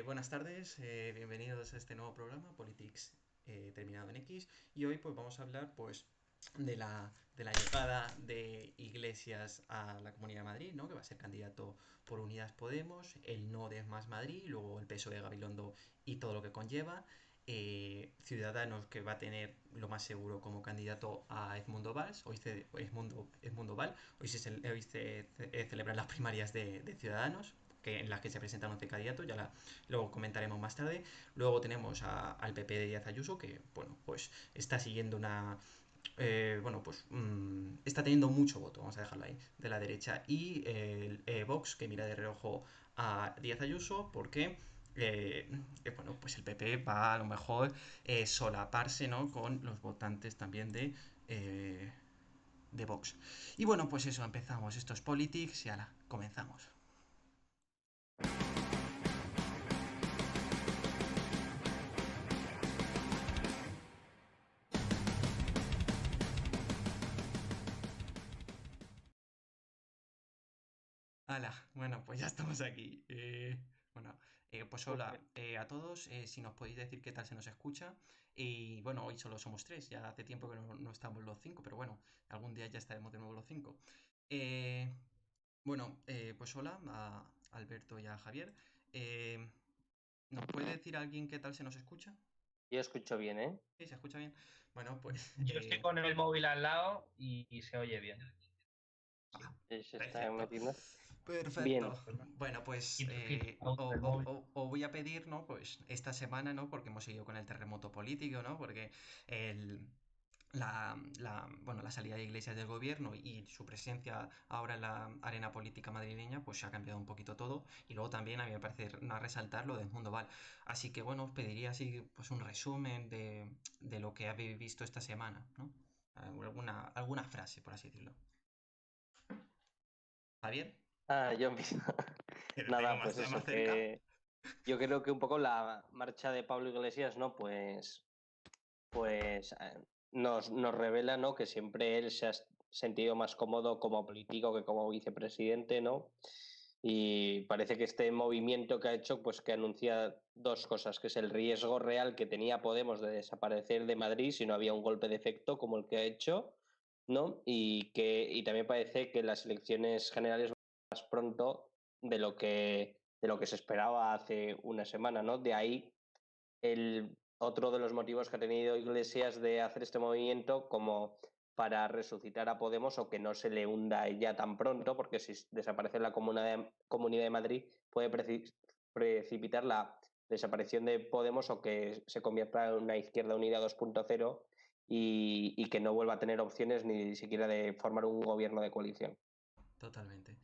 Buenas tardes, bienvenidos a este nuevo programa, Politics terminado en X. Y hoy pues vamos a hablar pues de la llegada de Iglesias a la Comunidad de Madrid, ¿no? Que va a ser candidato por Unidas Podemos, el no de Más Madrid, luego el PSOE de Gabilondo y todo lo que conlleva. Ciudadanos que va a tener lo más seguro como candidato a Edmundo Valls, Edmundo Val, hoy se celebran las primarias de Ciudadanos, en las que se presentan 11 candidatos, luego comentaremos más tarde. Luego tenemos al PP de Díaz Ayuso, que bueno, pues está siguiendo está teniendo mucho voto, vamos a dejarlo ahí, de la derecha. Y el Vox, que mira de reojo a Díaz Ayuso, porque pues el PP va a lo mejor solaparse, ¿no? Con los votantes también de Vox. Y bueno, pues eso, empezamos estos politics y ahora comenzamos. Hala, bueno, pues ya estamos aquí. Pues hola a todos. Si nos podéis decir qué tal se nos escucha. Y bueno, hoy solo somos tres. Ya hace tiempo que no estamos los cinco, pero bueno, algún día ya estaremos de nuevo los cinco. Eh, pues hola a Alberto y a Javier. Eh, ¿Nos puede decir alguien qué tal se nos escucha? Yo escucho bien, ¿eh? Sí, se escucha bien. Bueno, pues Yo estoy con el móvil al lado y se oye bien. Sí, Se está perfecto. metiendo. Bien. Perfecto. pues no. Bueno, pues Quita el audio del móvil. os voy a pedir, ¿no? Pues esta semana, ¿no? Porque hemos seguido con el terremoto político, ¿no? Porque el, la salida de Iglesias del gobierno y su presencia ahora en la arena política madrileña, pues se ha cambiado un poquito todo. Y luego también a mí me parece no resaltar lo del Mundo Val. Así que bueno, os pediría así pues un resumen de lo que habéis visto esta semana, ¿no? Alguna frase, por así decirlo. Javier, Yo empiezo. que te tengo Nada, pues más eso, cerca. que yo creo que un poco la marcha de Pablo Iglesias, ¿no? Pues nos revela, ¿no? Que siempre él se ha sentido más cómodo como político que como vicepresidente, ¿no? Y parece que este movimiento que ha hecho, pues que anuncia dos cosas, que es el riesgo real que tenía Podemos de desaparecer de Madrid si no había un golpe de efecto como el que ha hecho, ¿no? Y también parece que las elecciones generales van más pronto de lo que se esperaba hace una semana, ¿no? De ahí otro de los motivos que ha tenido Iglesias de hacer este movimiento como para resucitar a Podemos o que no se le hunda ya tan pronto, porque si desaparece la Comunidad de Madrid puede precipitar la desaparición de Podemos o que se convierta en una izquierda unida 2.0 y que no vuelva a tener opciones ni siquiera de formar un gobierno de coalición. Totalmente.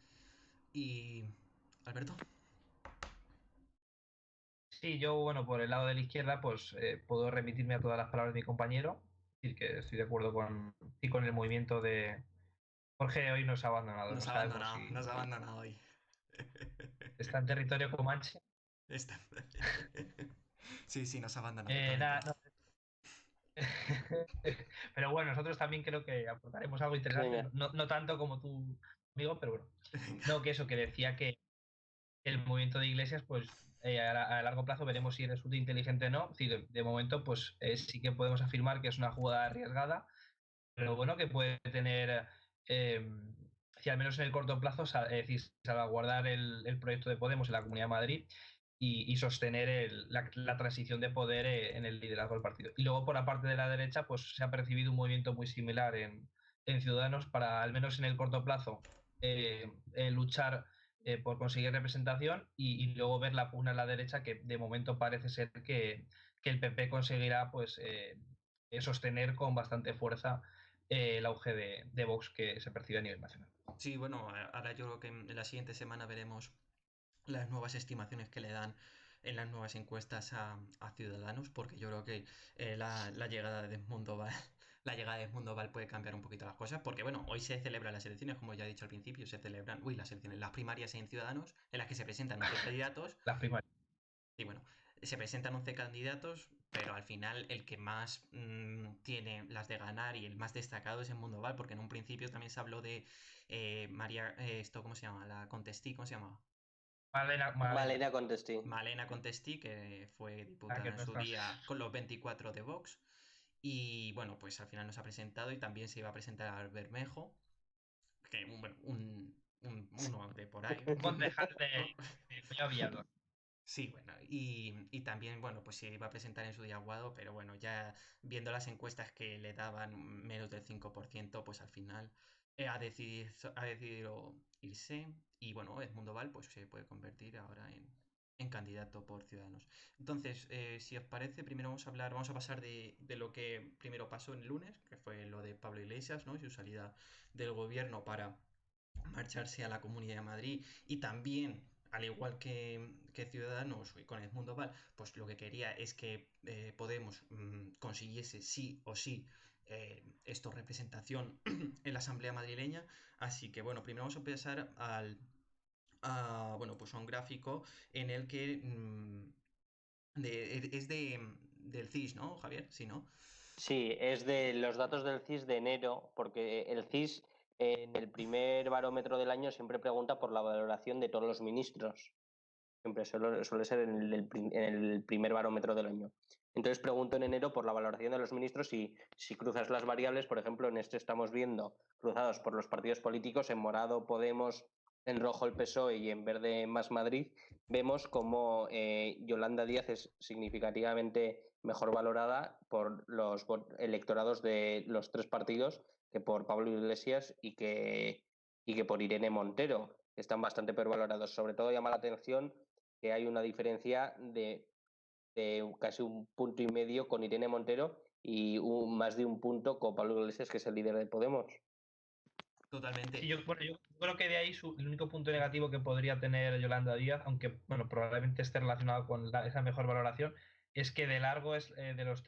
Y Alberto. Sí, yo, bueno, por el lado de la izquierda, pues puedo remitirme a todas las palabras de mi compañero. Y que estoy de acuerdo con el movimiento de Jorge. Hoy nos ha abandonado, no sabemos si Nos ha abandonado hoy. está en territorio comanche. Está- Sí, sí, nos ha abandonado totalmente. Nada, no. Pero bueno, nosotros también creo que aportaremos algo interesante, Venga. no tanto como tú, amigo, pero bueno. Venga. No, que eso, que decía que el movimiento de Iglesias, pues a largo plazo veremos si resulta inteligente o no. Es decir, de momento, pues sí que podemos afirmar que es una jugada arriesgada, pero bueno, que puede tener, eh, si al menos en el corto plazo, es decir, salvaguardar el proyecto de Podemos en la Comunidad de Madrid y sostener la transición de poder en el liderazgo del partido. Y luego por la parte de la derecha, pues se ha percibido un movimiento muy similar en Ciudadanos para, al menos en el corto plazo, luchar por conseguir representación y luego ver la pugna a la derecha, que de momento parece ser que el PP conseguirá pues sostener con bastante fuerza el auge de Vox que se percibe a nivel nacional. Sí, bueno, ahora yo creo que en la siguiente semana veremos las nuevas estimaciones que le dan en las nuevas encuestas a Ciudadanos, porque yo creo que la llegada de Edmundo Val, la llegada de Edmundo Val puede cambiar un poquito las cosas, porque bueno, hoy se celebran las elecciones, como ya he dicho al principio, se celebran, las elecciones, las primarias en Ciudadanos, en las que se presentan 11 candidatos. Las primarias. Y bueno, se presentan 11 candidatos, pero al final el que más tiene las de ganar y el más destacado es el Mundo Val, porque en un principio también se habló de María, ¿cómo se llama? La Contestí, ¿cómo se llama? Malena Contestí. Malena Contestí, que fue que diputada en no su está. día con los 24 de Vox. Y bueno, pues al final nos ha presentado y también se iba a presentar Bermejo, que uno de por ahí. Un concejal de Collado Villalba. Sí, bueno, y también, bueno, pues se iba a presentar en su día Guado, pero bueno, ya viendo las encuestas que le daban menos del 5%, pues al final ha decidido irse y bueno, Edmundo Val pues se puede convertir ahora en candidato por Ciudadanos. Entonces, si os parece, primero vamos a pasar de lo que primero pasó el lunes, que fue lo de Pablo Iglesias, ¿no? Y su salida del gobierno para marcharse a la Comunidad de Madrid y también, al igual que Ciudadanos y con Edmundo Val, pues lo que quería es que Podemos consiguiese sí o sí esto representación en la Asamblea madrileña. Así que bueno, primero vamos a empezar bueno, pues a un gráfico en el que es del CIS, ¿no, Javier? Sí, ¿no? Sí, es de los datos del CIS de enero, porque el CIS en el primer barómetro del año siempre pregunta por la valoración de todos los ministros. Siempre suele ser en el primer barómetro del año. Entonces pregunto en enero por la valoración de los ministros y si cruzas las variables, por ejemplo, en este estamos viendo cruzados por los partidos políticos, en morado Podemos, en rojo el PSOE y en verde Más Madrid, vemos como Yolanda Díaz es significativamente mejor valorada por los electorados de los tres partidos que por Pablo Iglesias y que por Irene Montero. Están bastante peor valorados. Sobre todo llama la atención que hay una diferencia de casi 1,5 puntos con Irene Montero y más de 1 punto con Pablo Iglesias, que es el líder de Podemos. Totalmente. Sí, yo creo que de ahí el único punto negativo que podría tener Yolanda Díaz, aunque bueno, probablemente esté relacionado con esa mejor valoración, es que de largo es de los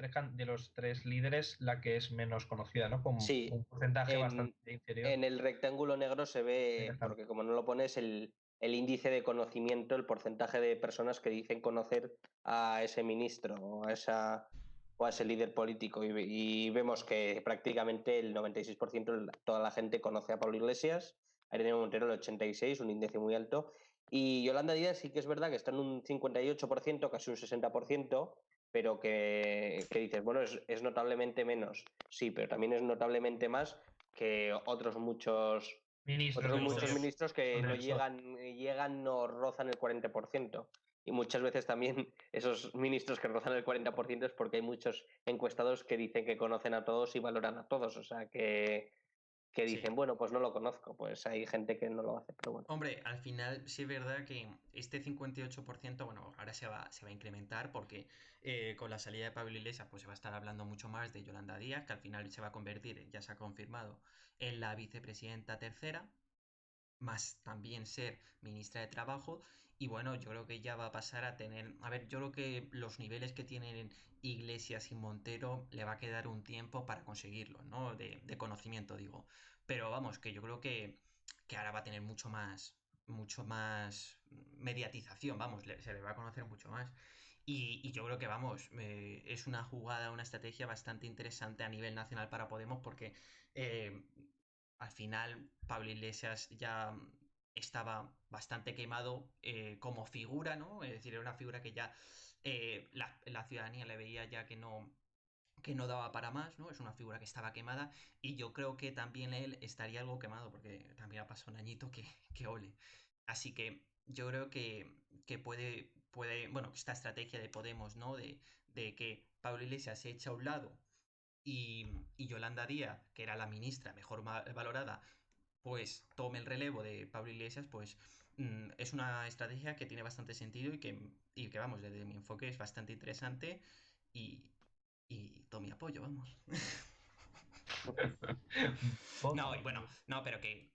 tres líderes la que es menos conocida, ¿no? Con Sí, un porcentaje bastante inferior. en el rectángulo negro se ve, porque como no lo pones, el índice de conocimiento, el porcentaje de personas que dicen conocer a ese ministro o a ese líder político. Y vemos que prácticamente el 96% de toda la gente conoce a Pablo Iglesias, a Irene Montero el 86%, un índice muy alto. Y Yolanda Díaz sí que es verdad que está en un 58%, casi un 60%, pero que dices, bueno, es notablemente menos. Sí, pero también es notablemente más que otros muchos ministros que no llegan, no rozan el 40%. Y muchas veces también esos ministros que rozan el 40% es porque hay muchos encuestados que dicen que conocen a todos y valoran a todos. O sea, que dicen, Sí. bueno, pues no lo conozco. Pues hay gente que no lo hace, pero bueno. Hombre, al final sí es verdad que este 58%, bueno, ahora se va a incrementar porque con la salida de Pablo Iglesias pues se va a estar hablando mucho más de Yolanda Díaz, que al final se va a convertir, ya se ha confirmado, en la vicepresidenta tercera, más también ser ministra de Trabajo. Y bueno, yo creo que ya va a pasar a tener, a ver, yo creo que los niveles que tienen Iglesias y Montero le va a quedar un tiempo para conseguirlo, ¿no? De conocimiento, digo. Pero vamos, que yo creo que ahora va a tener mucho más mediatización, vamos, se le va a conocer mucho más. Y yo creo que, vamos, es una jugada, una estrategia bastante interesante a nivel nacional para Podemos porque eh, al final Pablo Iglesias ya estaba bastante quemado como figura, ¿no? Es decir, era una figura que ya la ciudadanía le veía ya que no daba para más, ¿no? Es una figura que estaba quemada y yo creo que también él estaría algo quemado porque también ha pasado un añito que ole. Así que yo creo que bueno, esta estrategia de Podemos, ¿no? De que Pablo Iglesias se echa a un lado y Yolanda Díaz, que era la ministra mejor valorada, pues tome el relevo de Pablo Iglesias, pues es una estrategia que tiene bastante sentido y que, vamos, desde mi enfoque es bastante interesante y, y todo mi apoyo, vamos. No, y bueno, no, pero que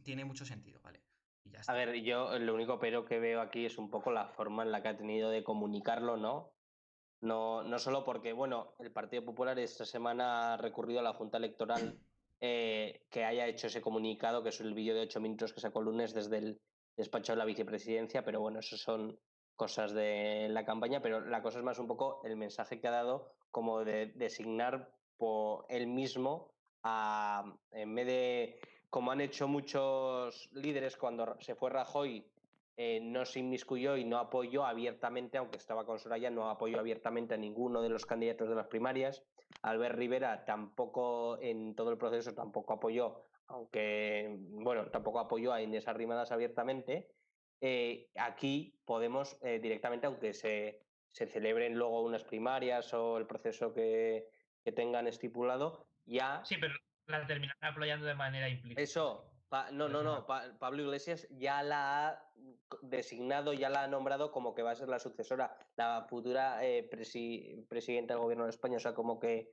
tiene mucho sentido, ¿vale? Y ya A está. ver, yo lo único pero que veo aquí es un poco la forma en la que ha tenido de comunicarlo, ¿no? No solo porque, bueno, el Partido Popular esta semana ha recurrido a la Junta Electoral que haya hecho ese comunicado, que es el vídeo de 8 minutos que sacó el lunes desde el despacho de la vicepresidencia, pero bueno, eso son cosas de la campaña, pero la cosa es más un poco el mensaje que ha dado como de designar por él mismo en vez de, como han hecho muchos líderes cuando se fue Rajoy, no se inmiscuyó y no apoyó abiertamente, aunque estaba con Soraya, no apoyó abiertamente a ninguno de los candidatos de las primarias. Albert Rivera tampoco, en todo el proceso, tampoco apoyó, aunque, bueno, tampoco apoyó a Inés Arrimadas abiertamente. Aquí Podemos directamente, aunque se celebren luego unas primarias o el proceso que tengan estipulado, ya... Sí, pero la terminarán apoyando de manera implícita. Eso, Pablo Iglesias ya la ha designado, ya la ha nombrado como que va a ser la sucesora, la futura presidenta del gobierno de España, o sea, como que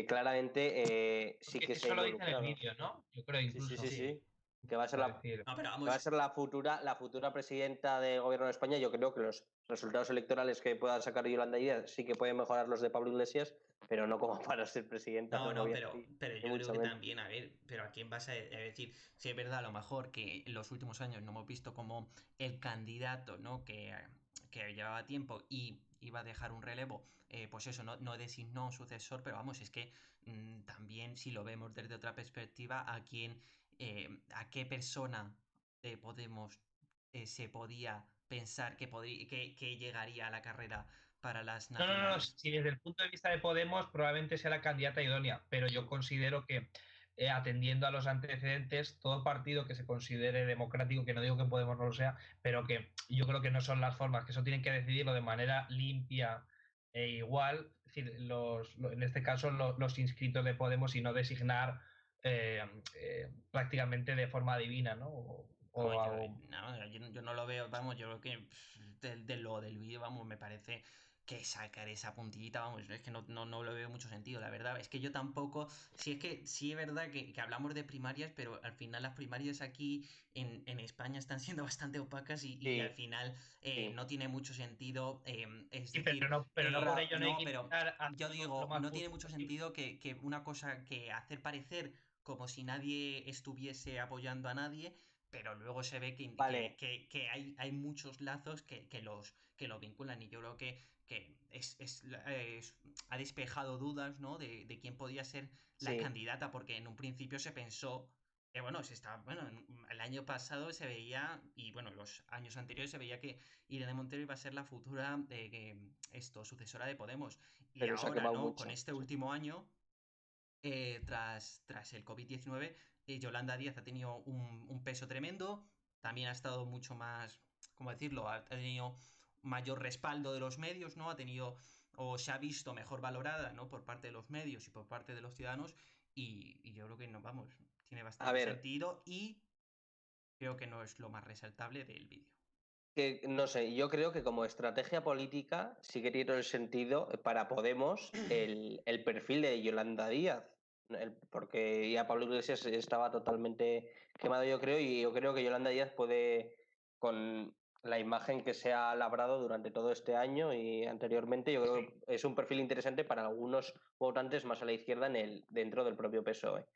claramente sí que se ha eso lo dice en el involucrado. vídeo, ¿no? Yo creo incluso. Sí. Que va a ser No, pero que vamos, va a ser la futura presidenta del gobierno de España. Yo creo que los resultados electorales que pueda sacar Yolanda Díaz sí que pueden mejorar los de Pablo Iglesias, pero no como para ser presidenta del no, gobierno. pero ni yo creo mucho que menos. también, a ver, pero ¿a quién vas a decir? Si es verdad, a lo mejor que en los últimos años no hemos visto como el candidato, ¿no? Que llevaba tiempo y iba a dejar un relevo, pues eso, no designó un sucesor, pero vamos, es que también si lo vemos desde otra perspectiva, a qué persona de Podemos se podía pensar que llegaría a la carrera para las No, nacionales. si desde el punto de vista de Podemos probablemente sea la candidata idónea, pero yo considero que atendiendo a los antecedentes, todo partido que se considere democrático, que no digo que Podemos no lo sea, pero que yo creo que no son las formas, que eso tienen que decidirlo de manera limpia e igual, es decir, en este caso los inscritos de Podemos y no designar prácticamente de forma divina, ¿no? Yo no lo veo, vamos, yo creo que del vídeo, vamos, me parece que sacar esa puntillita, vamos, es que no lo veo mucho sentido, la verdad. Es que yo tampoco, si es que sí es verdad que hablamos de primarias, pero al final las primarias aquí en España están siendo bastante opacas y al final no tiene mucho sentido. Es Sí, decir, pero no por ello no hay que pero intentar yo hacerlo lo digo, más no tiene justo mucho posible. sentido que una cosa que hacer parecer como si nadie estuviese apoyando a nadie, pero luego se ve Vale, que hay muchos lazos que los vinculan y yo creo que ha despejado dudas, ¿no? De quién podía ser la sí. candidata, porque en un principio se pensó que, bueno, el año pasado se veía, y bueno, los años anteriores se veía que Irene Montero iba a ser la futura sucesora de Podemos. Y Pero se ha ahora, quemado ¿no? Con mucho. este último año, tras el COVID-19, Yolanda Díaz ha tenido un peso tremendo, también ha estado mucho más, ¿cómo decirlo? Ha tenido mayor respaldo de los medios, ¿no? Ha tenido o se ha visto mejor valorada, ¿no? Por parte de los medios y por parte de los ciudadanos y yo creo que no, vamos, tiene A bastante ver, sentido y creo que no es lo más resaltable del vídeo. que no sé, yo creo que como estrategia política sí que tiene el sentido para Podemos el perfil de Yolanda Díaz, porque ya Pablo Iglesias estaba totalmente quemado, yo creo, y yo creo que Yolanda Díaz puede, con la imagen que se ha labrado durante todo este año y anteriormente, yo creo que es un perfil interesante para algunos votantes más a la izquierda dentro del propio PSOE.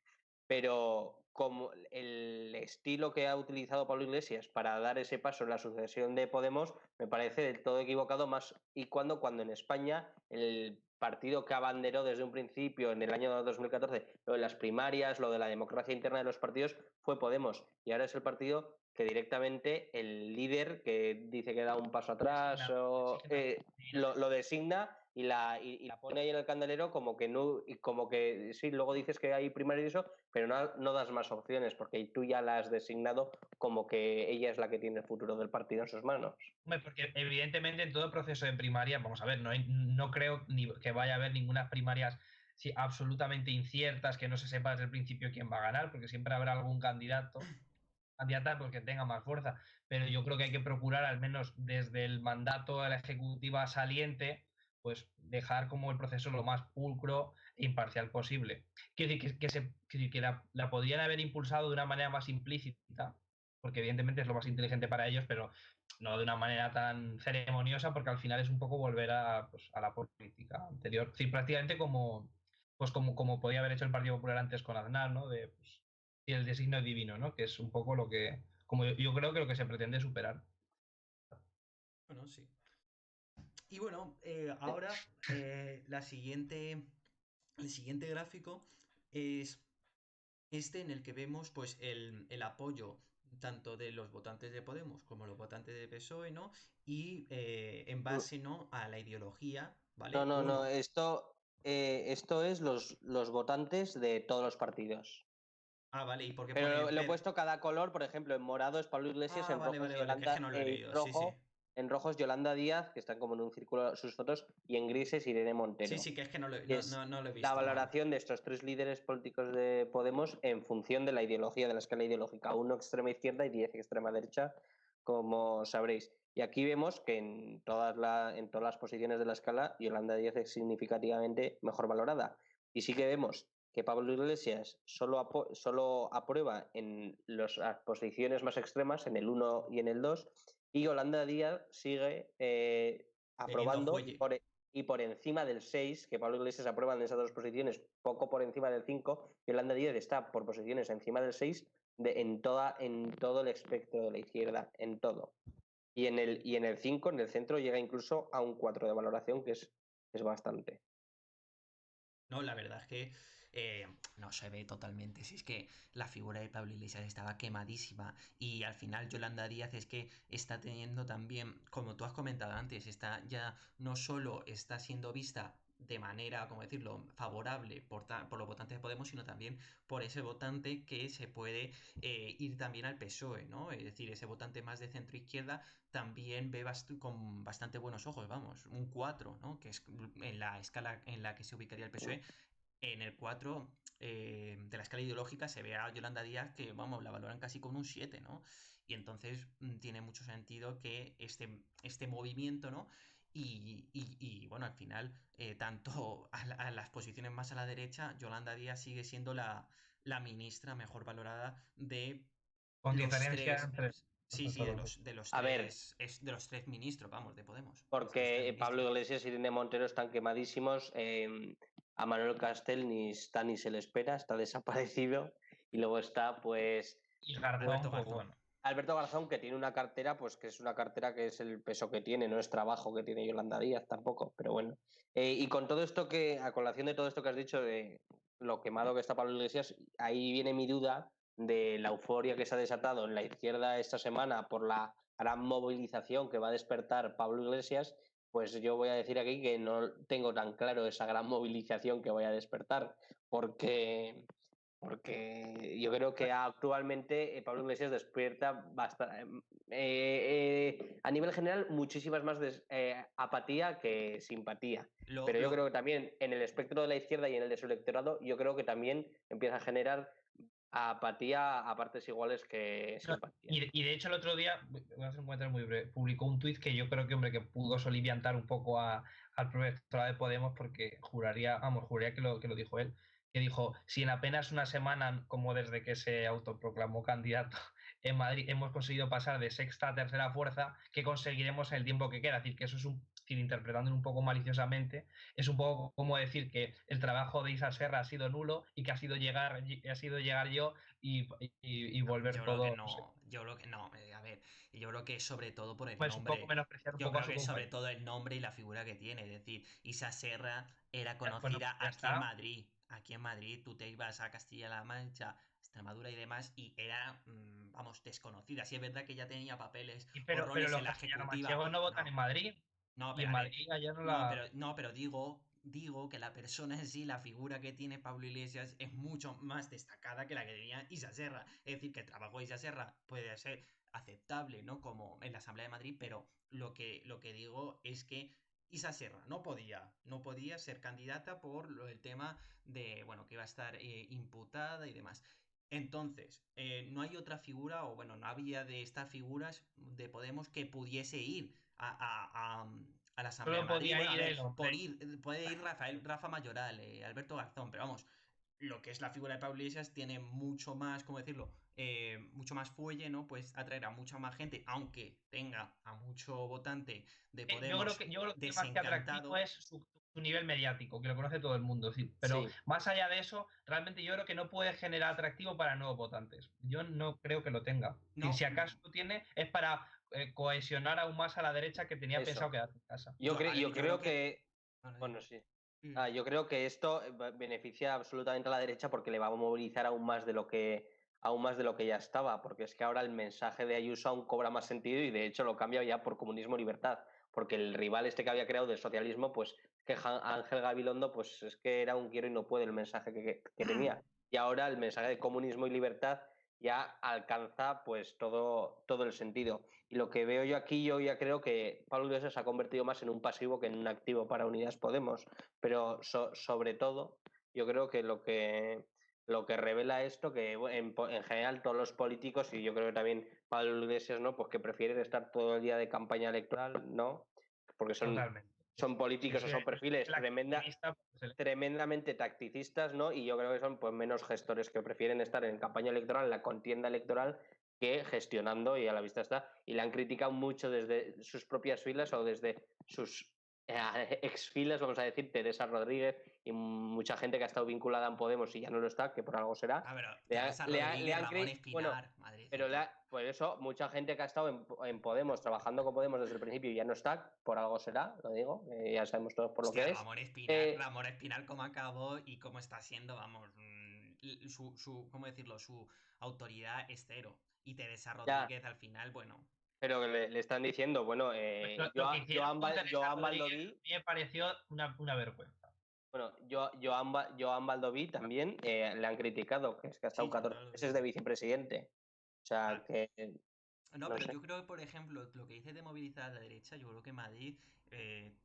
Pero como el estilo que ha utilizado Pablo Iglesias para dar ese paso en la sucesión de Podemos me parece del todo equivocado, más y cuando en España el partido que abanderó desde un principio en el año 2014 lo de las primarias, lo de la democracia interna de los partidos fue Podemos y ahora es el partido que directamente el líder que dice que da un paso atrás lo designa y la pone ahí en el candelero como que no, y como que sí, luego dices que hay primaria y eso, pero no das más opciones porque tú ya la has designado como que ella es la que tiene el futuro del partido en sus manos. Porque evidentemente en todo proceso de primaria, vamos a ver, no creo ni que vaya a haber ninguna primarias absolutamente inciertas, que no se sepa desde el principio quién va a ganar, porque siempre habrá algún candidata porque tenga más fuerza. Pero yo creo que hay que procurar, al menos desde el mandato de la ejecutiva saliente, pues dejar como el proceso lo más pulcro e imparcial posible. Quiero decir que la podrían haber impulsado de una manera más implícita, porque evidentemente es lo más inteligente para ellos, pero no de una manera tan ceremoniosa, porque al final es un poco volver pues, a la política anterior. Sí, prácticamente como podía haber hecho el Partido Popular antes con Aznar, ¿no? Pues, y el designio divino, ¿no? Que es un poco lo que, como yo creo que lo que se pretende superar. Bueno, sí. Y bueno, ahora el siguiente gráfico es este en el que vemos pues el apoyo tanto de los votantes de Podemos como los votantes de PSOE, ¿no? Y en base, ¿no? A la ideología, No, ¿vale? no, no, Uno. esto es los votantes de todos los partidos. Ah, vale, ¿y por qué Pero pone lo he verde? puesto cada color, por ejemplo, en morado es Pablo Iglesias, Ah, en vale, rojo es vale, vale, que es que Yolanda, no lo he leído, sí, sí. en rojo es Yolanda Díaz, que están como en un círculo sus fotos, y en gris es Irene Sí, Montero. sí, que es que no lo, Y no, es no, no lo he la visto, vamos. valoración de estos tres líderes políticos de Podemos en función de la ideología, de la escala ideológica, uno extrema izquierda y 10 extrema derecha, como sabréis. Y aquí vemos que en todas las posiciones de la escala, Yolanda Díaz es significativamente mejor valorada. Y sí que vemos que Pablo Iglesias solo aprueba en las posiciones más extremas, en el 1 y en el 2, y Yolanda Díaz sigue Teniendo aprobando fuelle. y por encima del 6, que Pablo Iglesias aprueba en esas dos posiciones, poco por encima del 5, Yolanda Díaz está por posiciones encima del 6 en todo el espectro de la izquierda, en todo. Y en el 5, en el centro, llega incluso a un 4 de valoración, que es bastante. No, la verdad es que no se ve totalmente. Si es que la figura de Pablo Iglesias estaba quemadísima y al final Yolanda Díaz es que está teniendo también, como tú has comentado antes, está ya no solo está siendo vista de manera, como decirlo, favorable por los votantes de Podemos, sino también por ese votante que se puede ir también al PSOE, ¿no? Es decir, ese votante más de centro izquierda también ve con bastante buenos ojos, vamos, un 4, ¿no? Que es en la escala en la que se ubicaría el PSOE. En el 4 de la escala ideológica se ve a Yolanda Díaz que, vamos, la valoran casi con un 7, ¿no? Y entonces tiene mucho sentido que este movimiento, ¿no? Bueno, al final, tanto a las posiciones más a la derecha, Yolanda Díaz sigue siendo la ministra mejor valorada de Con los diferencia tres. entre Sí, sí, todos los. de los A ver, tres. De los tres ministros, vamos, de Podemos. De los tres porque Pablo ministros. Iglesias y Irene Montero están quemadísimos. A Manuel Castel ni está ni se le espera, está desaparecido. Y luego está, pues, Y Garzón, Alberto pues Garzón. bueno. Alberto Garzón, que tiene una cartera, pues que es una cartera que es el peso que tiene, no es trabajo que tiene Yolanda Díaz tampoco, pero bueno. Y con todo esto a colación de todo esto que has dicho de lo quemado que está Pablo Iglesias, ahí viene mi duda de la euforia que se ha desatado en la izquierda esta semana por la gran movilización que va a despertar Pablo Iglesias. Pues yo voy a decir aquí que no tengo tan claro esa gran movilización que vaya a despertar, porque yo creo que actualmente Pablo Iglesias despierta a nivel general muchísimas más apatía que simpatía. Lo, Pero yo lo, creo que también en el espectro de la izquierda y en el de su electorado, yo creo que también empieza a generar apatía a partes iguales que No, simpatía. y de hecho el otro día, voy a hacer un comentario muy breve, publicó un tuit que yo creo que, hombre, que pudo soliviantar un poco al proyectorado de Podemos porque juraría que lo dijo él, que dijo, si en apenas una semana, como desde que se autoproclamó candidato en Madrid, hemos conseguido pasar de sexta a tercera fuerza, ¿qué conseguiremos en el tiempo que queda? Es decir, que eso es interpretándolo un poco maliciosamente, es un poco como decir que el trabajo de Isa Serra ha sido nulo y que ha sido llegar yo y volver yo creo que todo, no sé. no. Yo creo que no. A ver, yo creo que sobre todo por el Pues un poco nombre. menospreciar un Yo poco a creo su que sobre compañero. todo el nombre y la figura que tiene. Es decir, Isa Serra era Bueno, conocida pues ya aquí en está. Madrid. Aquí en Madrid tú te ibas a Castilla-La Mancha, Extremadura y demás, y era, vamos, desconocida. Sí es verdad que ya tenía papeles o Pero roles los en la ejecutiva. castellano-manchegos no votan No, en Madrid. no, Y pero en a ver, Madrid allá no no, la. pero no, pero digo que la persona en sí, la figura que tiene Pablo Iglesias es mucho más destacada que la que tenía Isa Serra. Es decir, que el trabajo de Isa Serra puede ser aceptable, ¿no? Como en la Asamblea de Madrid, pero lo que digo es que Isa Serra no podía ser candidata por el tema de, bueno, que iba a estar imputada y demás. Entonces, no hay otra figura, o bueno, no había de estas figuras de Podemos que pudiese ir a la Asamblea de Solo Madrid. podía Bueno, a ir ver, el hombre. puede ir Rafa Mayoral, Alberto Garzón, pero vamos, lo que es la figura de Pablo Iglesias tiene mucho más, ¿cómo decirlo? Mucho más fuelle, ¿no? Pues atraer a mucha más gente, aunque tenga a mucho votante de Podemos Yo creo que más que atractivo desencantado. es su nivel mediático, que lo conoce todo el mundo. Sí. Pero Sí. más allá de eso, realmente yo creo que no puede generar atractivo para nuevos votantes. Yo no creo que lo tenga. Si No, acaso lo tiene, es para cohesionar aún más a la derecha que tenía pensado Eso. quedarse en casa. a ver, Yo yo creo creo que. que, Bueno, bueno, dime. sí. Mm. Yo creo que esto beneficia absolutamente a la derecha porque le va a movilizar aún más de lo que aún más de lo que ya estaba, porque es que ahora el mensaje de Ayuso aún cobra más sentido y de hecho lo cambia ya por comunismo y libertad, porque el rival este que había creado del socialismo, pues que Ángel Gabilondo, pues es que era un quiero y no puede el mensaje que tenía. Y ahora el mensaje de comunismo y libertad ya alcanza pues todo el sentido. Y lo que veo yo aquí, yo ya creo que Pablo Iglesias se ha convertido más en un pasivo que en un activo para Unidas Podemos, pero sobre todo yo creo que lo que revela esto, que en general todos los políticos, y yo creo que también Pablo Iglesias, ¿no? Pues que prefieren estar todo el día de campaña electoral, ¿no? Porque son políticos o son perfiles tremendamente tacticistas, ¿no? Y yo creo que son pues menos gestores, que prefieren estar en campaña electoral, en la contienda electoral, que gestionando, y a la vista está. Y le han criticado mucho desde sus propias filas o desde sus ex filas, vamos a decir, Teresa Rodríguez y mucha gente que ha estado vinculada en Podemos y ya no lo está, que por algo será. Pero Teresa Rodríguez, Ramón Espinar, bueno, pero por eso mucha gente que ha estado en Podemos, trabajando con Podemos desde el principio y ya no está, por algo será, lo digo, ya sabemos todos por lo que es. Ramón Espinar cómo acabó y cómo está siendo, vamos, ¿cómo decirlo? Su autoridad es cero. Y Teresa Rodríguez al final, bueno. Pero le están diciendo, bueno, Joan Baldoví me pareció una vergüenza. Bueno, Joan Baldoví también le han criticado, que es que ha estado 14 meses de vicepresidente. O sea, que... No, pero yo creo que, por ejemplo, lo que dices de movilizar a la derecha, yo creo que Madrid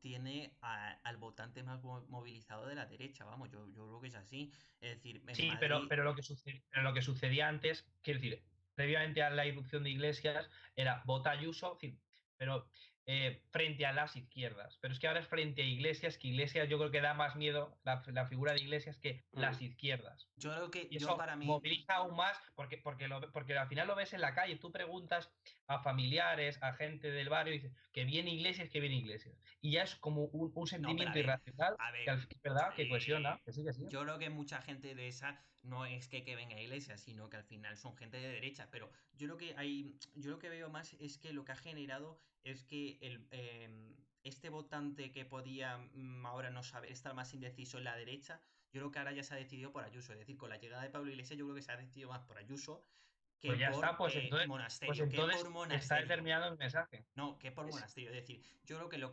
tiene al votante más movilizado de la derecha, vamos, yo creo que es así. Es decir, sí, Madrid... pero lo que sucedía antes, quiero decir, previamente a la irrupción de Iglesias, era vota Ayuso, pero frente a las izquierdas. Pero es que ahora es frente a Iglesias, que Iglesias yo creo que da más miedo la figura de Iglesias que las izquierdas. Yo creo que y eso para mí moviliza aún más, porque al final lo ves en la calle. Tú preguntas a familiares, a gente del barrio, y dices que viene Iglesias, que viene Iglesias. Y ya es como un sentimiento irracional, que es verdad, que cohesiona, que sí. Yo creo que mucha gente de esa no es que venga Iglesias, sino que al final son gente de derecha. Pero yo lo que veo más es que lo que ha generado es que este votante que podía ahora no saber, estar más indeciso en la derecha, yo creo que ahora ya se ha decidido por Ayuso. Es decir, con la llegada de Pablo Iglesias yo creo que se ha decidido más por Ayuso que pues ya por está, pues entonces, Monasterio. Pues entonces que por Monasterio. Está determinado el mensaje. No, que por Monasterio. Es decir, yo creo que lo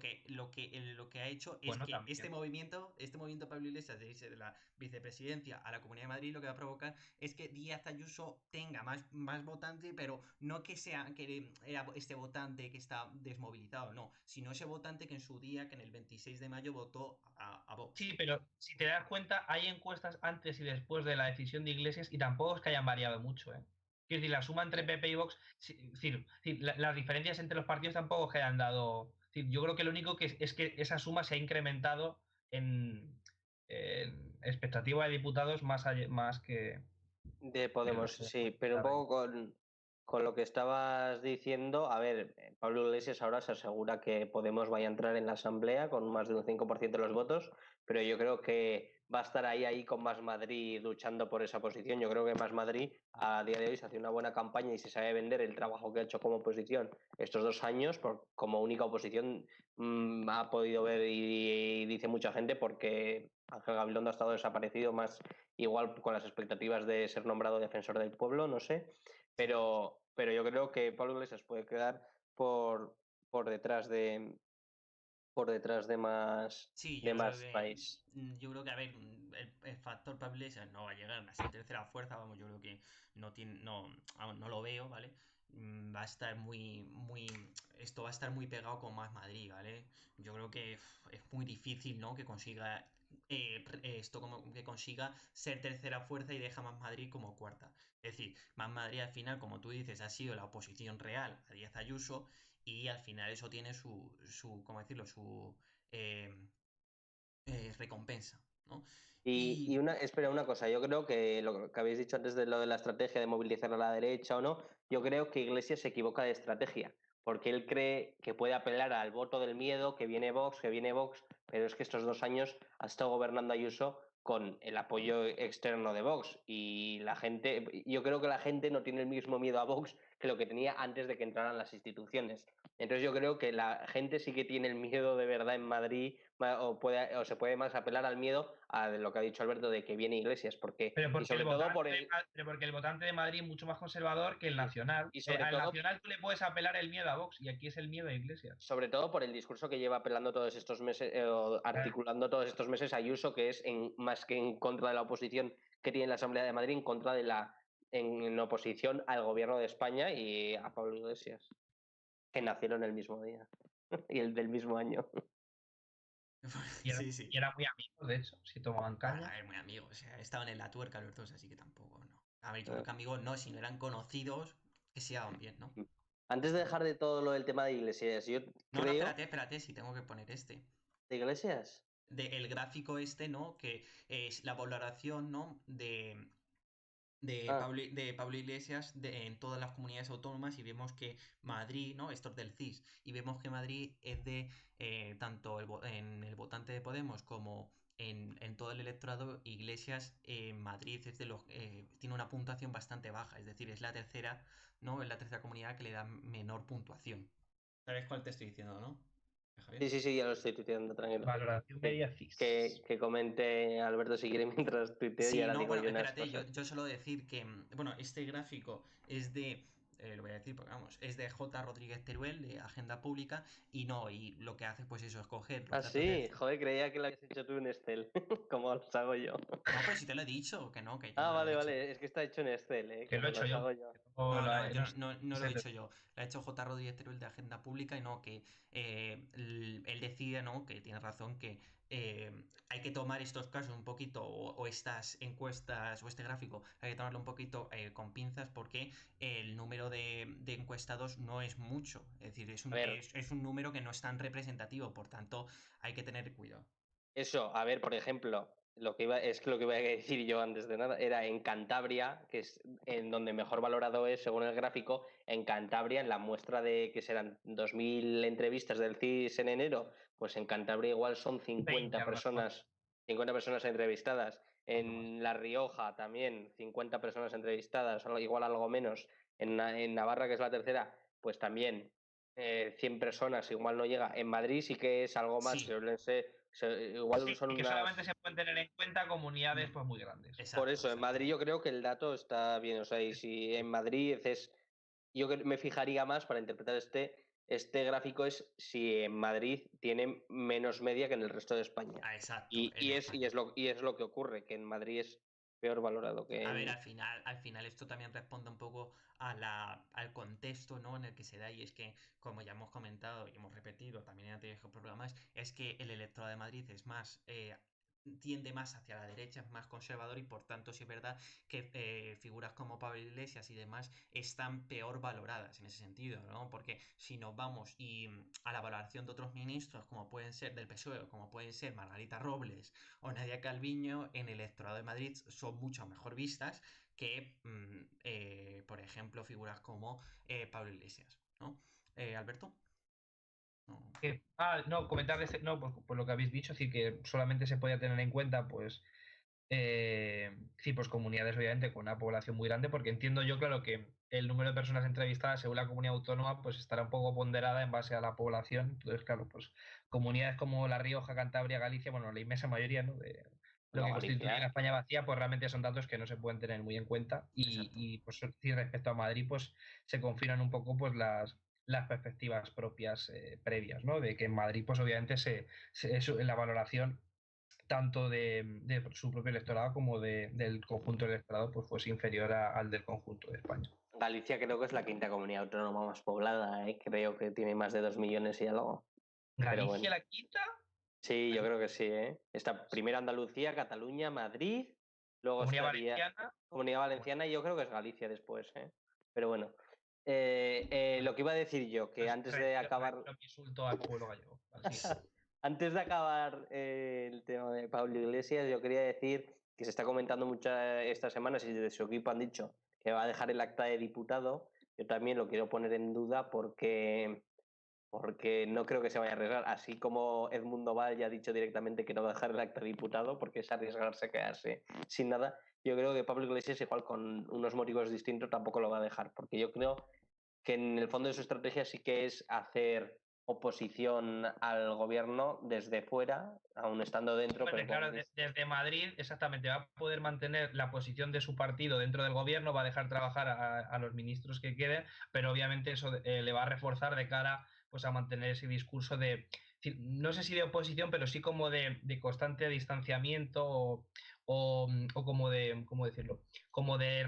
que ha hecho es que también. este movimiento Pablo Iglesias de irse de la vicepresidencia a la Comunidad de Madrid, lo que va a provocar es que Díaz Ayuso tenga más votante, pero no que sea que era este votante que está desmovilizado, no, sino ese votante que en su día, que en el 26 de mayo votó a Vox. Sí, pero si te das cuenta, hay encuestas antes y después de la decisión de Iglesias y tampoco es que hayan variado mucho, ¿eh? Quiero decir, la suma entre PP y Vox, las diferencias entre los partidos tampoco es que hayan dado. Yo creo que lo único que es que esa suma se ha incrementado en expectativa de diputados más que. De Podemos, sí, pero un poco con lo que estabas diciendo, a ver, Pablo Iglesias ahora se asegura que Podemos vaya a entrar en la Asamblea con más de un 5% de los votos, pero yo creo que va a estar ahí con Más Madrid luchando por esa posición. Yo creo que Más Madrid a día de hoy se hace una buena campaña y se sabe vender el trabajo que ha hecho como oposición estos 2 años, como única oposición ha podido ver y dice mucha gente, porque Ángel Gabilondo ha estado desaparecido, más igual con las expectativas de ser nombrado defensor del pueblo, no sé, pero yo creo que Pablo Iglesias puede quedar por detrás de más, país. Yo creo que, a ver, el factor Pablo Iglesias no va a llegar a ser tercera fuerza, vamos, yo creo que no lo veo, ¿vale? Va a estar esto va a estar muy pegado con Más Madrid, ¿vale? Yo creo que es muy difícil, ¿no? Que consiga que consiga ser tercera fuerza y deja Más Madrid como cuarta. Es decir, Más Madrid al final, como tú dices, ha sido la oposición real a Díaz Ayuso, y al final eso tiene ¿cómo decirlo? Su recompensa, ¿no? Espera, una cosa, yo creo que lo que habéis dicho antes de lo de la estrategia de movilizar a la derecha o no, yo creo que Iglesias se equivoca de estrategia, porque él cree que puede apelar al voto del miedo, que viene Vox, pero es que estos 2 años ha estado gobernando Ayuso con el apoyo externo de Vox, y yo creo que la gente no tiene el mismo miedo a Vox que lo que tenía antes de que entraran las instituciones. Entonces yo creo que la gente sí que tiene el miedo de verdad en Madrid o se puede más apelar al miedo a lo que ha dicho Alberto de que viene Iglesias, Pero y porque sobre todo por pero porque el votante de Madrid es mucho más conservador que el nacional. y sobre Al todo nacional tú le puedes apelar el miedo a Vox y aquí es el miedo a Iglesias. sobre todo por el discurso que lleva apelando todos estos meses, o articulando todos estos meses Ayuso, que es más que en contra de la oposición que tiene la Asamblea de Madrid, en contra de en oposición al gobierno de España y a Pablo Iglesias, que nacieron el mismo día y el del mismo año. Sí, sí. Y era muy amigo, de hecho, si tomaban Bueno, caña. a ver, muy amigos. O sea, estaban en la tuerca los dos, así que tampoco, no. A ver, yo creo que amigos no, si no eran conocidos, que se llevaban bien, ¿no? Antes de dejar de todo lo del tema de Iglesias, yo No, no, creo... espérate, si tengo que poner este. ¿De Iglesias? El gráfico este, ¿no? Que es la valoración, ¿no? Ah, De Pablo Iglesias en todas las comunidades autónomas y vemos que Madrid, ¿no? Esto es del CIS, y vemos que Madrid es de tanto en el votante de Podemos como en todo el electorado, Iglesias en Madrid es de los tiene una puntuación bastante baja, es decir, es la tercera, ¿no? Es la tercera comunidad que le da menor puntuación. ¿Sabes cuál te estoy diciendo, no? Javier. sí, ya lo estoy tuiteando, tranquilo. Valoración Que, media CIS. que comente Alberto si quiere mientras tuiteo y Sí, ahora no, digo bueno, yo unas espérate, cosas. yo solo decir que, bueno, este gráfico es de, lo voy a decir porque vamos, es de J. Rodríguez Teruel, de Agenda Pública, y no, y lo que hace pues eso, es coger los Ah, datos del... sí, joder, creía que lo habías hecho tú en Excel, como los hago yo. No, pero si te lo he dicho, que no, que yo Ah, no lo he hecho. vale, es que está hecho en Excel, Que lo como he hecho los yo. hago yo. O No, no, yo no no, sé, no lo he sé, hecho yo. Lo ha hecho J. Rodríguez Teruel de Agenda Pública y no, que él decide, ¿no? Que tiene razón, que hay que tomar estos casos un poquito, o estas encuestas, o este gráfico, hay que tomarlo un poquito con pinzas porque el número de encuestados no es mucho. Es decir, A ver, es un número que no es tan representativo, por tanto, hay que tener cuidado. eso, a ver, por ejemplo, lo que iba a decir yo antes de nada, era en Cantabria, que es en donde mejor valorado es, según el gráfico, en Cantabria, en la muestra de que serán 2.000 entrevistas del CIS en enero, pues en Cantabria igual son 20 a lo mejor. 50 personas entrevistadas. En La Rioja también, 50 personas entrevistadas, igual algo menos. En Navarra, que es la tercera, pues también 100 personas, igual no llega. En Madrid sí que es algo más, Sí, igual Sí, son que solamente unas... se pueden tener en cuenta comunidades pues muy grandes. Por exacto, eso, en exacto. Madrid yo creo que el dato está bien, o sea, y si en Madrid es... me fijaría más para interpretar este gráfico es si en Madrid tiene menos media que en el resto de España. Ah, exacto, Y, en y es, y, España. es lo, y es lo que ocurre, que en Madrid es peor valorado que A ver, en... al final esto también responde un poco al contexto, ¿no? En el que se da, y es que, como ya hemos comentado y hemos repetido también en anteriores programas, es que el electorado de Madrid es más, tiende más hacia la derecha, es más conservador, y por tanto sí es verdad que figuras como Pablo Iglesias y demás están peor valoradas en ese sentido, ¿no? Porque si nos vamos a la valoración de otros ministros, como pueden ser del PSOE, como pueden ser Margarita Robles o Nadia Calviño, en el electorado de Madrid son mucho mejor vistas que, por ejemplo, figuras como Pablo Iglesias, ¿no? Alberto. No. No, comentarles, no, pues lo que habéis dicho, es decir, que solamente se podía tener en cuenta, pues, sí, pues comunidades obviamente con una población muy grande, porque entiendo yo, claro, que el número de personas entrevistadas según la comunidad autónoma, pues estará un poco ponderada en base a la población. Entonces, claro, pues comunidades como La Rioja, Cantabria, Galicia, bueno, la inmensa mayoría, ¿no? De lo No, que constituye la Galicia, España vacía, pues realmente son datos que no se pueden tener muy en cuenta. Exacto. Y pues sí, respecto a Madrid, pues se confirman un poco pues las perspectivas propias previas, ¿no? De que en Madrid, pues obviamente la valoración tanto de su propio electorado como del conjunto del electorado, pues fuese inferior al del conjunto de España. Galicia creo que es la quinta comunidad autónoma más poblada, ¿eh? Creo que tiene más de 2 millones y algo. Pero ¿Galicia bueno, la quinta? sí, yo creo que sí, ¿eh? Está primero Andalucía, Cataluña, Madrid, luego Comunidad estaría Valenciana. Comunidad Valenciana y yo creo que es Galicia después, ¿eh? Pero bueno, lo que iba a decir yo, que Pues antes de acabar, retiro mi insulto al pueblo gallego. Vale, sí. antes de acabar el tema de Pablo Iglesias, yo quería decir que se está comentando mucho estas semanas y desde su equipo han dicho que va a dejar el acta de diputado. Yo también lo quiero poner en duda porque no creo que se vaya a arriesgar. Así como Edmundo Val ya ha dicho directamente que no va a dejar el acta de diputado porque es arriesgarse a quedarse sin nada, yo creo que Pablo Iglesias, igual con unos motivos distintos, tampoco lo va a dejar, porque yo creo que en el fondo de su estrategia sí que es hacer oposición al gobierno desde fuera, aún estando dentro. Bueno, pero claro, desde Madrid, exactamente, va a poder mantener la posición de su partido dentro del gobierno, va a dejar trabajar a los ministros que queden, pero obviamente eso le va a reforzar de cara pues, a mantener ese discurso de, no sé si de oposición, pero sí como de constante distanciamiento o como de, ¿cómo decirlo? Como de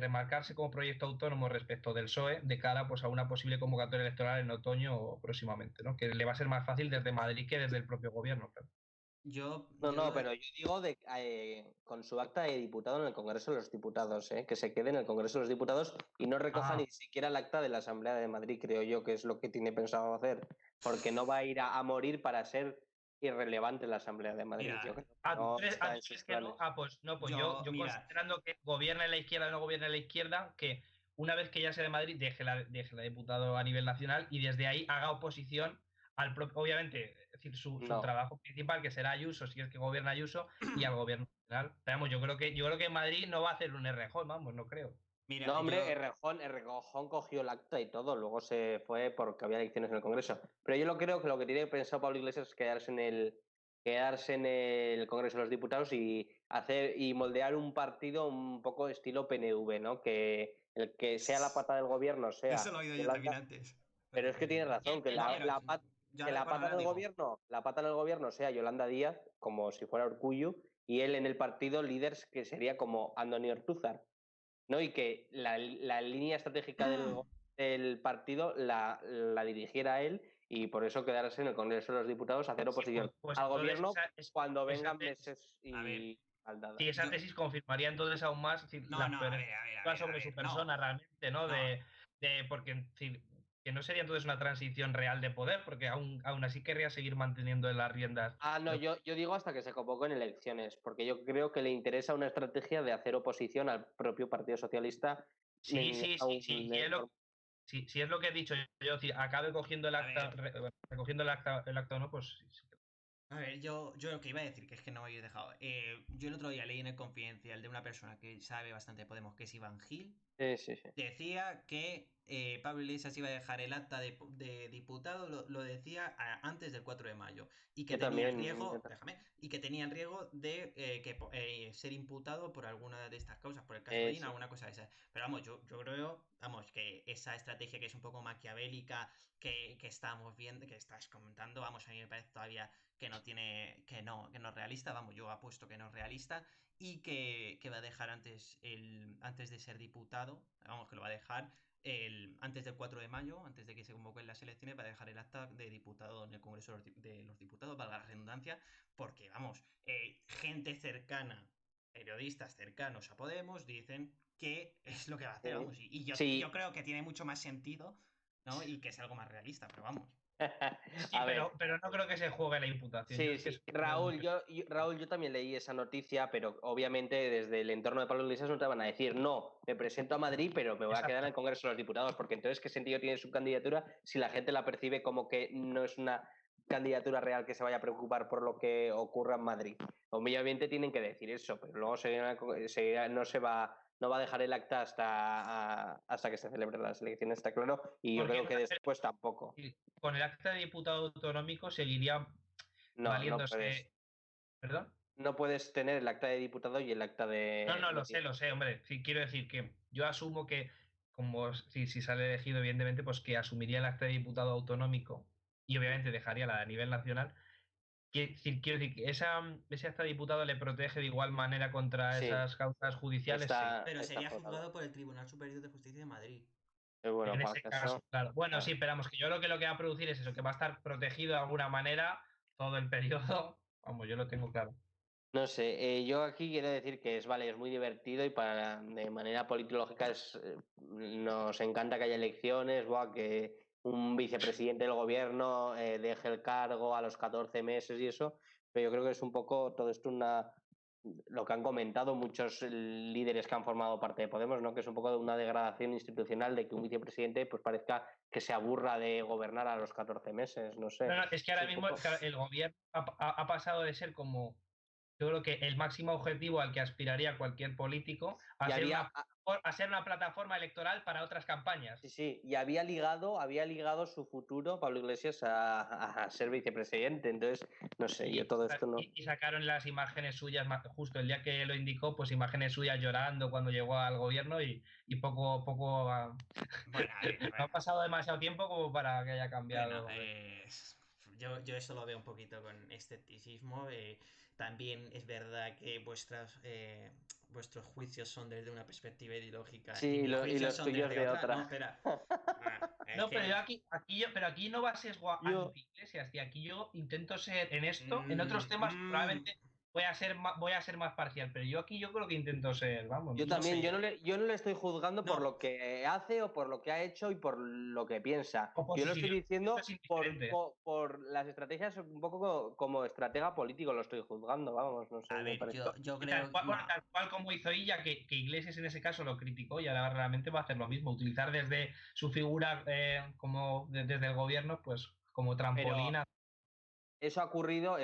remarcarse como proyecto autónomo respecto del PSOE de cara pues, a una posible convocatoria electoral en otoño o próximamente, ¿no? Que le va a ser más fácil desde Madrid que desde el propio gobierno. Claro. No, pero yo digo con su acta de diputado en el Congreso de los Diputados, que se quede en el Congreso de los Diputados y no recoja ni siquiera el acta de la Asamblea de Madrid, creo yo, que es lo que tiene pensado hacer, porque no va a ir a morir para ser irrelevante la Asamblea de Madrid. Mira, yo creo que no está en sus planes. Yo considerando que gobierne la izquierda o no gobierne la izquierda, que una vez que ya sea de Madrid deje la diputado a nivel nacional y desde ahí haga oposición al propio, obviamente, es decir, su trabajo principal, que será Ayuso, si es que gobierna Ayuso, y al gobierno nacional. Pero, vamos, yo creo que en Madrid no va a hacer un Errejón, vamos, no creo. Mira, no, hombre, Errejón cogió el acta y todo, luego se fue porque había elecciones en el Congreso. Pero yo creo que lo que tiene pensado Pablo Iglesias es quedarse en el Congreso de los Diputados y moldear un partido un poco estilo PNV, ¿no? Que el que sea la pata del gobierno sea. Eso lo he oído yo también antes. Pero es que tienes razón, que la pata del gobierno sea Yolanda Díaz, como si fuera Urkullu, y él en el partido líder que sería como Andoni Ortúzar, ¿no? Y que la línea estratégica del partido la dirigiera él y por eso quedarse en el Congreso de los Diputados hacer oposición al gobierno cuando vengan meses y maldadas. Sí, esa tesis confirmaría entonces aún más sobre su persona realmente, ¿no? Porque que no sería entonces una transición real de poder, porque aún así querría seguir manteniendo en las riendas. No, yo digo hasta que se convoquen elecciones, porque yo creo que le interesa una estrategia de hacer oposición al propio Partido Socialista. Sí, si es lo que he dicho, yo acabe cogiendo el acta, recogiendo el acta o no, pues sí. A ver, yo lo que iba a decir, que es que no me habéis dejado. Yo el otro día leí en el Confidencial de una persona que sabe bastante de Podemos, que es Iván Gil. Sí. Decía que Pablo Iglesias iba a dejar el acta de diputado, lo decía antes del 4 de mayo. Y que tenía el riesgo, y que tenía el riesgo de ser imputado por alguna de estas causas, por el caso de alguna cosa de esa. Pero vamos, yo creo, que esa estrategia que es un poco maquiavélica, que estamos viendo, que estás comentando, vamos, a mí me parece todavía que no es realista, vamos, yo apuesto que no es realista y que va a dejar antes de ser diputado, vamos, que lo va a dejar antes del 4 de mayo, antes de que se convoquen las elecciones, va a dejar el acta de diputado en el Congreso de los Diputados, valga la redundancia, porque, vamos, gente cercana, periodistas cercanos a Podemos, dicen que es lo que va a hacer, vamos, y yo creo que tiene mucho más sentido, ¿no? Y que es algo más realista, pero vamos. Sí, pero no creo que se juegue la imputación. Sí. Raúl, yo también leí esa noticia, pero obviamente desde el entorno de Pablo Iglesias no te van a decir, no, me presento a Madrid, pero me voy a quedar en el Congreso de los Diputados, porque entonces, ¿qué sentido tiene su candidatura si la gente la percibe como que no es una candidatura real que se vaya a preocupar por lo que ocurra en Madrid? Obviamente tienen que decir eso, pero luego no va a dejar el acta hasta que se celebren las elecciones, está claro, y yo creo que después tampoco. Con el acta de diputado autonómico seguiría valiéndose. No puedes. ¿Perdón? No puedes tener el acta de diputado y el acta de. No, lo sé, hombre. Sí, quiero decir que yo asumo que, como si sale elegido, evidentemente, pues que asumiría el acta de diputado autonómico y obviamente dejaría la a nivel nacional. Quiero decir que ese acta de diputado le protege de igual manera contra esas causas judiciales. Pero sería juzgado por el Tribunal Superior de Justicia de Madrid. Bueno, en ese caso, claro. Bueno, sí, esperamos que yo creo que lo que va a producir es eso, que va a estar protegido de alguna manera todo el periodo. Vamos, yo lo tengo claro. No sé, yo aquí quiero decir que es muy divertido y de manera politológica nos encanta que haya elecciones, que un vicepresidente del gobierno deje el cargo a los 14 meses y eso, pero yo creo que es un poco todo esto lo que han comentado muchos líderes que han formado parte de Podemos, ¿no? Que es un poco de una degradación institucional de que un vicepresidente pues parezca que se aburra de gobernar a los 14 meses, no sé. No, es que ahora mismo el gobierno ha pasado de ser como, yo creo que el máximo objetivo al que aspiraría cualquier político a ser una plataforma electoral para otras campañas. Sí, sí, y había ligado su futuro, Pablo Iglesias, a ser vicepresidente. Entonces, no sé, yo todo esto no. Y sacaron las imágenes suyas, justo el día que lo indicó, pues imágenes suyas llorando cuando llegó al gobierno y poco a poco Bueno, a ver, no ha pasado demasiado tiempo como para que haya cambiado. bueno, yo eso lo veo un poquito con escepticismo. También es verdad que vuestros juicios son desde una perspectiva ideológica y Sí, mis y juicios los son tuyos desde de otra. No, otra. espera. Es No, pero que. yo aquí no va a ser Yo, anti-Iglesias, tío. Aquí yo intento ser en esto, en otros mm, temas mm, probablemente voy a ser más parcial, pero yo aquí yo creo que intento ser, vamos, yo no no también, sé. yo no le estoy juzgando por no, lo que hace o por lo que ha hecho y por lo que piensa. O por Yo lo sus estoy ideas, esto diciendo es indiferente. por las estrategias, un poco como estratega político lo estoy juzgando, vamos, no sé, a me ver, parece. yo Y tal creo. cual, bueno, No. tal cual como hizo ella, que Iglesias en ese caso lo criticó y ahora realmente va a hacer lo mismo, utilizar desde su figura desde el gobierno, pues como Pero trampolín. eso ha ocurrido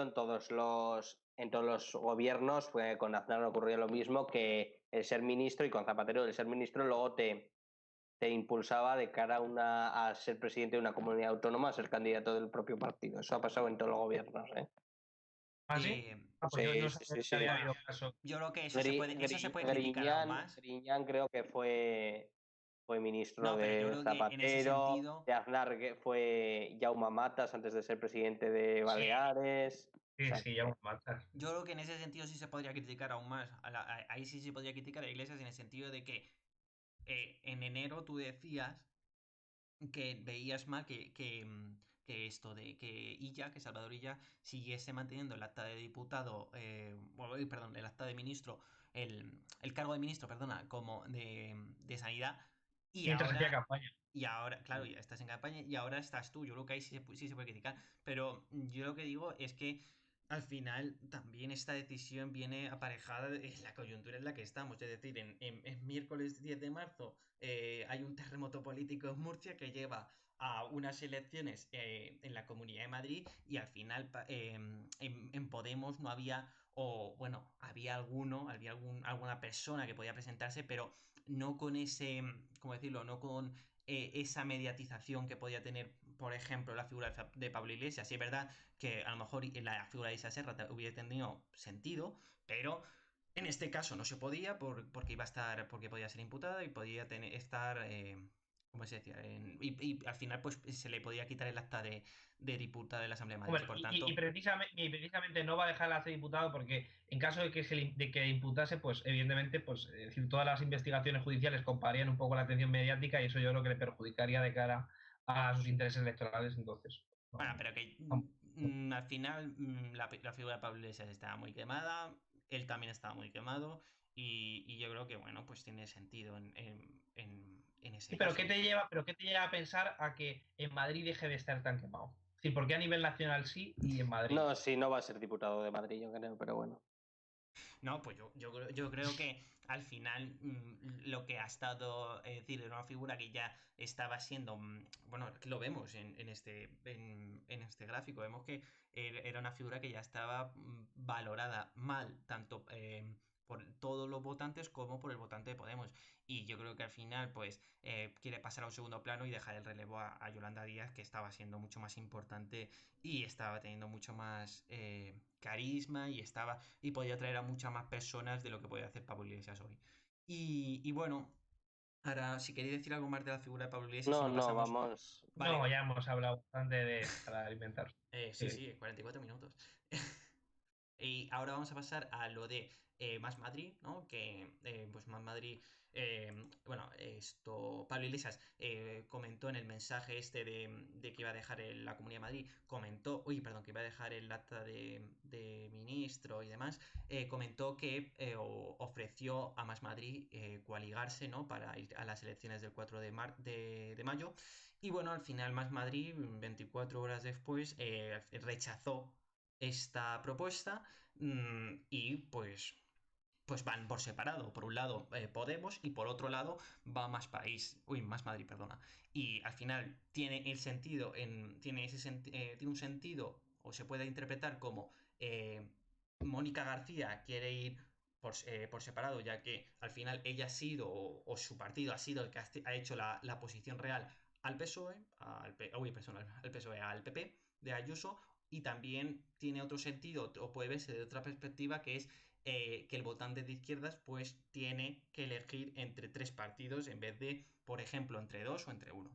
en todos los gobiernos. Con Aznar ocurrió lo mismo, que el ser ministro, y con Zapatero el ser ministro luego te impulsaba de cara a ser presidente de una comunidad autónoma, a ser candidato del propio partido. Eso ha pasado en todos los gobiernos, ¿eh? ¿Ah, sí? eh, Pues yo Sí, no sí, sabía sí, que sí. había bueno, habido caso. yo creo que eso se puede criticar aún Griñán, más. Griñán creo que fue ministro No, pero yo de creo que en ese Zapatero, sentido. de Aznar que fue Jaume Matas antes de ser presidente de Sí, Baleares. O sí, sea, sí, ya me matas. Yo creo que en ese sentido sí se podría criticar aún más. Ahí sí se podría criticar a Iglesias en el sentido de que en enero tú decías que veías mal que esto de que Illa, que Salvador Illa, siguiese manteniendo el acta de diputado, perdón, el acta de ministro, el cargo de ministro, perdona, como de sanidad, y Mientras hacía ahora. campaña. Y ahora, claro, ya estás en campaña y ahora estás tú. Yo creo que ahí sí se puede criticar. Pero yo lo que digo es que al final también esta decisión viene aparejada en la coyuntura en la que estamos. Es decir, en miércoles 10 de marzo hay un terremoto político en Murcia que lleva a unas elecciones en la Comunidad de Madrid y al final en Podemos no había, o bueno, alguna persona que podía presentarse, pero no con ese, ¿cómo decirlo? No con esa mediatización que podía tener, por ejemplo, la figura de Pablo Iglesias. Y es verdad que a lo mejor la figura de Isa Serra hubiera tenido sentido, pero en este caso no se podía porque iba a estar, porque podía ser imputada y podía estar, ¿cómo se decía? Y al final pues se le podía quitar el acta de diputada de la Asamblea de Madrid. Bueno, Por y tanto, precisamente no va a dejar de hacer diputado porque en caso de que imputase, pues evidentemente, pues es decir, todas las investigaciones judiciales comparían un poco la atención mediática y eso yo creo que le perjudicaría de cara a sus intereses electorales. Entonces, bueno, no, pero que no. al final la figura de Pablo Iglesias estaba muy quemada, él también estaba muy quemado y yo creo que, bueno, pues tiene sentido en ese Sí, caso. pero qué te lleva a pensar a que en Madrid deje de estar tan quemado? Sí, porque a nivel nacional sí y en Madrid. no, sí, no va a ser diputado de Madrid, yo creo, pero bueno. No, pues yo creo que al final lo que ha estado, es decir, era una figura que ya estaba siendo, bueno, lo vemos en este gráfico, vemos que era una figura que ya estaba valorada mal, tanto por todos los votantes como por el votante de Podemos. Y yo creo que al final, pues, quiere pasar a un segundo plano y dejar el relevo a Yolanda Díaz, que estaba siendo mucho más importante y estaba teniendo mucho más carisma y podía atraer a muchas más personas de lo que podía hacer Pablo Iglesias hoy. Y bueno, ahora si queréis decir algo más de la figura de Pablo Iglesias, si No, no no, pasamos. vamos. No, Vale, ya hemos hablado bastante para alimentar. sí, sí, 44 minutos. Y ahora vamos a pasar a lo de Más Madrid, ¿no? Que pues Más Madrid, bueno, Pablo Iglesias comentó en el mensaje este de que iba a dejar la Comunidad de Madrid, perdón, que iba a dejar el acta de ministro y demás, comentó que ofreció a Más Madrid coaligarse, ¿no? Para ir a las elecciones del 4 de mayo. Y bueno, al final Más Madrid, 24 horas después, rechazó esta propuesta y pues van por separado. Por un lado Podemos y por otro lado va Más Madrid, perdona. Y al final tiene el sentido, tiene un sentido o se puede interpretar como Mónica García quiere ir por separado, ya que al final ella ha sido, o su partido ha sido el que ha hecho la posición real al PSOE, al PSOE, al PP de Ayuso, y también tiene otro sentido, o puede verse de otra perspectiva, que es que el votante de izquierdas pues tiene que elegir entre tres partidos en vez de, por ejemplo, entre dos o entre uno.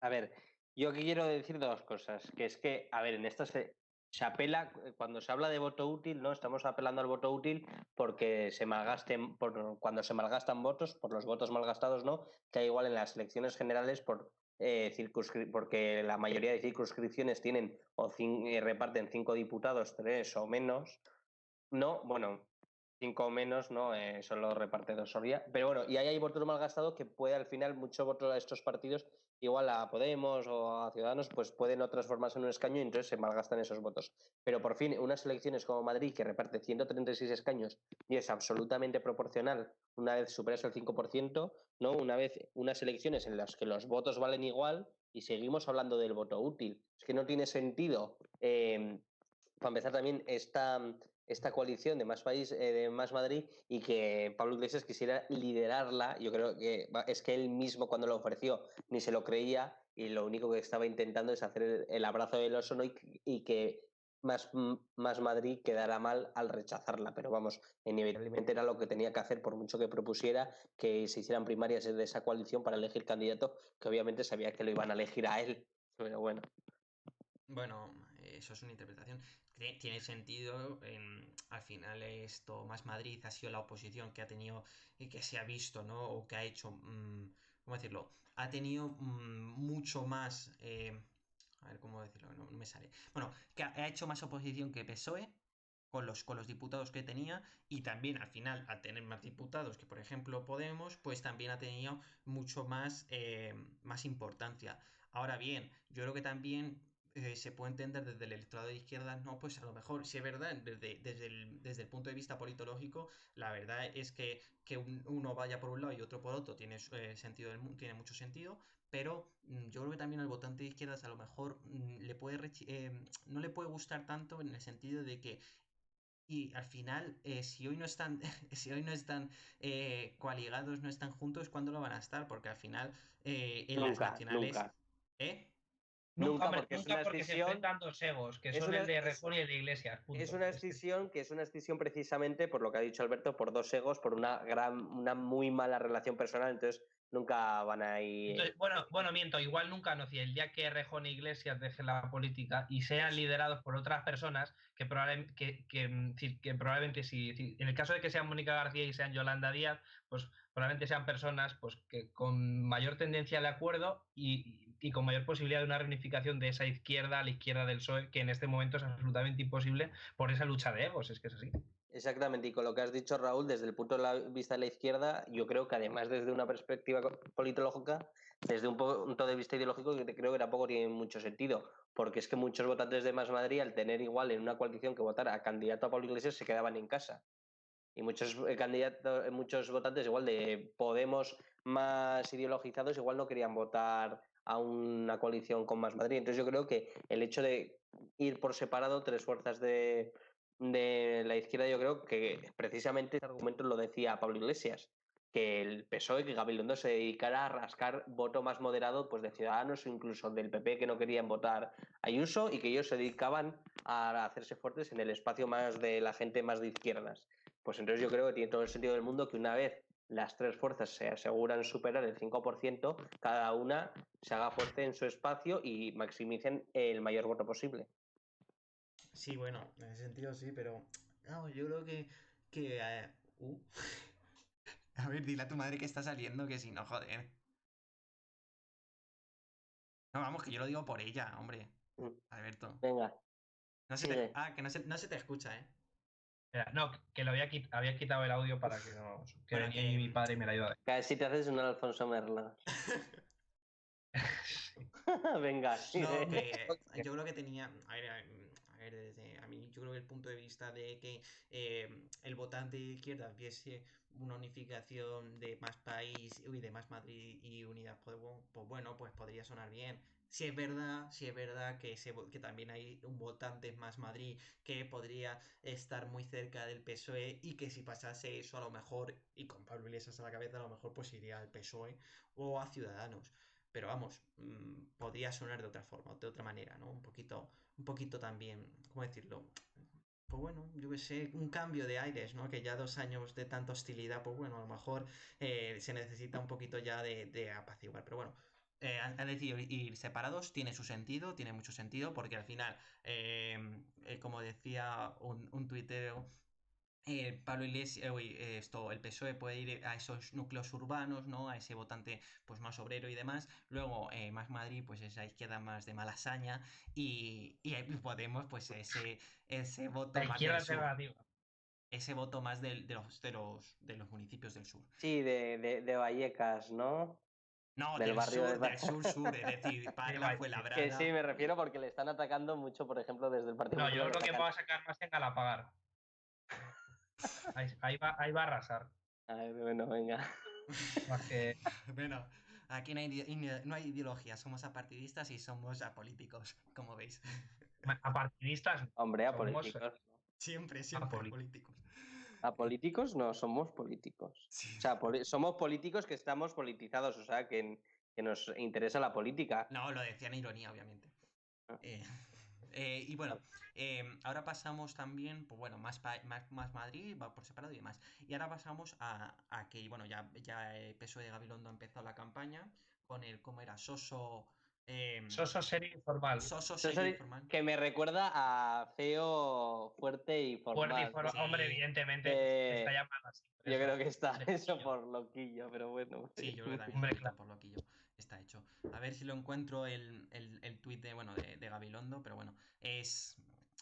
A ver, yo aquí quiero decir dos cosas, que es que, a ver, en esto se apela, cuando se habla de voto útil, ¿no? Estamos apelando al voto útil porque cuando se malgastan votos, por los votos malgastados, ¿no? Que hay igual en las elecciones generales porque la mayoría de circunscripciones tienen reparten 5 diputados, 3 o menos, no, bueno, 5 o menos, ¿no? Solo reparte 2 Soria. Pero bueno, y ahí hay votos malgastados que puede al final muchos votos a estos partidos, igual a Podemos o a Ciudadanos, pues pueden no transformarse en un escaño y entonces se malgastan esos votos. Pero por fin, unas elecciones como Madrid, que reparte 136 escaños y es absolutamente proporcional, una vez superas el 5%, ¿no? Una vez unas elecciones en las que los votos valen igual y seguimos hablando del voto útil. Es que no tiene sentido. Para empezar también esta coalición de Más País, de Más Madrid, y que Pablo Iglesias quisiera liderarla. Yo creo que es que él mismo cuando lo ofreció ni se lo creía y lo único que estaba intentando es hacer el abrazo del oso, ¿no? y que más Madrid quedara mal al rechazarla, pero vamos, inevitablemente era lo que tenía que hacer, por mucho que propusiera que se hicieran primarias de esa coalición para elegir candidato, que obviamente sabía que lo iban a elegir a él, pero bueno. Bueno, eso es una interpretación. Tiene sentido. Al final, esto, Más Madrid ha sido la oposición que ha tenido y que se ha visto, ¿no? O que ha hecho, ¿cómo decirlo? Ha tenido mucho más. A ver cómo decirlo, no me sale. Bueno, que ha hecho más oposición que PSOE con los diputados que tenía, y también al final, al tener más diputados que, por ejemplo, Podemos, pues también ha tenido mucho más importancia. Ahora bien, yo creo que también se puede entender desde el electorado de izquierdas, no, pues a lo mejor, si es verdad, desde el punto de vista politológico, la verdad es que uno vaya por un lado y otro por otro tiene tiene mucho sentido, pero yo creo que también al votante de izquierdas a lo mejor no le puede gustar tanto, en el sentido de que, y al final, si hoy no están, si hoy no están coaligados, no están juntos, ¿cuándo lo van a estar? Porque al final, en las Nunca, nacionales, nunca. ¿eh? Nunca, Nunca, hombre, porque es una nunca porque se escisión, enfrentan dos egos, que es son una, el de es, Rejón y el de Iglesias, es punto. una escisión que es una escisión precisamente por lo que ha dicho Alberto, por dos egos, por una muy mala relación personal, entonces nunca van a ir. Entonces, bueno, miento, igual nunca no, si el día que Rejón e Iglesias dejen la política y sean liderados por otras personas que probablemente si en el caso de que sean Mónica García y sean Yolanda Díaz, pues probablemente sean personas pues que con mayor tendencia al acuerdo y con mayor posibilidad de una reunificación de esa izquierda a la izquierda del PSOE, que en este momento es absolutamente imposible por esa lucha de egos, es que es así. Exactamente, y con lo que has dicho, Raúl, desde el punto de vista de la izquierda, yo creo que además desde una perspectiva politológica, desde un punto de vista ideológico, que creo que tampoco tiene mucho sentido, porque es que muchos votantes de Más Madrid, al tener igual en una coalición que votar a candidato a Pablo Iglesias, se quedaban en casa. Y muchos candidatos, muchos votantes igual de Podemos más ideologizados, igual no querían votar a una coalición con Más Madrid. Entonces yo creo que el hecho de ir por separado tres fuerzas de la izquierda, yo creo que precisamente ese argumento lo decía Pablo Iglesias, que el PSOE, que Gabilondo se dedicara a rascar voto más moderado pues de Ciudadanos o incluso del PP, que no querían votar a Ayuso, y que ellos se dedicaban a hacerse fuertes en el espacio más de la gente más de izquierdas. Pues entonces yo creo que tiene todo el sentido del mundo que una vez las tres fuerzas se aseguran superar el 5%, cada una se haga fuerte en su espacio y maximicen el mayor voto posible. Sí, bueno, en ese sentido sí, pero vamos, yo creo que a ver, dile a tu madre que está saliendo, que si no, joder. No, vamos, que yo lo digo por ella, hombre. Alberto. Venga, sigue. Que no se te escucha, ¿eh? No, que había quitado el audio para que no. Que Bueno, venía ahí mi padre y me la ayudaba. Casi te haces un Alfonso Merla. Sí. Venga, No, sigue. que yo creo que tenía. A ver, ver, a mí yo creo que el punto de vista de que el votante de izquierda viese una unificación de más país y de más Madrid y unidad, pues bueno, pues podría sonar bien. Si es verdad que, que también hay un votante más Madrid que podría estar muy cerca del PSOE y que si pasase eso a lo mejor, y con Pablo Iglesias a la cabeza, a lo mejor pues iría al PSOE o a Ciudadanos. Pero vamos, podría sonar de otra forma, de otra manera, ¿no? Un poquito también, ¿cómo decirlo? Pues bueno, yo qué sé, un cambio de aires, ¿no? Que ya 2 años de tanta hostilidad, pues bueno, a lo mejor se necesita un poquito ya de apaciguar. Pero bueno, han decidido ir separados, tiene su sentido, tiene mucho sentido, porque al final, como decía un tuitero, Pablo Iglesias, el PSOE puede ir a esos núcleos urbanos, ¿no? A ese votante pues más obrero y demás. Luego, más Madrid, pues esa izquierda más de Malasaña. Y ahí Podemos, pues ese voto La más izquierda del sur. alternativa. Ese voto más de los municipios del sur. Sí, de Vallecas, ¿no? No, Del del barrio de... sur, del sur-sur, es decir, Parla, Que sí, Fuenlabrada. me refiero porque le están atacando mucho, por ejemplo, desde el Partido No, yo Popular le creo que atacan. va a sacar más en Galapagar. Ahí va a arrasar. A ver, bueno, venga. Más que Bueno, aquí no hay ideología, somos apartidistas y somos apolíticos, como veis. apartidistas, Hombre, somos apolíticos. Siempre apolíticos. políticos. Apolíticos no, somos políticos. Sí. O sea, somos políticos que estamos politizados, o sea, que nos interesa la política. No, lo decía en ironía, obviamente. Eh, y bueno, ahora pasamos también, pues bueno, más Madrid, va por separado y demás. Y ahora pasamos a que, bueno, ya el PSOE de Gabilondo ha empezado la campaña con el, ¿cómo era? Soso serio informal. Soso Eso serio y es formal. que me recuerda a feo, fuerte y Fuerte y formal. formal. Sí, Hombre, evidentemente está Eh, llamado así. yo creo que está De eso cariño. por loquillo, pero bueno. sí, yo creo que también un Hombre, poquito claro. por loquillo está hecho. A ver si lo encuentro el tuit de, bueno, de Gabilondo, pero bueno, es...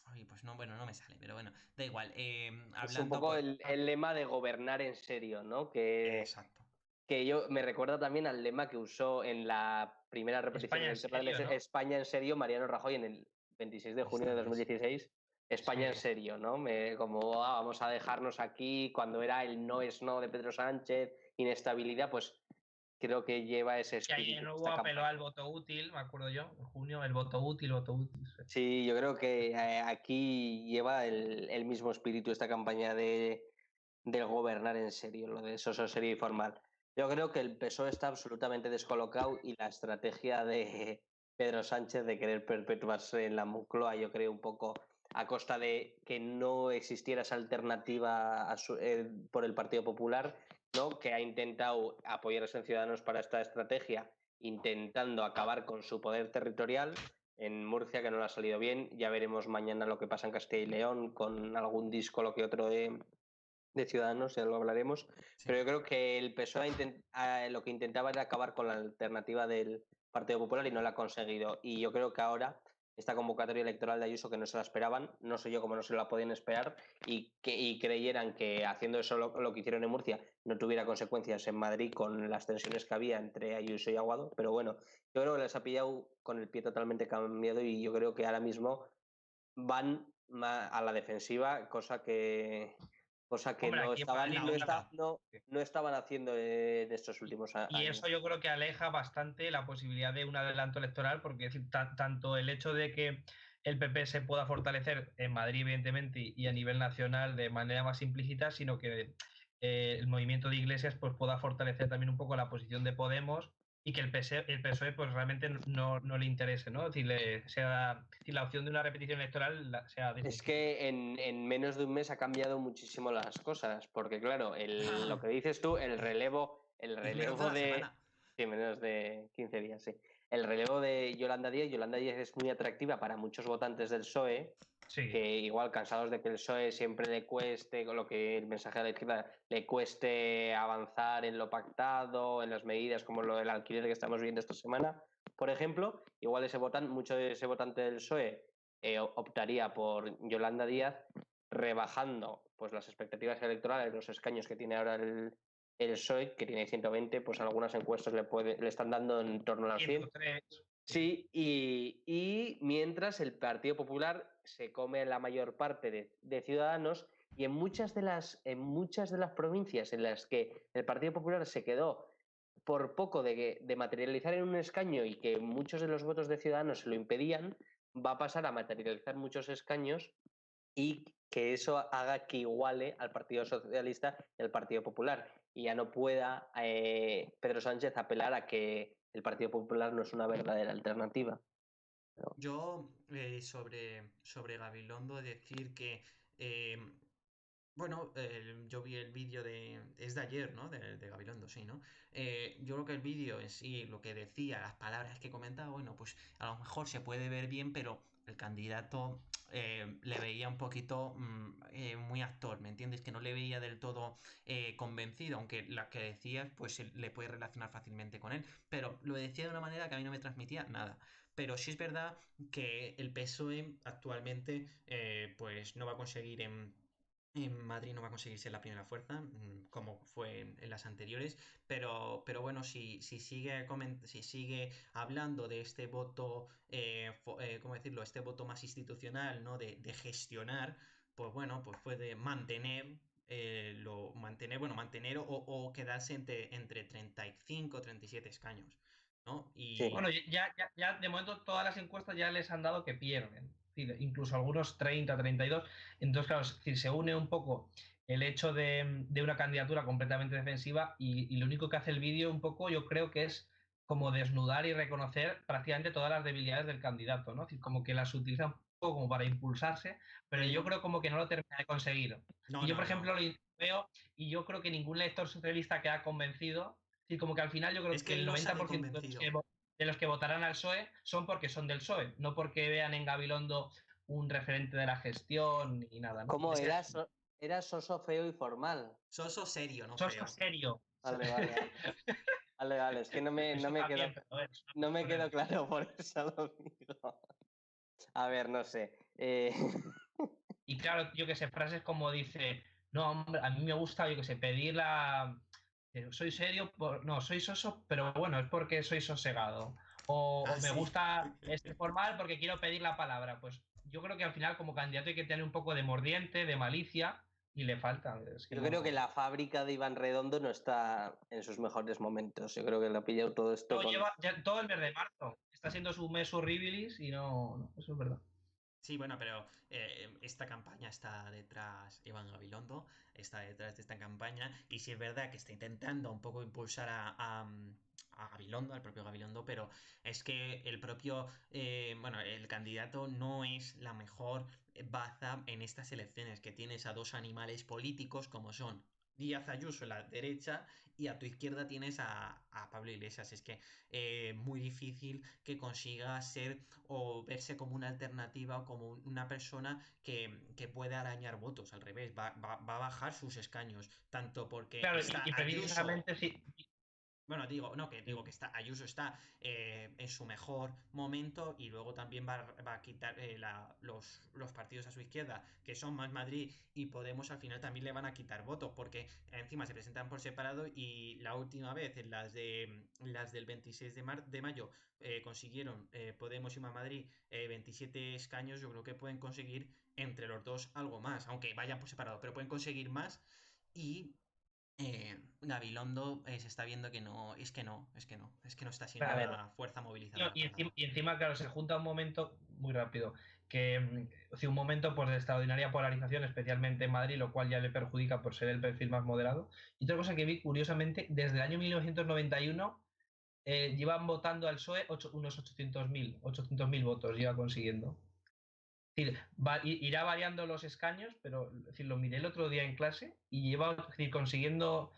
Ay, pues no, bueno, no me sale, pero bueno, da igual. Es un Hablando, poco pues... el lema de gobernar en serio, ¿no? Exacto. Que yo me recuerda también al lema que usó en la primera repetición España en electoral serio, ¿no? España en serio, Mariano Rajoy en el 26 de junio de Esta es. 2016. España en Sí. serio, ¿no? Como vamos a dejarnos aquí cuando era el no es no de Pedro Sánchez, inestabilidad, pues creo que lleva ese Y ahí espíritu no hubo esta apelo campaña. al voto útil, me acuerdo yo, en junio, el voto útil, voto útil. Sí. Sí, yo creo que aquí lleva el mismo espíritu esta campaña del gobernar en serio, lo de soso serio y formal. Yo creo que el PSOE está absolutamente descolocado y la estrategia de Pedro Sánchez de querer perpetuarse en la Moncloa, yo creo un poco a costa de que no existiera esa alternativa por el Partido Popular, ¿no? Que ha intentado apoyarse en Ciudadanos para esta estrategia, intentando acabar con su poder territorial. En Murcia, que no le ha salido bien, ya veremos mañana lo que pasa en Castilla y León con algún disco, lo que otro de Ciudadanos, ya lo hablaremos, Sí. pero yo creo que el PSOE lo que intentaba era acabar con la alternativa del Partido Popular y no la ha conseguido. Y yo creo que ahora esta convocatoria electoral de Ayuso, que no se la esperaban, no sé yo cómo no se la podían esperar, y creyeran que haciendo eso lo que hicieron en Murcia no tuviera consecuencias en Madrid con las tensiones que había entre Ayuso y Aguado, pero bueno, yo creo que les ha pillado con el pie totalmente cambiado y yo creo que ahora mismo van a la defensiva, cosa que Hombre, no aquí en Madrid no estaban haciendo en estos últimos y años. eso yo creo que aleja bastante la posibilidad de un adelanto electoral, porque es decir, tanto el hecho de que el PP se pueda fortalecer en Madrid, evidentemente, y a nivel nacional de manera más implícita, sino que el movimiento de Iglesias pues, pueda fortalecer también un poco la posición de Podemos y que el PSOE pues, realmente no le interese, ¿no? Es decir, la opción de una repetición electoral sea Es difícil. que en menos de un mes ha cambiado muchísimo las cosas, porque claro, lo que dices tú, el relevo En menos de una de... semana. Sí, menos de 15 días, sí. El relevo de Yolanda Díaz es muy atractiva para muchos votantes del PSOE, Sí. que igual cansados de que el PSOE siempre le cueste, con lo que el mensaje de la izquierda le cueste avanzar en lo pactado, en las medidas como lo del alquiler que estamos viendo esta semana, por ejemplo, igual mucho de ese votante del PSOE optaría por Yolanda Díaz, rebajando pues las expectativas electorales, los escaños que tiene ahora el PSOE, que tiene 120, pues algunas encuestas le están dando en torno a las 100. 103, Sí, y mientras el Partido Popular se come la mayor parte de Ciudadanos, y en muchas de las provincias en las que el Partido Popular se quedó por poco de materializar en un escaño y que muchos de los votos de Ciudadanos se lo impedían, va a pasar a materializar muchos escaños y que eso haga que iguale al Partido Socialista y al Partido Popular, y ya no pueda Pedro Sánchez apelar a que el Partido Popular no es una verdadera alternativa. Pero... Yo, sobre Gabilondo, decir que, bueno, yo vi el vídeo es de ayer, ¿no? De Gabilondo, sí, ¿no? Yo creo que el vídeo en sí, lo que decía, las palabras que comentaba, bueno, pues a lo mejor se puede ver bien, pero el candidato le veía un poquito muy actor, ¿me entiendes? Que no le veía del todo convencido, aunque la que decías, pues le puede relacionar fácilmente con él, pero lo decía de una manera que a mí no me transmitía nada. Pero sí es verdad que el PSOE actualmente pues no va a conseguir en Madrid, no va a conseguir ser la primera fuerza, como fue en las anteriores, pero bueno, si sigue hablando de este voto, ¿cómo decirlo? Este voto más institucional, ¿no? De gestionar, pues bueno, pues puede mantener o quedarse entre 35 37 escaños, ¿no? Sí. Bueno, ya de momento todas las encuestas ya les han dado que pierden, es decir, incluso algunos 30, 32. Entonces, claro, es decir, se une un poco el hecho de una candidatura completamente defensiva y lo único que hace el vídeo un poco, yo creo que es como desnudar y reconocer prácticamente todas las debilidades del candidato, ¿no? Es decir, como que las utiliza un poco como para impulsarse, pero yo creo como que no lo termina de conseguir. No, Y yo, no, por no. ejemplo, lo veo y yo creo que ningún lector socialista queda convencido. Y como que al final yo creo Es que que él el no sale 90% convencido. de los que votarán al PSOE son porque son del PSOE, no porque vean en Gabilondo un referente de la gestión ni nada, ¿no? ¿Cómo Es que era? Era soso, feo y formal. Soso serio, no soso feo. serio. Vale, vale, vale. Vale, vale, es que Eso también, pero a ver, es una no me persona. quedó claro, por eso lo digo. A ver, no sé. Y claro, yo que sé, frases como dice, no, hombre, a mí me gusta, yo que sé, pedir la... Soy serio, no, soy soso, pero bueno, es porque soy sosegado. O Ah, me sí. gusta este formal porque quiero pedir la palabra. Pues yo creo que al final como candidato hay que tener un poco de mordiente, de malicia, y le falta. Es que Yo creo que no... la fábrica de Iván Redondo no está en sus mejores momentos. Yo creo que le ha pillado todo esto Todo con... lleva, todo el mes de marzo. Está siendo su mes horribilis y no, eso es verdad. Sí, bueno, pero esta campaña está detrás, Iván Gabilondo está detrás de esta campaña y sí es verdad que está intentando un poco impulsar a Gabilondo, al propio Gabilondo, pero es que el propio, bueno, el candidato no es la mejor baza en estas elecciones, que tienes a dos animales políticos como son Díaz Ayuso a la derecha y a tu izquierda tienes a Pablo Iglesias. Es que muy difícil que consiga ser o verse como una alternativa o como una persona que puede arañar votos. Al revés, va a bajar sus escaños, tanto porque Claro, está y Ayuso. precisamente sí. Bueno, digo que está, Ayuso está en su mejor momento y luego también va a quitar los partidos a su izquierda, que son Más Madrid y Podemos, al final también le van a quitar votos, porque encima se presentan por separado y la última vez, en las del 26 de mayo, consiguieron Podemos y Más Madrid 27 escaños. Yo creo que pueden conseguir entre los dos algo más, aunque vayan por separado, pero pueden conseguir más y Gabilondo se está viendo que no, es que no está siendo A ver, una fuerza movilizadora y para nada. encima, claro, se junta un momento muy rápido, que un momento pues, de extraordinaria polarización, especialmente en Madrid, lo cual ya le perjudica por ser el perfil más moderado. Y otra cosa que vi, curiosamente, desde el año 1991 llevan votando al PSOE unos 800.000 votos, lleva consiguiendo. Es decir, irá variando los escaños, pero es decir, lo miré el otro día en clase y lleva es decir, consiguiendo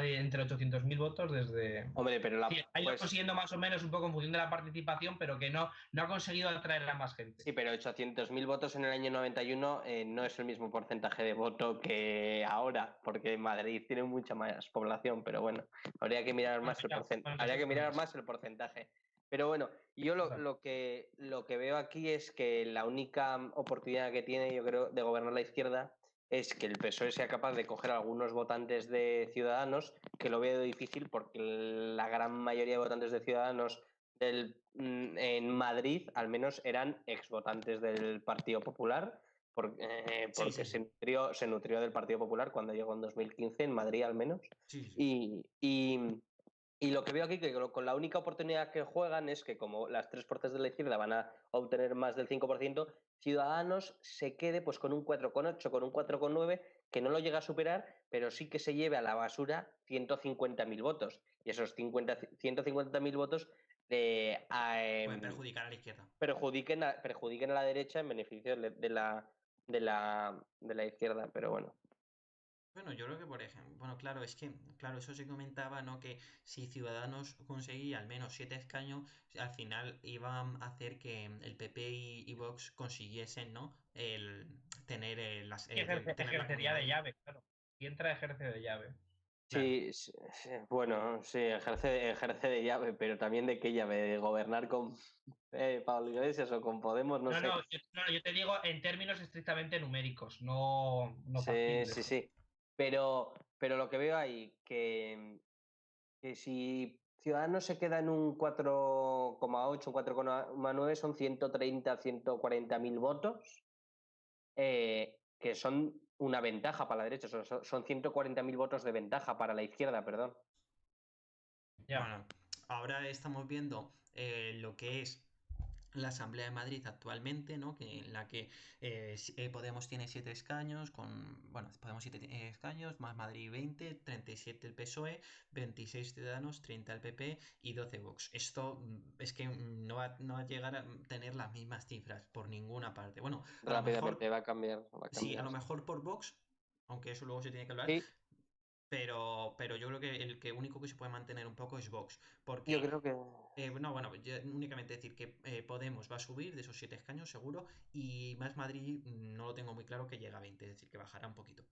entre 800.000 votos desde... Hombre, pero Sí, ha ido consiguiendo más o menos un poco en función de la participación, pero que no ha conseguido atraer a más gente. sí, pero 800.000 votos en el año 91 no es el mismo porcentaje de voto que ahora, porque Madrid tiene mucha más población, pero bueno, habría que mirar más el porcentaje. Pero bueno, yo lo que veo aquí es que la única oportunidad que tiene, yo creo, de gobernar la izquierda es que el PSOE sea capaz de coger algunos votantes de Ciudadanos, que lo veo difícil porque la gran mayoría de votantes de Ciudadanos en Madrid al menos eran exvotantes del Partido Popular, porque Sí. se nutrió del Partido Popular cuando llegó en 2015, en Madrid al menos. Sí. Y lo que veo aquí, que con la única oportunidad que juegan es que como las tres fuerzas de la izquierda van a obtener más del 5%, Ciudadanos se quede pues con un 4,8, con un 4,9, que no lo llega a superar, pero sí que se lleve a la basura 150.000 votos. Y esos 150.000 votos Pueden perjudicar a la izquierda. perjudiquen a la derecha en beneficio de la izquierda, pero bueno. Bueno, yo creo que, por ejemplo, bueno, claro, es que, claro, eso se comentaba, ¿no? Que si Ciudadanos conseguía al menos 7 escaños, al final iban a hacer que el PP y Vox consiguiesen, ¿no? El tener, tener la Ejercería Comunidad de de Madrid. llave, claro. Si entra, ejerce de llave. Claro. Sí, bueno, sí, ejerce de llave, pero también de qué llave, de gobernar con Pablo Iglesias o con Podemos, no sé. Yo te digo en términos estrictamente numéricos, no Sí, factibles. sí. Pero lo que veo ahí, que si Ciudadanos se queda en un 4,8, 4,9, son 130, 140.000 votos, que son una ventaja para la derecha, son 140.000 votos de ventaja para la izquierda, perdón. Ya. Bueno, ahora estamos viendo lo que es la Asamblea de Madrid actualmente, ¿no? En la que Podemos tiene 7 escaños, bueno, Podemos 7 escaños, más Madrid 20, 37 el PSOE, 26 Ciudadanos, 30 el PP y 12 Vox. Esto es que no va a llegar a tener las mismas cifras por ninguna parte. Bueno, a lo mejor, Rápidamente va a cambiar. sí, a lo mejor por Vox, aunque eso luego se tiene que hablar, Sí, pero yo creo que el único que se puede mantener un poco es Vox. yo Porque, creo que... no, bueno, únicamente decir que Podemos va a subir de esos 7 escaños, seguro. Y Más Madrid no lo tengo muy claro que llega a 20, es decir, que bajará un poquito.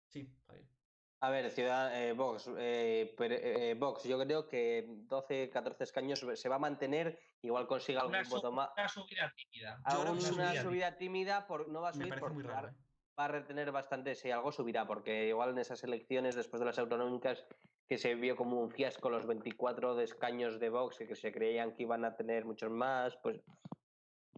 Sí, Javier. A ver, Vox, Vox, yo creo que 12, 14 escaños se va a mantener, igual consigue algún voto más. Una subida tímida. Yo creo que Alguna subir subida tímida, no va a me subir parece muy porque raro, ¿eh? va a retener bastante, sí, algo subirá, porque igual en esas elecciones, después de las autonómicas, que se vio como un fiasco los 24 de escaños de Vox, que se creían que iban a tener muchos más, pues...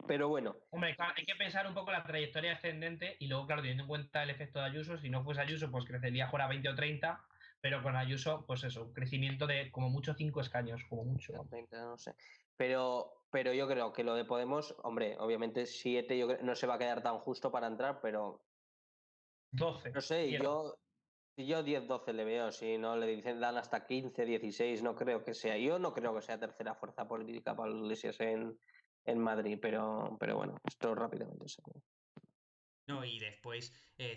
Pero bueno. Hombre, claro, hay que pensar un poco la trayectoria ascendente y luego, claro, teniendo en cuenta el efecto de Ayuso, si no fuese Ayuso, pues crecería fuera 20 o 30, pero con Ayuso, pues eso, un crecimiento de como mucho 5 escaños, como mucho. 30, no sé. Pero yo creo que lo de Podemos, hombre, obviamente 7 no se va a quedar tan justo para entrar, pero 12. no sé, 10. yo 10, 12 le veo, si no le dicen dan hasta 15, 16, no creo que sea. Yo no creo que sea tercera fuerza política para Iglesias en Madrid, pero bueno, esto rápidamente se ve. No, y después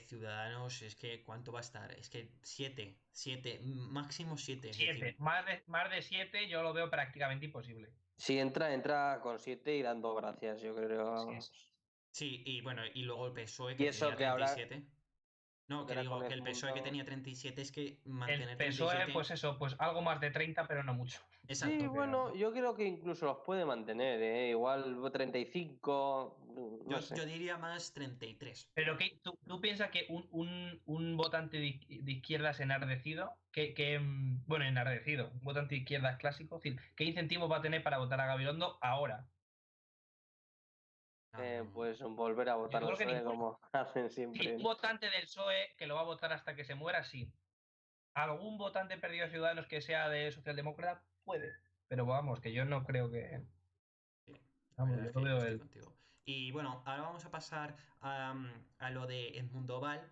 Ciudadanos, es que ¿cuánto va a estar? Es que 7, máximo 7, es decir, 7. Más de 7 yo lo veo prácticamente imposible. Si entra con 7 y dando gracias, yo creo. Vamos. sí, y bueno, y luego el PSOE Y que eso tenía que ahora 37. No, que ahora con digo que el el PSOE que mundo. tenía 37 es que El mantener PSOE, 37. pues eso, pues algo más de 30, pero no mucho. Sí, Exacto. bueno, yo creo que incluso los puede mantener, ¿eh? Igual 35, no sé. Yo diría más 33. Pero que tú piensas que un votante de izquierdas enardecido, bueno, enardecido, un votante de izquierdas clásico, es decir, ¿qué incentivos va a tener para votar a Gabilondo ahora? Pues volver a Yo votar al creo que PSOE ninguno. como hacen Sí, siempre. un votante del PSOE que lo va a votar hasta que se muera, sí. Algún votante perdido de Ciudadanos que sea de socialdemócrata, puede. Pero vamos, que yo no creo que. Sí, la Vamos, verdad yo es lo que yo veo estoy el. contigo. Y bueno, ahora vamos a pasar a lo de Edmundo Val.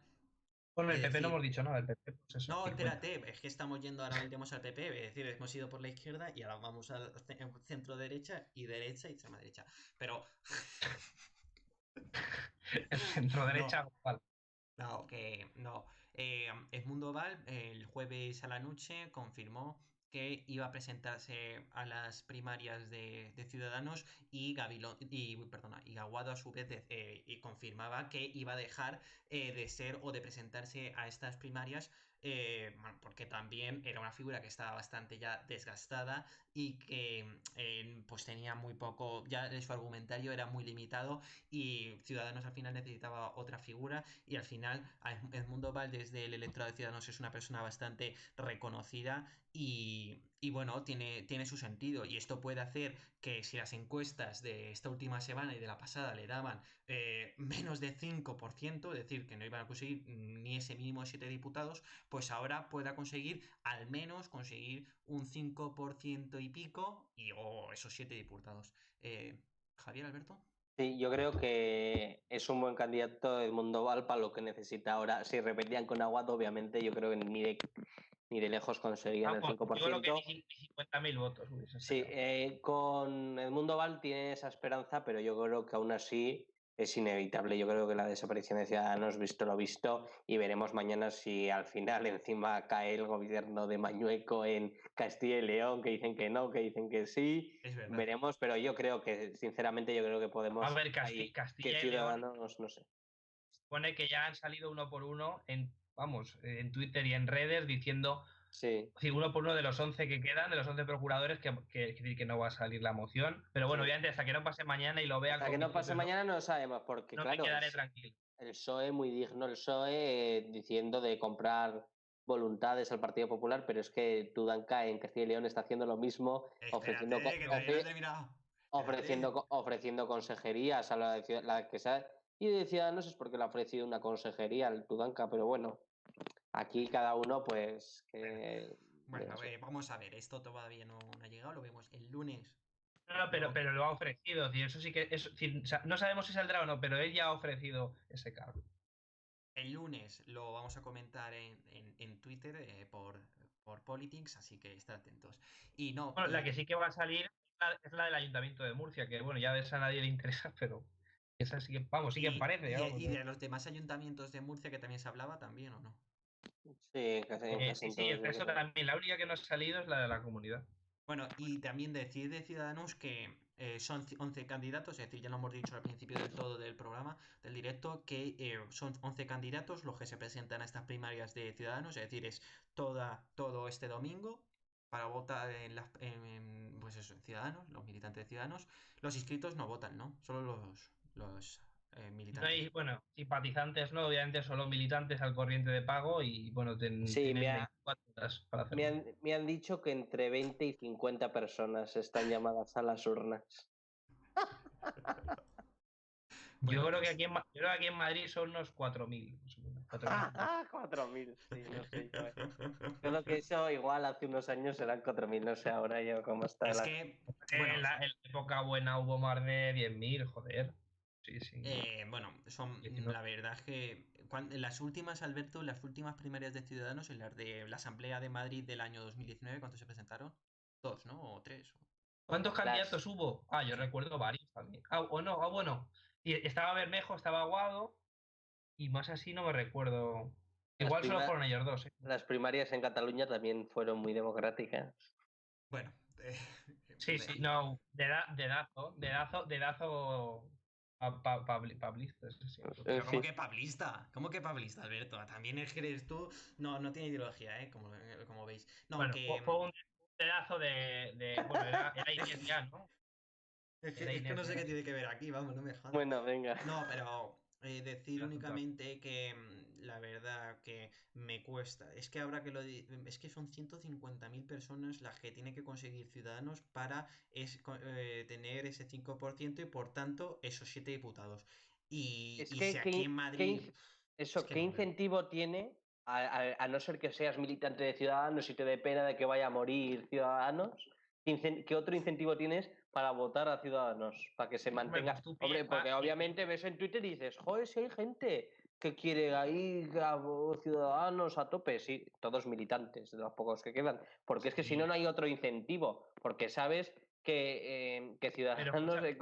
Bueno, el Es PP no hemos decir, dicho nada, el PP, pues eso, no, 50. espérate, es que estamos yendo ahora volvemos al PP, es decir, hemos ido por la izquierda y ahora vamos al centro derecha y extrema derecha. Pero El centro no, derecha, igual. no, que no. Edmundo Val el jueves a la noche confirmó que iba a presentarse a las primarias de Ciudadanos y y Aguado a su vez y confirmaba que iba a dejar de ser o de presentarse a estas primarias bueno, porque también era una figura que estaba bastante ya desgastada y que pues tenía muy poco, ya su argumentario era muy limitado y Ciudadanos al final necesitaba otra figura y al final Edmundo Val desde el electorado de Ciudadanos es una persona bastante reconocida y bueno, tiene su sentido y esto puede hacer que si las encuestas de esta última semana y de la pasada le daban menos de 5%, es decir, que no iban a conseguir ni ese mínimo de 7 diputados, pues ahora pueda conseguir al menos conseguir un 5% y pico o esos 7 diputados. Javier, Alberto. Sí, yo creo que es un buen candidato Edmundo Val para lo que necesita ahora. Si repetían con Aguado, obviamente, yo creo que ni de lejos conseguirían el Vamos, digo lo que 5%. ni 50.000 votos hubiesen Sí, sacado. con Edmundo Val tiene esa esperanza, pero yo creo que aún así es inevitable. Yo creo que la desaparición de Ciudadanos, visto lo visto, y veremos mañana si al final encima cae el gobierno de Mañueco en Castilla y León, que dicen que no, que dicen que sí. Es verdad. Veremos, pero yo creo que, sinceramente, yo creo que podemos... A ver, que Castilla y León Ciudadanos, no sé. pone que ya han salido uno por uno en Twitter y en redes diciendo, Sí, sí, uno por uno de los 11 que quedan, de los 11 procuradores, que no va a salir la moción. Pero bueno, sí. obviamente hasta que no pase mañana y lo vea el Hasta que no Comité, pase mañana no lo sabemos, porque no me claro, quedaré tranquilo. el PSOE muy digno, el PSOE diciendo de comprar voluntades al Partido Popular, pero es que Tudanca en Castilla y León está haciendo lo mismo, ofreciendo, Espérate, que todavía no he terminado. Espérate. ofreciendo consejerías a la que sea, y de Ciudadanos es porque le ha ofrecido una consejería al Tudanca, pero bueno, aquí cada uno pues que... Bueno, no sé. vamos a ver, esto todavía no ha llegado, lo vemos el lunes. No, pero lo ha ofrecido, tío. Eso sí que no sabemos si saldrá o no, pero él ya ha ofrecido ese cargo. El lunes lo vamos a comentar en Twitter por Politics, así que estad atentos. Y no, Bueno, la que sí que va a salir es la del Ayuntamiento de Murcia, que bueno, ya ves a nadie le interesa, pero esa sí que, vamos, sí que parece, vamos. y de los demás ayuntamientos de Murcia que también se hablaba, también o no. Sí, casi Sí, en sí, todos, yo eso creo. también. La única que no ha salido es la de la comunidad. Bueno, y también decir de Ciudadanos que son 11 candidatos, es decir, ya lo hemos dicho al principio del todo del programa, del directo, que son 11 candidatos los que se presentan a estas primarias de Ciudadanos, es decir, es todo este domingo para votar pues eso, en Ciudadanos, los militantes de Ciudadanos. Los inscritos no votan, ¿no? Solo los No militantes. hay, bueno, simpatizantes, ¿no? Obviamente solo militantes al corriente de pago y bueno, Sí, tienen 24 horas para hacerlo. me han dicho que entre 20 y 50 personas están llamadas a las urnas. Bueno, Yo creo que pues. yo creo que aquí en Madrid son unos 4.000. 4.000, sí, no sé yo. Creo que eso igual hace unos años eran 4.000, no sé ahora yo cómo está Es la... que, bueno, En la época buena hubo más de 10.000, joder. Sí, sí. bueno, son 19. la verdad es que en las últimas, Alberto, las últimas primarias de Ciudadanos, en las de la Asamblea de Madrid del año 2019, ¿cuántos se presentaron? Dos, ¿no? O tres. ¿Cuántos Las... candidatos hubo? Ah, yo Sí. recuerdo varios también. O no, bueno. Y estaba Bermejo, estaba Aguado, y más así no me recuerdo. Las, Igual solo prima- fueron ellos dos. las primarias en Cataluña también fueron muy democráticas. Bueno, Sí, sí, no, dedazo pablista, sí, En pero ¿cómo fin. que pablista? ¿Cómo que pablista, Alberto? También es que eres tú. No, no tiene ideología, ¿eh? Como veis. No, Bueno, que. fue un dedazo bueno, era Inés ya, ¿no? Era Es que no Inés sé qué ya. tiene que ver aquí, vamos, no me jodas. Bueno, venga. No, pero decir Era total. únicamente que la verdad que me cuesta. Es que ahora que es que son 150.000 personas las que tiene que conseguir Ciudadanos para tener ese 5% y por tanto esos 7 diputados. Es Y si que, aquí en Madrid. Es que ¿qué no veo. incentivo tiene, a no ser que seas militante de Ciudadanos y te dé pena de que vaya a morir Ciudadanos? ¿Qué otro incentivo tienes para votar a Ciudadanos? Para que se Hombre, mantenga. pues tú Hombre, piensas porque obviamente ves en Twitter y dices, joder, si hay gente que quiere ahí a Ciudadanos a tope. Sí, todos militantes, de los pocos que quedan. Porque es que si no, sí, no hay otro incentivo. Porque sabes que pero Ciudadanos. Sí,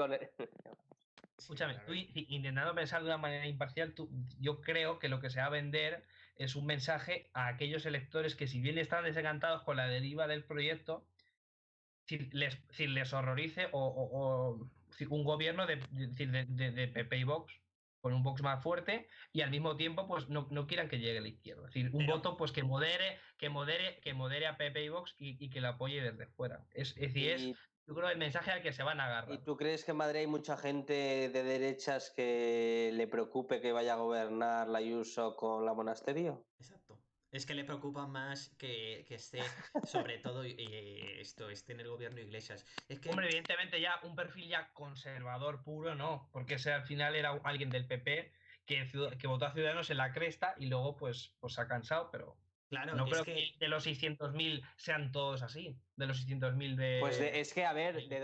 escúchame, a tú ver. intentando pensar de una manera imparcial, yo creo que lo que se va a vender es un mensaje a aquellos electores que si bien están desencantados con la deriva del proyecto, si les horrorice o si un gobierno de PP y Vox con un Vox más fuerte y al mismo tiempo pues no quieran que llegue la izquierda. Es decir, un voto pues que modere a PP y Vox y que la apoye desde fuera. Es decir, yo creo el mensaje al que se van a agarrar. ¿Y tú crees que en Madrid hay mucha gente de derechas que le preocupe que vaya a gobernar la Ayuso con la Monasterio? Exacto. Es que le preocupa más que esté, sobre todo, esté en el gobierno Iglesias. Es que, Hombre, evidentemente ya un perfil ya conservador puro, no, porque ese al final era alguien del PP que votó a Ciudadanos en la cresta y luego pues se ha cansado, pero claro, no es creo que, que de los 600.000 sean todos así, de los 600.000 Pues de... es que, a ver, ¿de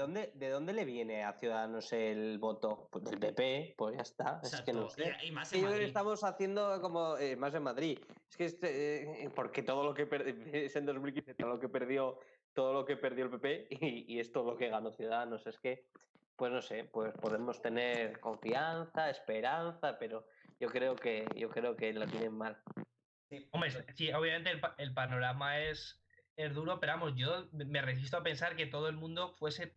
dónde le viene a Ciudadanos el voto? Pues del PP, pues ya está. Es que no exacto, sé. y más Que en yo creo que Madrid. estamos haciendo como más en Madrid. Es que porque todo lo que es en 2015, todo lo que perdió el PP y es todo lo que ganó Ciudadanos. Es que, pues no sé, pues podemos tener confianza, esperanza, pero yo creo que lo tienen mal. Sí. Hombre, sí, obviamente el panorama es duro, pero vamos, yo me resisto a pensar que todo el mundo fuese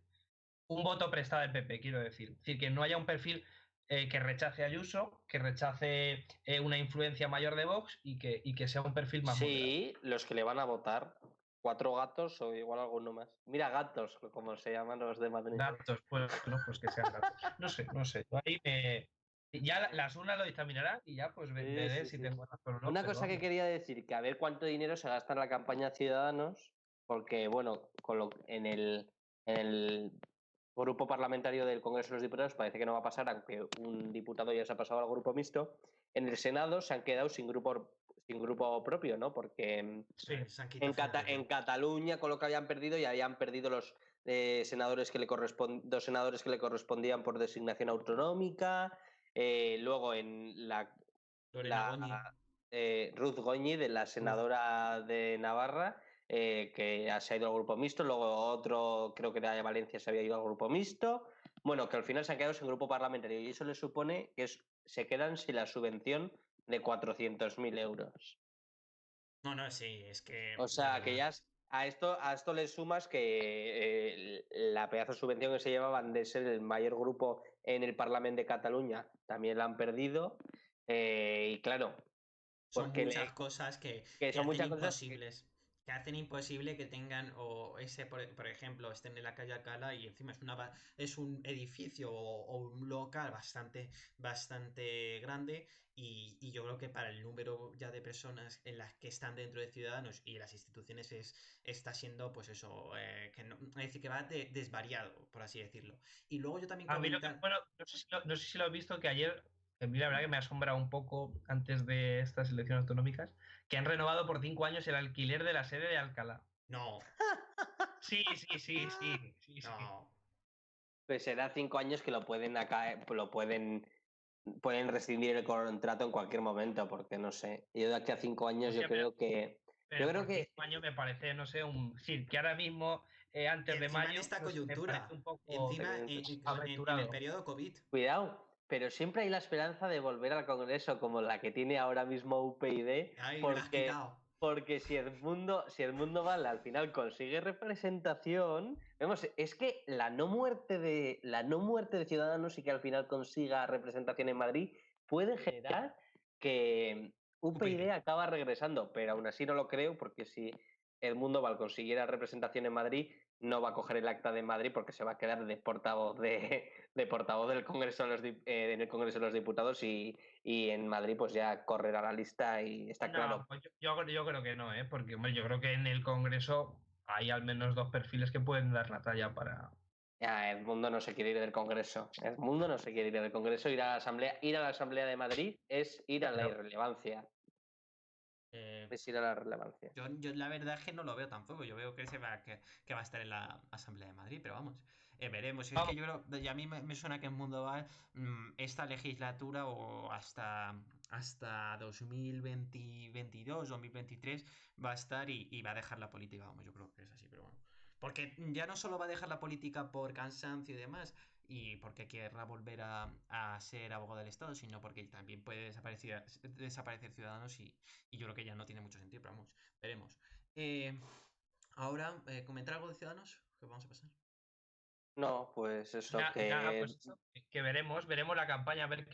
un voto prestado del PP, quiero decir. Es decir, que no haya un perfil que rechace a Ayuso, que rechace una influencia mayor de Vox y que sea un perfil más moderado. Sí, los que le van a votar. 4 gatos o igual alguno más. Mira, gatos, como se llaman los de Madrid. Datos, bueno, pues que sean datos. No sé. Yo ahí ya las urnas lo dictaminarán y ya pues veré si tengo razón o no. Una Pero cosa que vamos. quería decir, que a ver cuánto dinero se gasta en la campaña Ciudadanos, porque bueno, en el grupo parlamentario del Congreso de los Diputados parece que no va a pasar, aunque un diputado ya se ha pasado al grupo mixto. En el Senado se han quedado sin grupo propio, ¿no? Porque Sí, se han quitado fronteras. en Cataluña, con lo que habían perdido, ya habían perdido los senadores dos senadores que le correspondían por designación autonómica. Luego en Lorena Goñi. Ruth Goñi, de la senadora de Navarra, que se ha ido al grupo mixto. Luego otro, creo que de Valencia, se había ido al grupo mixto. Bueno, que al final se han quedado sin grupo parlamentario y eso les supone que se quedan sin la subvención de 400.000 euros. No, sí, es que. O sea, que ya a esto le sumas que la pedazo de subvención que se llevaban de ser el mayor grupo en el Parlamento de Cataluña también la han perdido. Y claro, Son porque muchas cosas que son hacen muchas cosas imposibles. Que hacen imposible que tengan, o ese, por ejemplo, estén en la calle Alcalá y encima es un edificio o un local bastante grande. Y yo creo que para el número ya de personas en las que están dentro de Ciudadanos y las instituciones está siendo, pues eso, es decir, que va desvariado, por así decirlo. Y luego yo también A mí bueno, no sé si lo has visto que ayer, a mí la verdad que me ha asombrado un poco antes de estas elecciones autonómicas, que han renovado por 5 años el alquiler de la sede de Alcalá. No, Sí. no. pues será 5 años que pueden rescindir el contrato en cualquier momento, porque no sé. Yo de aquí a 5 años yo creo que. Yo Pero creo por que 5 años me parece, no sé, sí, que ahora mismo, antes de Encima en mayo, esta pues me parece coyuntura, un poco encima en el aventurado. periodo COVID. cuidado, pero siempre hay la esperanza de volver al Congreso como la que tiene ahora mismo UPyD, Ay, me la has porque, quitado. porque si el mundo vale, al final consigue representación. Vemos, es que la no muerte de Ciudadanos y que al final consiga representación en Madrid puede generar que UPyD acaba regresando, pero aún así no lo creo, porque si el mundo Val consiguiera representación en Madrid, no va a coger el acta de Madrid porque se va a quedar de portavoz del Congreso en el Congreso de los Diputados y en Madrid pues ya correrá la lista y está claro. No, pues yo creo que no, porque hombre, yo creo que en el Congreso hay al menos 2 perfiles que pueden dar la talla para... Ya, el mundo no se quiere ir del Congreso. El mundo no se quiere ir del Congreso. Ir a la Asamblea de Madrid es ir a la irrelevancia. Es ir a la relevancia. Yo la verdad es que no lo veo tampoco. Yo veo que que va a estar en la Asamblea de Madrid, pero vamos, veremos. Es que yo creo, y a mí me suena que el mundo va esta legislatura o hasta 2022, 2023 va a estar y va a dejar la política. Vamos, yo creo que es así, pero bueno. Porque ya no solo va a dejar la política por cansancio y demás, y porque querrá volver a ser abogado del Estado, sino porque también puede desaparecer Ciudadanos y yo creo que ya no tiene mucho sentido, pero vamos, veremos. Ahora, ¿comentar algo de Ciudadanos? ¿Qué vamos a pasar? No, pues eso Nada, pues eso, que veremos la campaña, a ver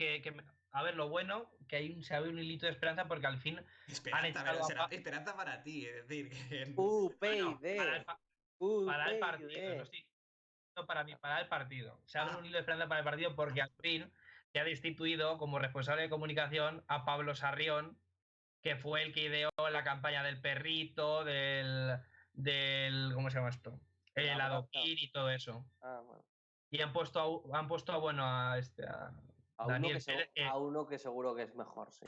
a ver, lo bueno, que se abre un hilito de esperanza porque al fin han Esperanza, echado pero a será esperanza para ti, es decir, que... Bueno, UPyD, para el partido, no UPyD. estoy para mí, para el partido. Se abre un Ah, hilo de esperanza para el partido porque al fin se ha destituido como responsable de comunicación a Pablo Sarrión, que fue el que ideó la campaña del perrito, del ¿cómo se llama esto? ¿El El abrazo? adoquín y todo eso. Bueno. Y han puesto a, bueno, a Daniel Pérez, A uno que seguro que es mejor, sí.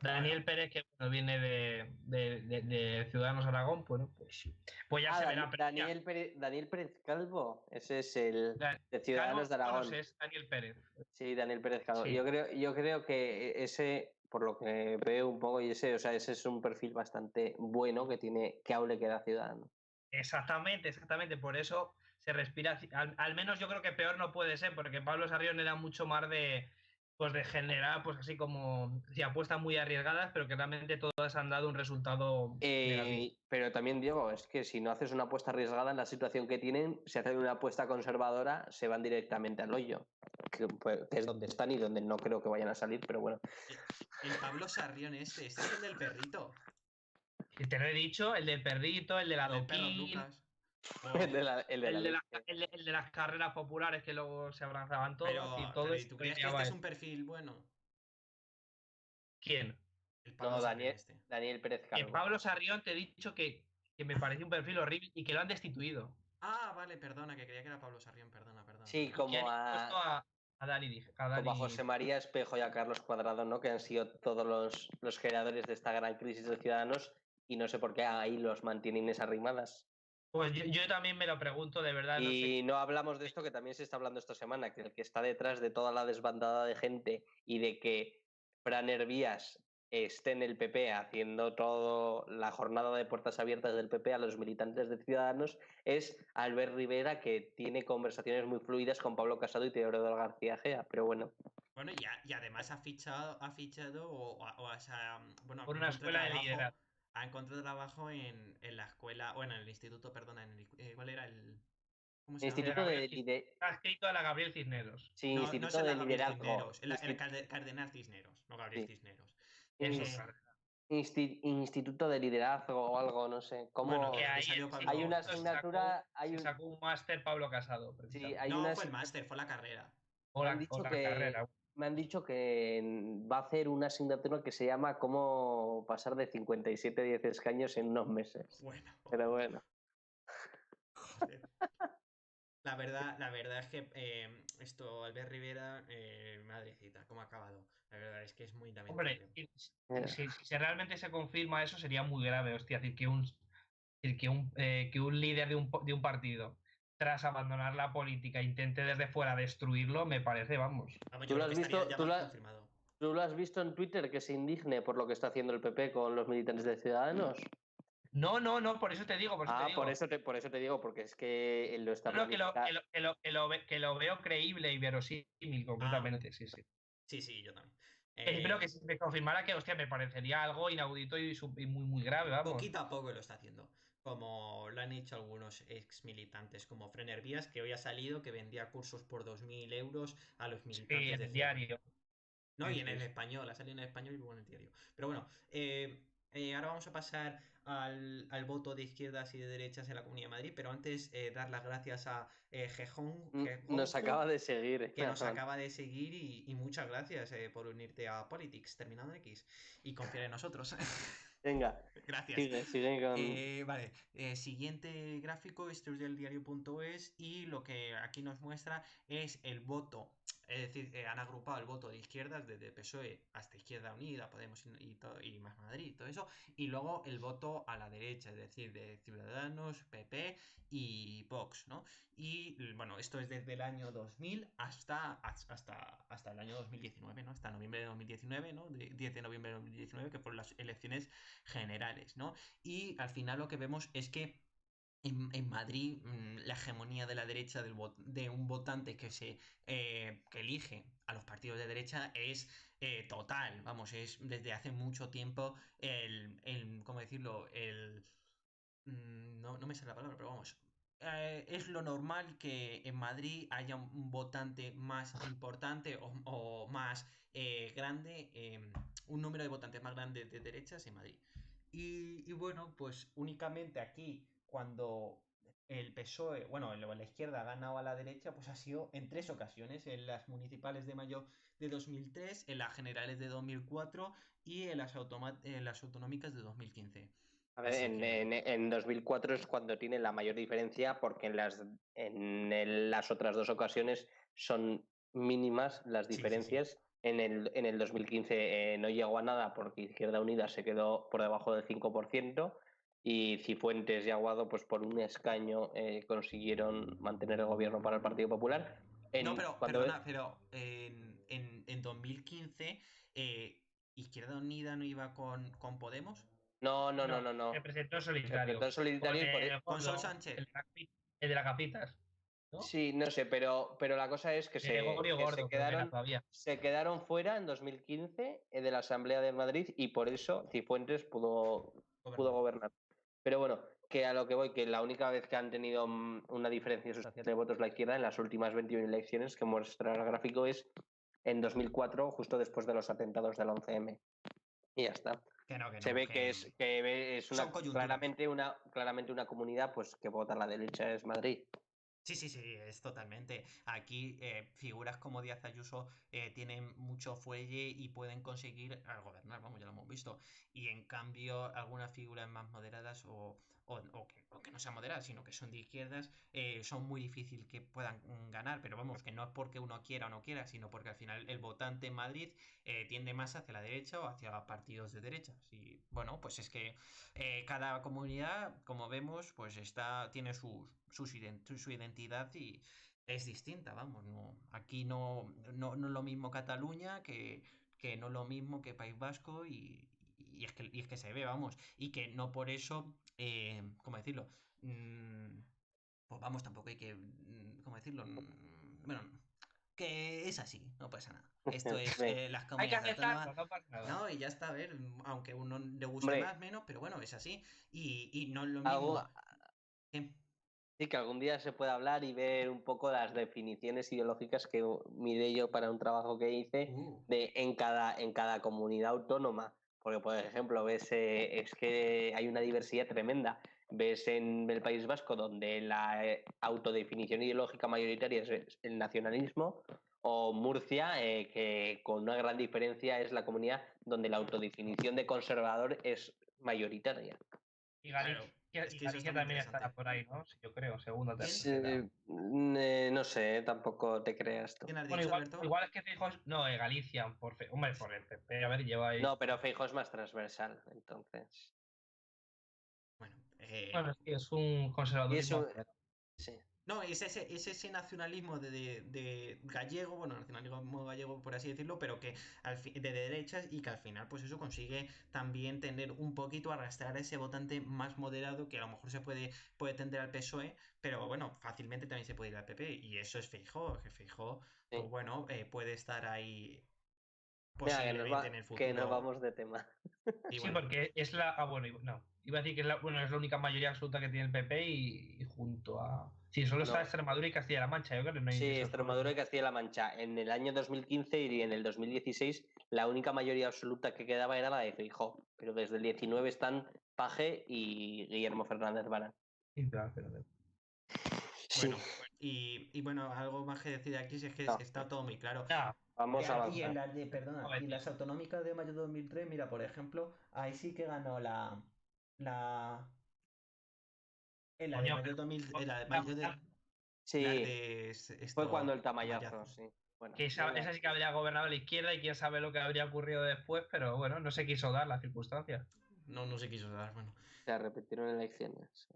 Daniel Pérez, que bueno, viene de Ciudadanos Aragón, bueno, pues sí. Pues ya se verá. Daniel Pérez Calvo, ese es el de Ciudadanos Calvo, de no Aragón. sé, es Daniel Pérez. Sí, Daniel Pérez Calvo. Sí. Yo creo que ese, por lo que veo un poco, ese es un perfil bastante bueno que aún le queda a Ciudadanos. Exactamente, por eso se respira, al menos yo creo que peor no puede ser, porque Pablo Sarrión era mucho más de generar, pues así como, sí, apuestas muy arriesgadas, pero que realmente todas han dado un resultado negativo. Pero también, Diego, es que si no haces una apuesta arriesgada en la situación que tienen, si hacen una apuesta conservadora, se van directamente al hoyo, que es donde están y donde no creo que vayan a salir, pero bueno. el Pablo Sarrión este es el del perrito. Y te lo he dicho, el del perrito, el del El del perro adoquín, Lucas. El de la el de leche. el de las carreras populares que luego se abrazaban todos y todo Pero ¿y eso tú lo crees que este ideaba es él. un perfil bueno? ¿Quién? El Pablo No, Sarrión este. Daniel Pérez Calvo. Pablo Sarrión te he dicho que me pareció un perfil horrible y que lo han destituido. Ah, vale, perdona, que creía que era Pablo Sarrión, perdona. Sí, Y que han puesto a Dani. como a José María Espejo y a Carlos Cuadrado, ¿no? Que han sido todos los generadores de esta gran crisis de Ciudadanos y no sé por qué ahí los mantienen esas rimadas. Pues yo también me lo pregunto, de verdad, no sé. Y no hablamos de esto que también se está hablando esta semana, que el que está detrás de toda la desbandada de gente y de que Fran Hervías esté en el PP haciendo toda la jornada de puertas abiertas del PP a los militantes de Ciudadanos es Albert Rivera, que tiene conversaciones muy fluidas con Pablo Casado y Teodoro García Gea, pero bueno. Bueno, y además ha fichado bueno, Por una escuela de liderazgo. ha encontrado trabajo en la escuela, bueno, en el instituto, perdona, ¿cuál era el? ¿Cómo se llama? Instituto de Está escrito a la Gabriel Cisneros. Sí, No, no Instituto es de la Gabriel Liderazgo. Cisneros, el Cardenal Cisneros, no Gabriel Sí. Cisneros. Instituto de Liderazgo o algo, no sé. Bueno, que ahí salió Pablo hay una Casado. asignatura. Se sacó un máster Pablo Casado. Sí, hay No, una fue el máster, fue la carrera. Me han dicho que va a hacer una asignatura que se llama Cómo pasar de 57 a 10 escaños en unos meses. Bueno. Pero bueno. Joder. La verdad es que esto, Albert Rivera, madrecita, cómo ha acabado. La verdad es que es muy lamentable. Hombre, si realmente se confirma eso, sería muy grave, hostia. Decir que un líder de un partido, tras abandonar la política, intente desde fuera destruirlo, me parece, vamos. ¿Tú lo has visto? ¿Tú lo has visto en Twitter que se indigne por lo que está haciendo el PP con los militantes de Ciudadanos? No, por eso te digo. Por eso te digo, porque es que él lo está que lo veo creíble y verosímil, completamente, sí. Sí, yo también. Pero que si me confirmara que, hostia, me parecería algo inaudito y muy, muy grave, vamos. Poquito a poco lo está haciendo. Como lo han hecho algunos ex militantes, como Fran Hervías, que hoy ha salido, que vendía cursos por 2.000 euros a los militantes de diario. No, y en el español, ha salido en el español y luego en el diario. Pero bueno, ahora vamos a pasar al voto de izquierdas y de derechas en la Comunidad de Madrid, pero antes dar las gracias a Gejón, nos acaba de seguir. Que nos acaba de seguir y muchas gracias por unirte a Politics, terminado en X, y confiar en nosotros. Venga, gracias. Sigue con... vale, siguiente gráfico, esto es del diario.es y lo que aquí nos muestra es el voto. Es decir, han agrupado el voto de izquierdas, desde PSOE hasta Izquierda Unida, Podemos y Más Madrid, todo eso, y luego el voto a la derecha, es decir, de Ciudadanos, PP y Vox, ¿no? Y bueno, esto es desde el año 2000 hasta el año 2019, ¿no? Hasta noviembre de 2019, ¿no? 10 de noviembre de 2019, que fueron las elecciones generales, ¿no? Y al final lo que vemos es que en Madrid la hegemonía de la derecha de un votante que elige a los partidos de derecha es total, vamos, es desde hace mucho tiempo ¿cómo decirlo? No me sale la palabra, pero vamos, es lo normal que en Madrid haya un votante más importante o más grande, un número de votantes más grande de derechas en Madrid. Y bueno, pues únicamente aquí, cuando el PSOE, bueno, la izquierda ha ganado a la derecha, pues ha sido en 3 ocasiones: en las municipales de mayo de 2003, en las generales de 2004 y en las autonómicas de 2015. A ver, Así que... en 2004 es cuando tiene la mayor diferencia porque las otras 2 ocasiones son mínimas las Sí, sí, sí. diferencias. En el 2015 no llegó a nada porque Izquierda Unida se quedó por debajo del 5% y Cifuentes y Aguado pues por un escaño consiguieron mantener el gobierno para el Partido Popular. No, En, pero, cuando, perdona, pero en 2015, Izquierda Unida no iba con Podemos. no, no, no, No, no, se no. presentó en Se presentó solitario. en Con solitario y por, el Con Sol gordo, Sánchez. el de las gafitas, ¿no? Sí, no sé, pero la cosa es que Gregorio Gordo creo que era todavía. se quedaron fuera en 2015 de la Asamblea de Madrid y por eso Cifuentes pudo Gobernar. gobernar. Pero bueno, que a lo que voy, que la única vez que han tenido una diferencia sustancial de votos la izquierda en las últimas 21 elecciones que muestra el gráfico es en 2004, justo después de los atentados del 11M. Y ya está. Que no, que Se no, ve que es son coyunturas. claramente una comunidad pues que vota a la derecha es Madrid. Sí, sí, sí, es totalmente. Aquí figuras como Díaz Ayuso tienen mucho fuelle y pueden conseguir al gobernar, vamos, ya lo hemos visto. Y en cambio, algunas figuras más moderadas o que no sean moderadas, sino que son de izquierdas, son muy difícil que puedan ganar. Pero vamos, que no es porque uno quiera o no quiera, sino porque al final el votante en Madrid tiende más hacia la derecha o hacia partidos de derechas. Y bueno, pues es que cada comunidad, como vemos, pues tiene su identidad y es distinta, vamos. No, aquí no es lo mismo Cataluña que no es lo mismo que País Vasco y es que se ve, vamos. Y que no por eso, ¿cómo decirlo? Pues vamos, tampoco hay que, ¿cómo decirlo? Bueno, que es así, no pasa nada. Esto es las Hay que comunidades autónomas. aceptarlo, no pasa nada. No, y ya está, a ver, aunque a uno le guste Hombre, más, menos, pero bueno, es así. Y no es lo algo, mismo. ¿Qué? sí que algún día se puede hablar y ver un poco las definiciones ideológicas que miré yo para un trabajo que hice Uh, en cada comunidad autónoma. Porque, por ejemplo, es que hay una diversidad tremenda. Ves en el País Vasco donde la autodefinición ideológica mayoritaria es el nacionalismo, o Murcia, que con una gran diferencia es la comunidad donde la autodefinición de conservador es mayoritaria. Y claro, Galicia, es y que eso está Galicia muy también estará interesante. por ahí, ¿no? Sí, yo creo, segunda o ¿Quién? tercera. No sé, tampoco te creas tú. ¿Quién has Bueno, dicho, igual, Alberto? igual es que Feijóo no, Galicia, hombre, por el PP, a ver, lleva ahí. No, pero Feijóo es más transversal, entonces. Bueno, Bueno, sí, es un Y conservadurismo eso, moderado. sí. no, es ese nacionalismo de gallego, bueno, nacionalismo gallego por así decirlo, pero que de derechas y que al final pues eso consigue también tener un poquito, arrastrar a ese votante más moderado que a lo mejor puede tender al PSOE, pero bueno, fácilmente también se puede ir al PP y eso es Feijóo, que Feijóo, pues Sí. bueno, puede estar ahí Mira, posiblemente en el que nos futuro. vamos de tema. Y Sí, bueno, porque es la. Ah, bueno, no. Iba a decir que es la única mayoría absoluta que tiene el PP y junto a. Sí, solo está No. Extremadura y Castilla-La Mancha, yo creo que no hay Sí, ese Extremadura problema. y Castilla-La Mancha. En el año 2015 y en el 2016, la única mayoría absoluta que quedaba era la de Feijóo. Pero desde el 19 están Paje y Guillermo Fernández Vara. Sí, claro, pero. Sí, bueno, y bueno, algo más que decir aquí es que no, está todo muy claro. Nada, vamos a Y en avanzar. las perdona, y en momentito. las autonómicas de mayo de 2003, mira, por ejemplo, ahí sí que ganó la, en la de Coño, mayo de pero. 2000, en la de mayo de, las Sí, de fue cuando el Tamayazo. tamallazo, sí. Bueno, Que venga, esa sí que habría gobernado la izquierda y quién sabe lo que habría ocurrido después, pero bueno, no se quiso dar las circunstancias. No, no se quiso dar, bueno. se repitieron elecciones.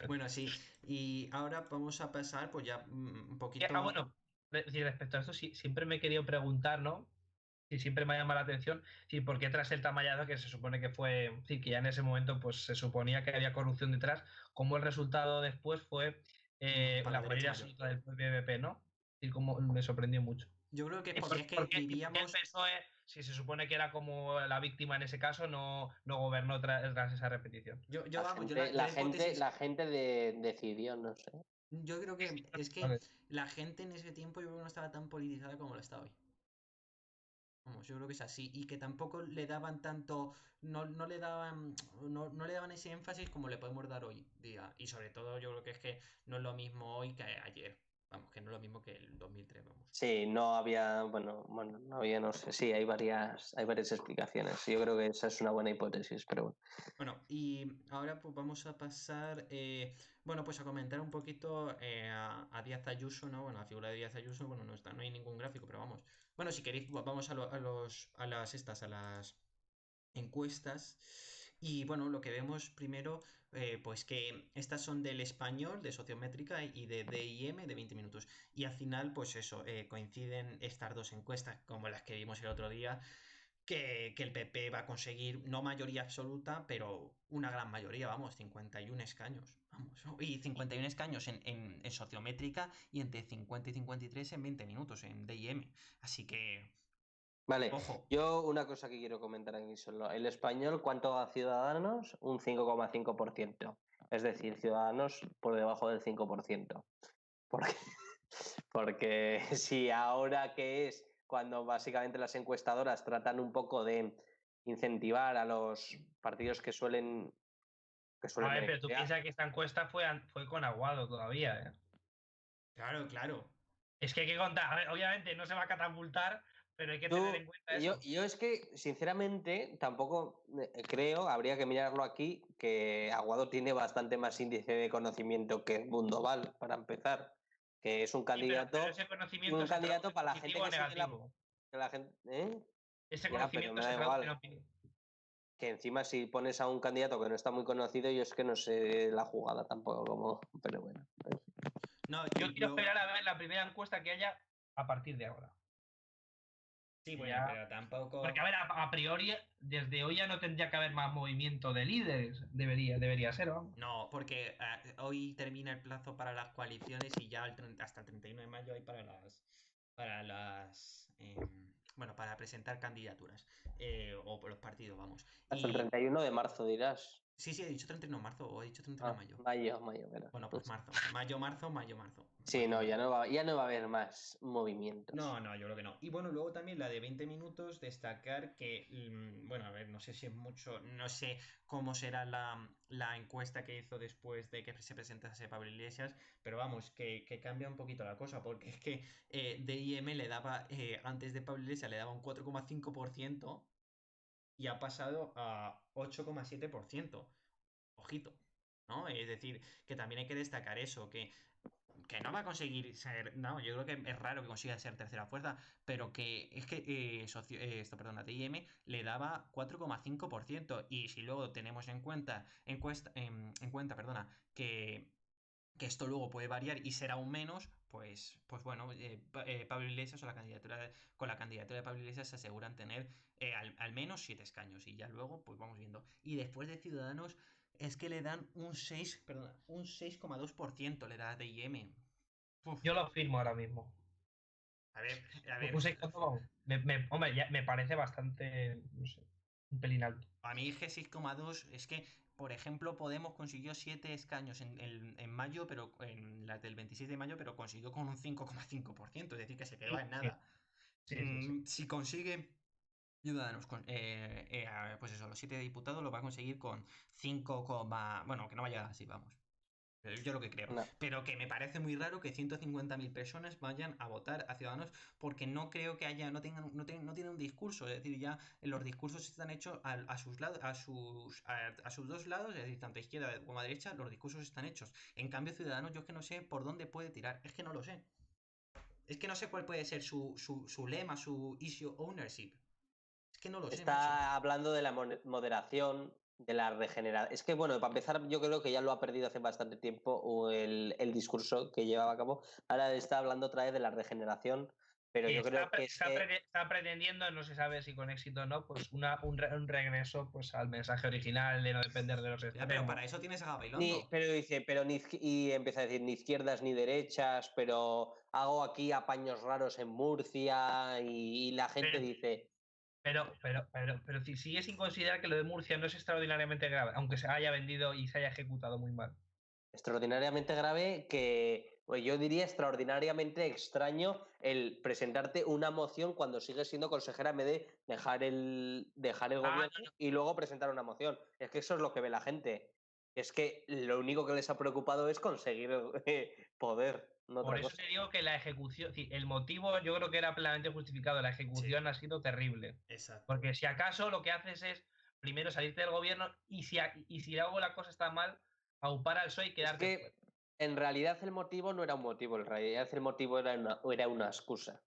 Bueno, sí, y ahora vamos a pasar, pues ya un poquito. Bueno, respecto a esto, sí, siempre me he querido preguntar, ¿no? Y siempre me ha llamado la atención, sí, ¿por qué tras el tamallazo, que se supone que fue, sí, que ya en ese momento pues se suponía que había corrupción detrás, cómo el resultado después fue Para la la derecha mayoría mayor. absoluta del PVP, ¿no? Y como me sorprendió mucho. Yo creo que es ¿Y porque es que por qué el vivíamos. PSOE si se supone que era como la víctima en ese caso, no gobernó tras esa repetición. La gente decidió, no sé. Yo creo que es que la gente en ese tiempo yo creo que no estaba tan politizada como lo está hoy. Vamos, yo creo que es así. Y que tampoco le daban tanto. No le daban ese énfasis como le podemos dar hoy día. Y sobre todo, yo creo que es que no es lo mismo hoy que ayer. Vamos, que no es lo mismo que el 2003, vamos. Sí, no había, bueno, no había, no sé, sí, hay varias explicaciones. Yo creo que esa es una buena hipótesis, pero bueno. Bueno, y ahora pues vamos a pasar, bueno, pues a comentar un poquito a Díaz Ayuso, ¿no? Bueno, la figura de Díaz Ayuso, bueno, no hay ningún gráfico, pero vamos. Bueno, si queréis, vamos a las encuestas. Y bueno, lo que vemos primero, pues que estas son del Español, de Sociométrica y de DIM de 20 minutos. Y al final, pues eso, coinciden estas dos encuestas, como las que vimos el otro día, que el PP va a conseguir no mayoría absoluta, pero una gran mayoría, vamos, 51 escaños. Vamos, y 51 escaños en Sociométrica y entre 50 y 53 en 20 minutos en DIM. Así que... Vale, ojo. Yo una cosa que quiero comentar aquí solo. El Español, ¿cuánto a Ciudadanos? Un 5,5%. Es decir, Ciudadanos por debajo del 5%. Porque si ahora que es cuando básicamente las encuestadoras tratan un poco de incentivar a los partidos que suelen... A ver, pero tú piensas que esta encuesta fue con Aguado todavía, ¿eh? Claro. Es que hay que contar, a ver, obviamente no se va a catapultar, pero hay que tener en cuenta eso. Yo es que, sinceramente, tampoco creo, habría que mirarlo aquí, que Aguado tiene bastante más índice de conocimiento que Mundoval, para empezar. Que es un candidato, pero ese conocimiento para la gente que negativo. la gente, ¿eh? Ese conocimiento se traduce en opinión. Que encima si pones a un candidato que no está muy conocido, yo es que no sé la jugada tampoco como, pero bueno. No, yo quiero esperar a ver la primera encuesta que haya a partir de ahora. Sí, bueno, pero tampoco... Porque, a ver, a priori, desde hoy ya no tendría que haber más movimiento de líderes. Debería ser, vamos. No, porque hoy termina el plazo para las coaliciones y ya hasta el 31 de mayo hay para presentar candidaturas o por los partidos, vamos. Hasta el 31 de marzo dirás. Sí, he dicho 31 de marzo o he dicho 31 de mayo. Mayo, ¿verdad? Bueno, pues marzo. Mayo. Sí, no, ya no va a haber más movimientos. No, yo creo que no. Y bueno, luego también la de 20 minutos, destacar que, bueno, a ver, no sé si es mucho, no sé cómo será la encuesta que hizo después de que se presentase Pablo Iglesias, pero vamos, que cambia un poquito la cosa, porque es que DIM le daba, antes de Pablo Iglesias le daba un 4,5% y ha pasado a 8,7%. Ojito, ¿no? Es decir, que también hay que destacar eso, que no va a conseguir ser. No, yo creo que es raro que consiga ser tercera fuerza, pero que es que TIM le daba 4,5%. Y si luego tenemos en cuenta, que esto luego puede variar y será aún menos, pues bueno, Pablo Iglesias con la candidatura de Pablo Iglesias se aseguran tener al menos 7 escaños. Y ya luego, pues vamos viendo. Y después de Ciudadanos es que le dan un 6,2% le da a DIM. Yo lo firmo ahora mismo. A ver. Hombre, me parece bastante, no sé, un pelín alto. A mí que 6,2 es que, por ejemplo, Podemos consiguió 7 escaños en mayo, pero en las del 26 de mayo, pero consiguió con un 5,5%, es decir, que se quedó en nada. Sí. Si consigue Ciudadanos, pues eso, los 7 diputados lo va a conseguir con 5, bueno, que no vaya así, vamos. Yo lo que creo. No. Pero que me parece muy raro que 150.000 personas vayan a votar a Ciudadanos porque no creo que no tienen un discurso. Es decir, ya los discursos están hechos a sus dos lados, es decir, tanto a izquierda como a derecha, los discursos están hechos. En cambio, Ciudadanos, yo es que no sé por dónde puede tirar. Es que no lo sé. Es que no sé cuál puede ser su lema, su issue ownership. Es que no lo sé. Está hablando de la moderación, de la regeneración. Es que, bueno, para empezar, yo creo que ya lo ha perdido hace bastante tiempo el discurso que llevaba a cabo. Ahora está hablando otra vez de la regeneración, pero yo creo que está pretendiendo, no se sabe si con éxito o no, pues un regreso pues al mensaje original de no depender de los extremos. Pero para eso tienes a Gabilondo. Y empieza a decir ni izquierdas ni derechas, pero hago aquí apaños raros en Murcia y la gente dice... Pero si sigue sin considerar que lo de Murcia no es extraordinariamente grave, aunque se haya vendido y se haya ejecutado muy mal. Extraordinariamente grave que pues yo diría extraordinariamente extraño el presentarte una moción cuando sigues siendo consejera en vez de dejar el gobierno y luego presentar una moción. Es que eso es lo que ve la gente. Es que lo único que les ha preocupado es conseguir poder. No Por otra eso cosa. te digo que la ejecución, el motivo yo creo que era plenamente justificado, la ejecución ha sido terrible. Exacto. Porque si acaso lo que haces es primero salirte del gobierno y si luego la cosa está mal, aupar al PSOE y quedarte Es que en realidad el motivo no era un motivo, en realidad el motivo era una excusa.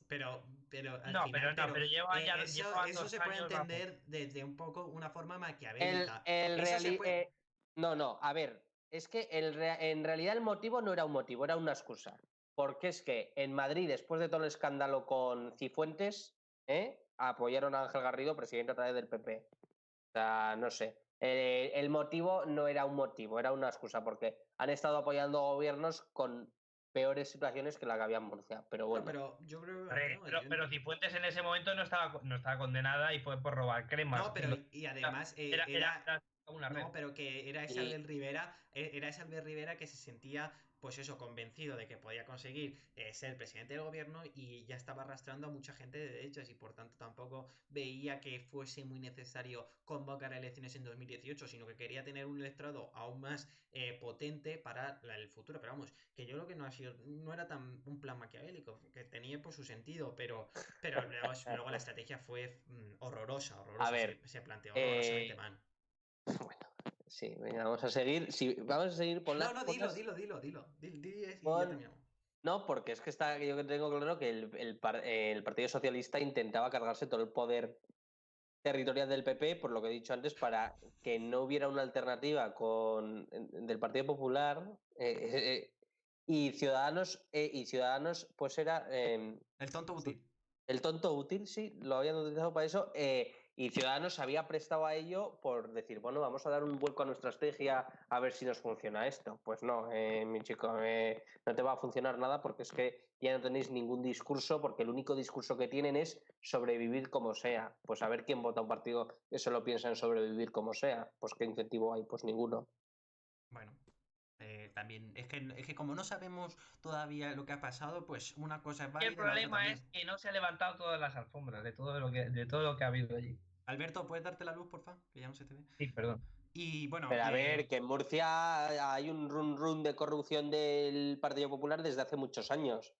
Pero al final, pero llevan eso 2 se puede años. entender desde un poco una forma maquiavélica. No, a ver, es que en realidad el motivo no era un motivo, era una excusa. Porque es que en Madrid, después de todo el escándalo con Cifuentes, apoyaron a Ángel Garrido, presidente otra vez del PP. O sea, no sé. El motivo no era un motivo, era una excusa, porque han estado apoyando gobiernos con peores situaciones que la que había en Murcia. Pero bueno. No, pero yo creo Pero Cifuentes en ese momento no estaba condenada y fue por robar cremas. No, pero y además era una red. No, pero que era ese Albert Rivera que se sentía, pues eso, convencido de que podía conseguir ser presidente del gobierno y ya estaba arrastrando a mucha gente de derechas y por tanto tampoco veía que fuese muy necesario convocar elecciones en 2018, sino que quería tener un electorado aún más potente para el futuro. Pero vamos, que yo creo que no era tan un plan maquiavélico, que tenía por su sentido, pero luego la estrategia fue horrorosa. A ver, se planteó horrorosamente mal. Bueno, sí, venga, vamos a seguir. Sí, vamos a seguir por las. No, dilo. Y ya terminamos. No, porque es que yo tengo claro que el Partido Socialista intentaba cargarse todo el poder territorial del PP, por lo que he dicho antes, para que no hubiera una alternativa del Partido Popular y Ciudadanos, pues era... el tonto útil. El tonto útil, sí, lo habían utilizado para eso. Y Ciudadanos se había prestado a ello por decir, bueno, vamos a dar un vuelco a nuestra estrategia a ver si nos funciona esto. Pues no, mi chico, no te va a funcionar nada porque es que ya no tenéis ningún discurso, porque el único discurso que tienen es sobrevivir como sea. Pues a ver quién vota un partido que solo piensa en sobrevivir como sea. Pues qué incentivo hay, pues ninguno. Bueno, también es que como no sabemos todavía lo que ha pasado, pues una cosa es válida. El problema es que no se han levantado todas las alfombras de todo lo que ha habido allí. Alberto, ¿puedes darte la luz, porfa? Que ya no se te ve. Sí, perdón. Y bueno. Pero a ver, que en Murcia hay un run de corrupción del Partido Popular desde hace muchos años.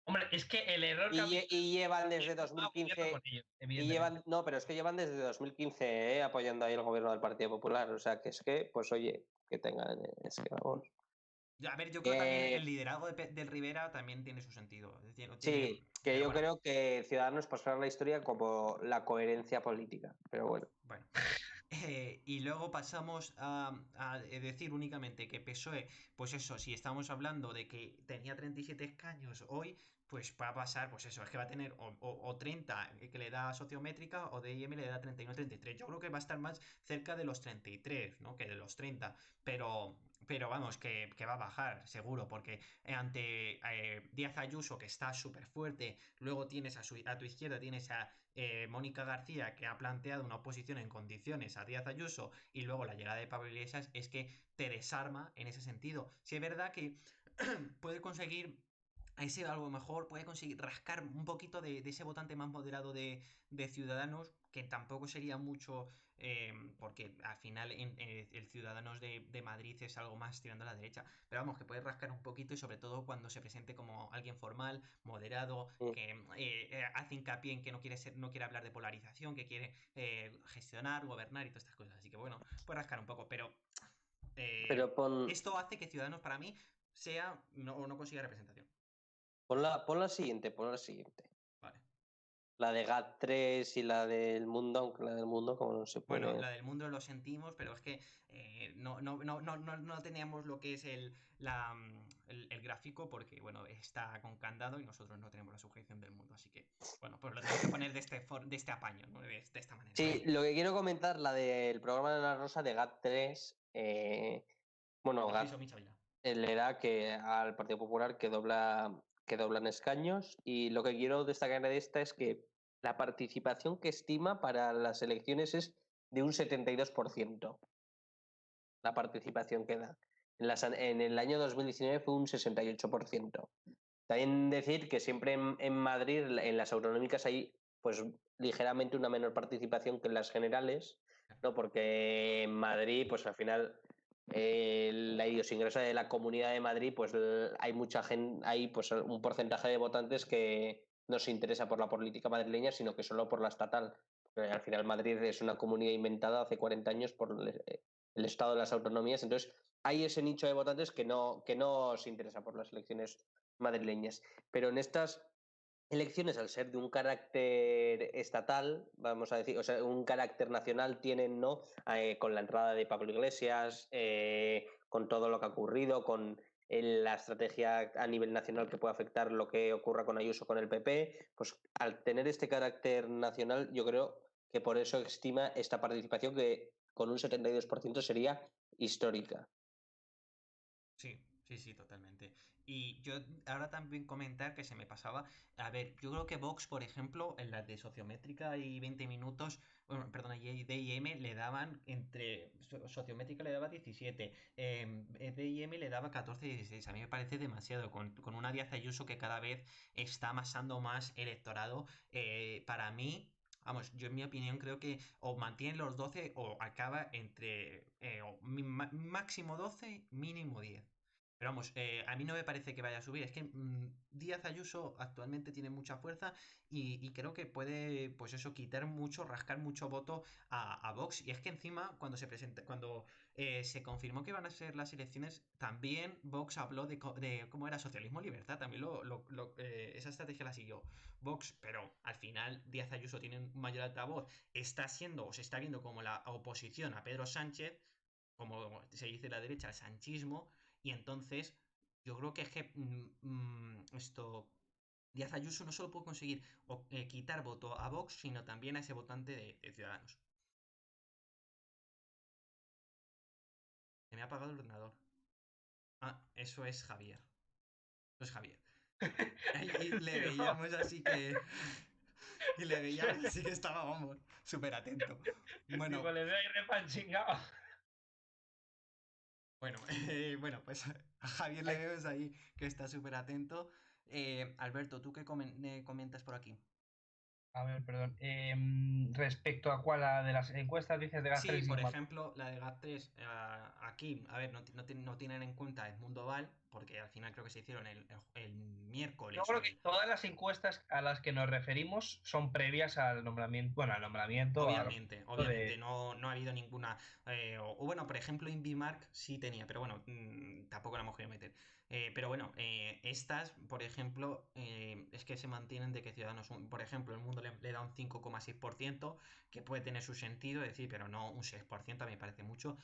Hombre, es que el error y llevan desde 2015 no, pero es que llevan desde 2015 apoyando ahí el gobierno del Partido Popular, o sea que es que, pues oye, que tengan, es que vamos. A ver, yo creo que también el liderazgo del Rivera también tiene su sentido. Es decir, sí, que yo creo que Ciudadanos pasará la historia como la coherencia política, pero bueno. Bueno. Y luego pasamos a decir únicamente que PSOE, pues eso, si estamos hablando de que tenía 37 escaños hoy, pues va a pasar, pues eso, es que va a tener o 30 que le da sociométrica o DIM le da 31-33. Yo creo que va a estar más cerca de los 33, ¿no? Que de los 30, pero vamos, que va a bajar, seguro, porque ante Díaz Ayuso, que está súper fuerte, luego tienes a tu izquierda, tienes a Mónica García, que ha planteado una oposición en condiciones a Díaz Ayuso, y luego la llegada de Pablo Iglesias, es que te desarma en ese sentido. Si es verdad que puede conseguir ese algo mejor, puede conseguir rascar un poquito de ese votante más moderado de Ciudadanos, que tampoco sería mucho, porque al final el Ciudadanos de Madrid es algo más tirando a la derecha, pero vamos, que puede rascar un poquito y sobre todo cuando se presente como alguien formal, moderado, que hace hincapié en que no quiere hablar de polarización, que quiere gestionar, gobernar y todas estas cosas, así que bueno, puede rascar un poco, pero esto hace que Ciudadanos para mí no consiga representación. Pon la siguiente. Vale. La de GAT3 y la del Mundo, aunque la del Mundo como no se puede. Bueno, la del Mundo lo sentimos, pero es que no teníamos lo que es el gráfico porque, bueno, está con candado y nosotros no tenemos la sujeción del Mundo, así que, bueno, pues lo tenemos que poner de este apaño, ¿no? de esta manera. Sí, lo que quiero comentar, la del programa de la Rosa de GAT3, bueno, GAT le da que al Partido Popular que dobla que doblan escaños, y lo que quiero destacar de esta es que la participación que estima para las elecciones es de un 72%. La participación que da. En el año 2019 fue un 68%. También decir que siempre en Madrid, en las autonómicas, hay pues ligeramente una menor participación que en las generales, ¿no? Porque en Madrid, pues al final, la idiosincrasia de la Comunidad de Madrid, pues hay mucha gente, hay pues un porcentaje de votantes que no se interesa por la política madrileña, sino que solo por la estatal. Porque al final Madrid es una comunidad inventada hace 40 años por el Estado de las autonomías, entonces hay ese nicho de votantes que no se interesa por las elecciones madrileñas. Pero en estas elecciones, al ser de un carácter estatal, vamos a decir, o sea, un carácter nacional, tienen, ¿no? Con la entrada de Pablo Iglesias, con todo lo que ha ocurrido, con la estrategia a nivel nacional que puede afectar lo que ocurra con Ayuso, con el PP, pues al tener este carácter nacional, yo creo que por eso estima esta participación que con un 72% sería histórica. Sí, sí, sí, totalmente. Y yo ahora también comentar que se me pasaba, a ver, yo creo que Vox, por ejemplo, en las de sociométrica y 20 minutos, bueno, perdona, y D&M le daban sociométrica le daba 17, D&M le daba 14, 16. A mí me parece demasiado, con una Díaz Ayuso que cada vez está amasando más electorado. Para mí, vamos, yo en mi opinión creo que o mantiene los 12 o acaba entre máximo 12, mínimo 10. Pero vamos, a mí no me parece que vaya a subir. Es que Díaz Ayuso actualmente tiene mucha fuerza y creo que puede, pues eso, quitar mucho, rascar mucho voto a Vox. Y es que encima, cuando se confirmó que iban a ser las elecciones, también Vox habló de cómo era socialismo libertad. También esa estrategia la siguió Vox, pero al final Díaz Ayuso tiene un mayor altavoz. Está siendo, o se está viendo como la oposición a Pedro Sánchez, como se dice la derecha, el sanchismo, y entonces yo creo que es que Díaz Ayuso no solo puede conseguir quitar voto a Vox, sino también a ese votante de Ciudadanos. Se me ha apagado el ordenador. Ah, eso es Javier. Eso es Javier. Y le veíamos así que... Y le veíamos así que estaba, vamos, súper atento. Bueno, Digo, le veo ahí repanchingado. bueno, pues a Javier le vemos ahí que está súper atento. Alberto, ¿tú qué comentas por aquí? A ver, perdón. Respecto a cuál, la de las encuestas, dices de Sí, GAT3 y por Sigma. ejemplo, la de GAT3, aquí, a ver, no tienen en cuenta el mundo Val, porque al final creo que se hicieron el Yo miércoles o creo que el... todas las encuestas a las que nos referimos son previas al nombramiento, bueno, al nombramiento, Obviamente, no ha habido ninguna. O bueno, por ejemplo, Invimark sí tenía, pero bueno, tampoco la hemos querido meter. Pero bueno, estas, por ejemplo, es que se mantienen de que Ciudadanos, por ejemplo, el mundo le da un 5,6%, que puede tener su sentido, decir, pero no un 6%, a mí me parece mucho.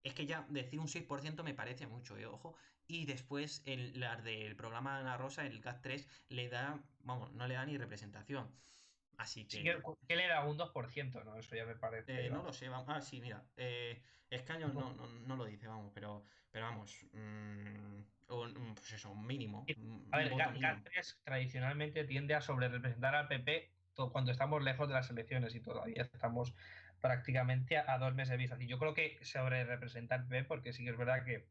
Es que ya decir un 6% me parece mucho, ojo. Y después, las del programa Ana Rosa, el GAT3, le da, vamos, no le da ni representación. Así Sí que. que le da un 2%, ¿no? Eso ya me parece. No lo sé, vamos. Ah, sí, mira. Escaños no lo dice, vamos, pero vamos. Pues eso, un mínimo. A Un ver, voto mínimo. GAT3 tradicionalmente tiende a sobrerepresentar al PP cuando estamos lejos de las elecciones y todavía estamos prácticamente a 2 meses de vista. Y yo creo que sobrerepresenta al PP porque sí que es verdad que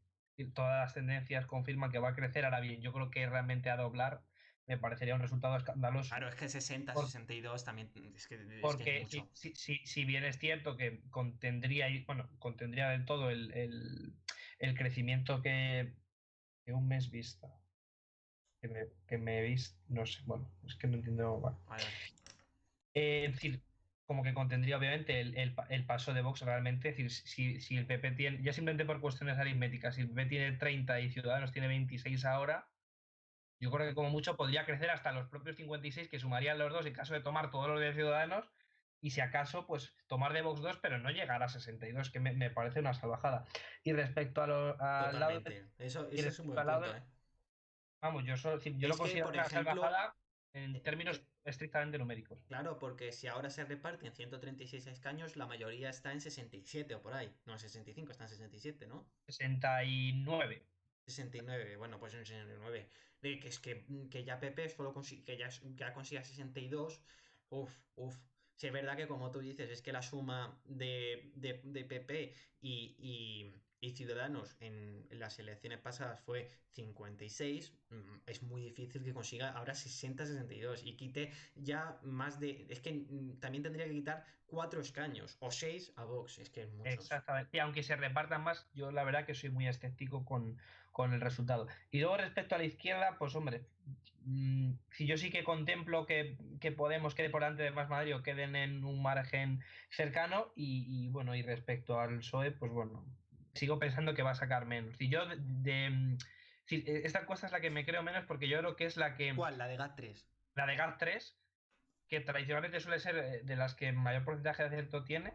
todas las tendencias confirman que va a crecer. Ahora bien, yo creo que realmente a doblar me parecería un resultado escandaloso. Claro, es que 60, Por- 62 también es Porque mucho. si bien es cierto que contendría del todo el crecimiento que un mes vista. Que me he visto, no sé, bueno, es que no entiendo. Bueno. Vale. Es decir, como que contendría obviamente el paso de Vox realmente, es decir, si el PP tiene, ya simplemente por cuestiones aritméticas, si el PP tiene 30 y Ciudadanos tiene 26 ahora, yo creo que como mucho podría crecer hasta los propios 56 que sumarían los dos en caso de tomar todos los de Ciudadanos y si acaso, pues tomar de Vox 2, pero no llegar a 62, que me parece una salvajada. Y respecto al lado de, Totalmente. Eso, y ese es un respecto buen al lado punto, de, ¿eh? vamos, yo lo Es que, considero por una ejemplo, salvajada en términos estrictamente numéricos. claro, porque si ahora se reparten 136 escaños, la mayoría está en 67 o por ahí. No en 65, está en 67, ¿no? 69. 69, bueno, pues en 69. Que es que ya PP solo que ya consiga 62. Uf. Si es verdad que como tú dices, es que la suma de PP y Ciudadanos en las elecciones pasadas fue 56. Es muy difícil que consiga ahora 60-62 y quite ya más de... Es que también tendría que quitar 4 escaños o 6 a Vox, es que es muchos. Exactamente. Y aunque se repartan más, yo la verdad que soy muy escéptico con el resultado. Y luego respecto a la izquierda, pues hombre, si yo sí que contemplo que Podemos quede por delante de Más Madrid o queden en un margen cercano bueno, y respecto al PSOE, pues bueno, sigo pensando que va a sacar menos. Y yo sí, esta encuesta es la que me creo menos porque yo creo que es ¿Cuál? La de GAT3. la de GAT3, que tradicionalmente suele ser de las que mayor porcentaje de acierto tiene,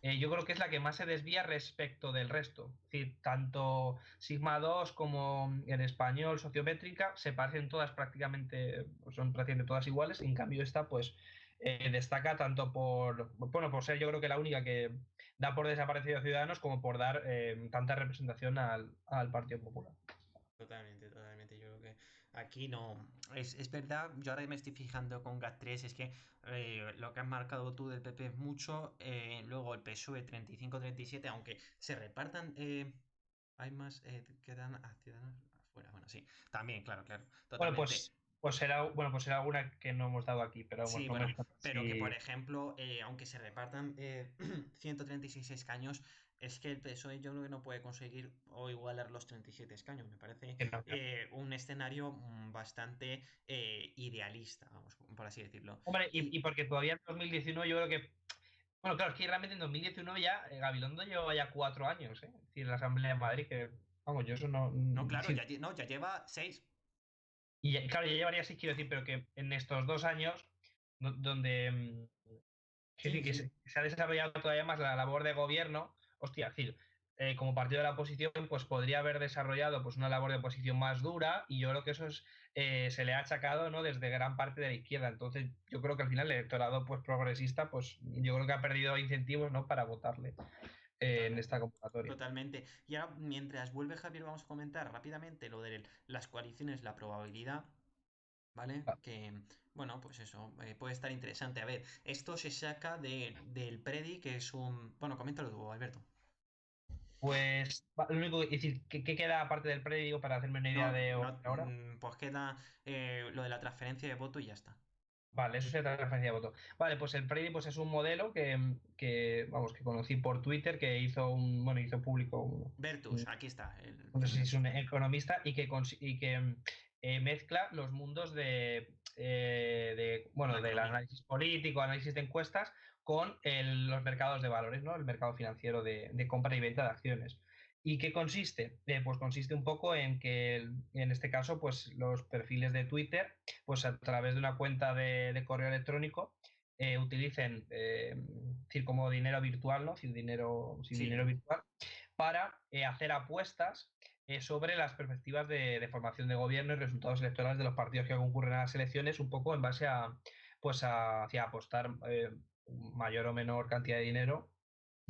yo creo que es la que más se desvía respecto del resto. Es decir, tanto Sigma 2 como el español sociométrica se parecen todas prácticamente, son prácticamente todas iguales, en cambio esta pues destaca tanto por ser yo creo que la única que da por desaparecido a Ciudadanos como por dar tanta representación al Partido Popular. Totalmente. Yo creo que aquí no. Es verdad, yo ahora me estoy fijando con GAT3, es que lo que has marcado tú del PP es mucho. Luego el PSOE 35-37, aunque se repartan. Hay más que dan a Ciudadanos afuera. Bueno, sí, también, claro, Bueno, totalmente. pues será alguna que no hemos dado aquí, pero Sí, no me bueno, suena pero que por así. ejemplo, aunque se repartan 136 escaños, es que el PSOE yo creo que no puede conseguir o igualar los 37 escaños. Me parece Que no. un escenario bastante idealista, vamos, por así decirlo. Hombre, Y y porque todavía en 2019 yo creo que. Bueno, claro, es que realmente en 2019 ya Gabilondo llevaba ya 4 años, ¿eh? Es decir, la Asamblea de Madrid, que. Vamos, yo eso no. no, claro, Sí, no, ya lleva 6. y claro, ya llevaría 6, quiero decir, pero que en estos 2 años, donde. Quiero Sí, decir sí. que se ha desarrollado todavía más la labor de gobierno, hostia, es decir, como partido de la oposición, pues podría haber desarrollado pues una labor de oposición más dura y yo creo que eso se le ha achacado, ¿no? Desde gran parte de la izquierda. Entonces, yo creo que al final el electorado pues progresista, pues yo creo que ha perdido incentivos, ¿no? Para votarle en Totalmente. esta convocatoria. Totalmente. Y ahora, mientras vuelve Javier, vamos a comentar rápidamente lo de las coaliciones, la probabilidad. ¿Vale? Ah, Que, bueno, pues eso, puede estar interesante. A ver, esto se saca del Predi, que es un... Bueno, coméntalo tú, Alberto. Pues lo único que decir, ¿qué queda aparte del predio para hacerme una idea No, de no, ahora? pues queda lo de la transferencia de voto y ya está. Vale, eso sería transferencia de voto. Vale, pues el Predi pues es un modelo vamos, que conocí por Twitter, que hizo público Vertus, aquí está, no el sé si es un Vertus. economista y que mezcla los mundos La del economía. análisis político, análisis de encuestas con los mercados de valores, ¿no? El mercado financiero de compra y venta de acciones. ¿Y qué consiste? Pues consiste un poco en que, en este caso, pues los perfiles de Twitter, pues a través de una cuenta de correo electrónico, utilicen, decir, como dinero virtual, ¿no? Sin dinero Sí, virtual, para hacer apuestas sobre las perspectivas de formación de gobierno y resultados electorales de los partidos que concurren a las elecciones, un poco en base hacia apostar mayor o menor cantidad de dinero.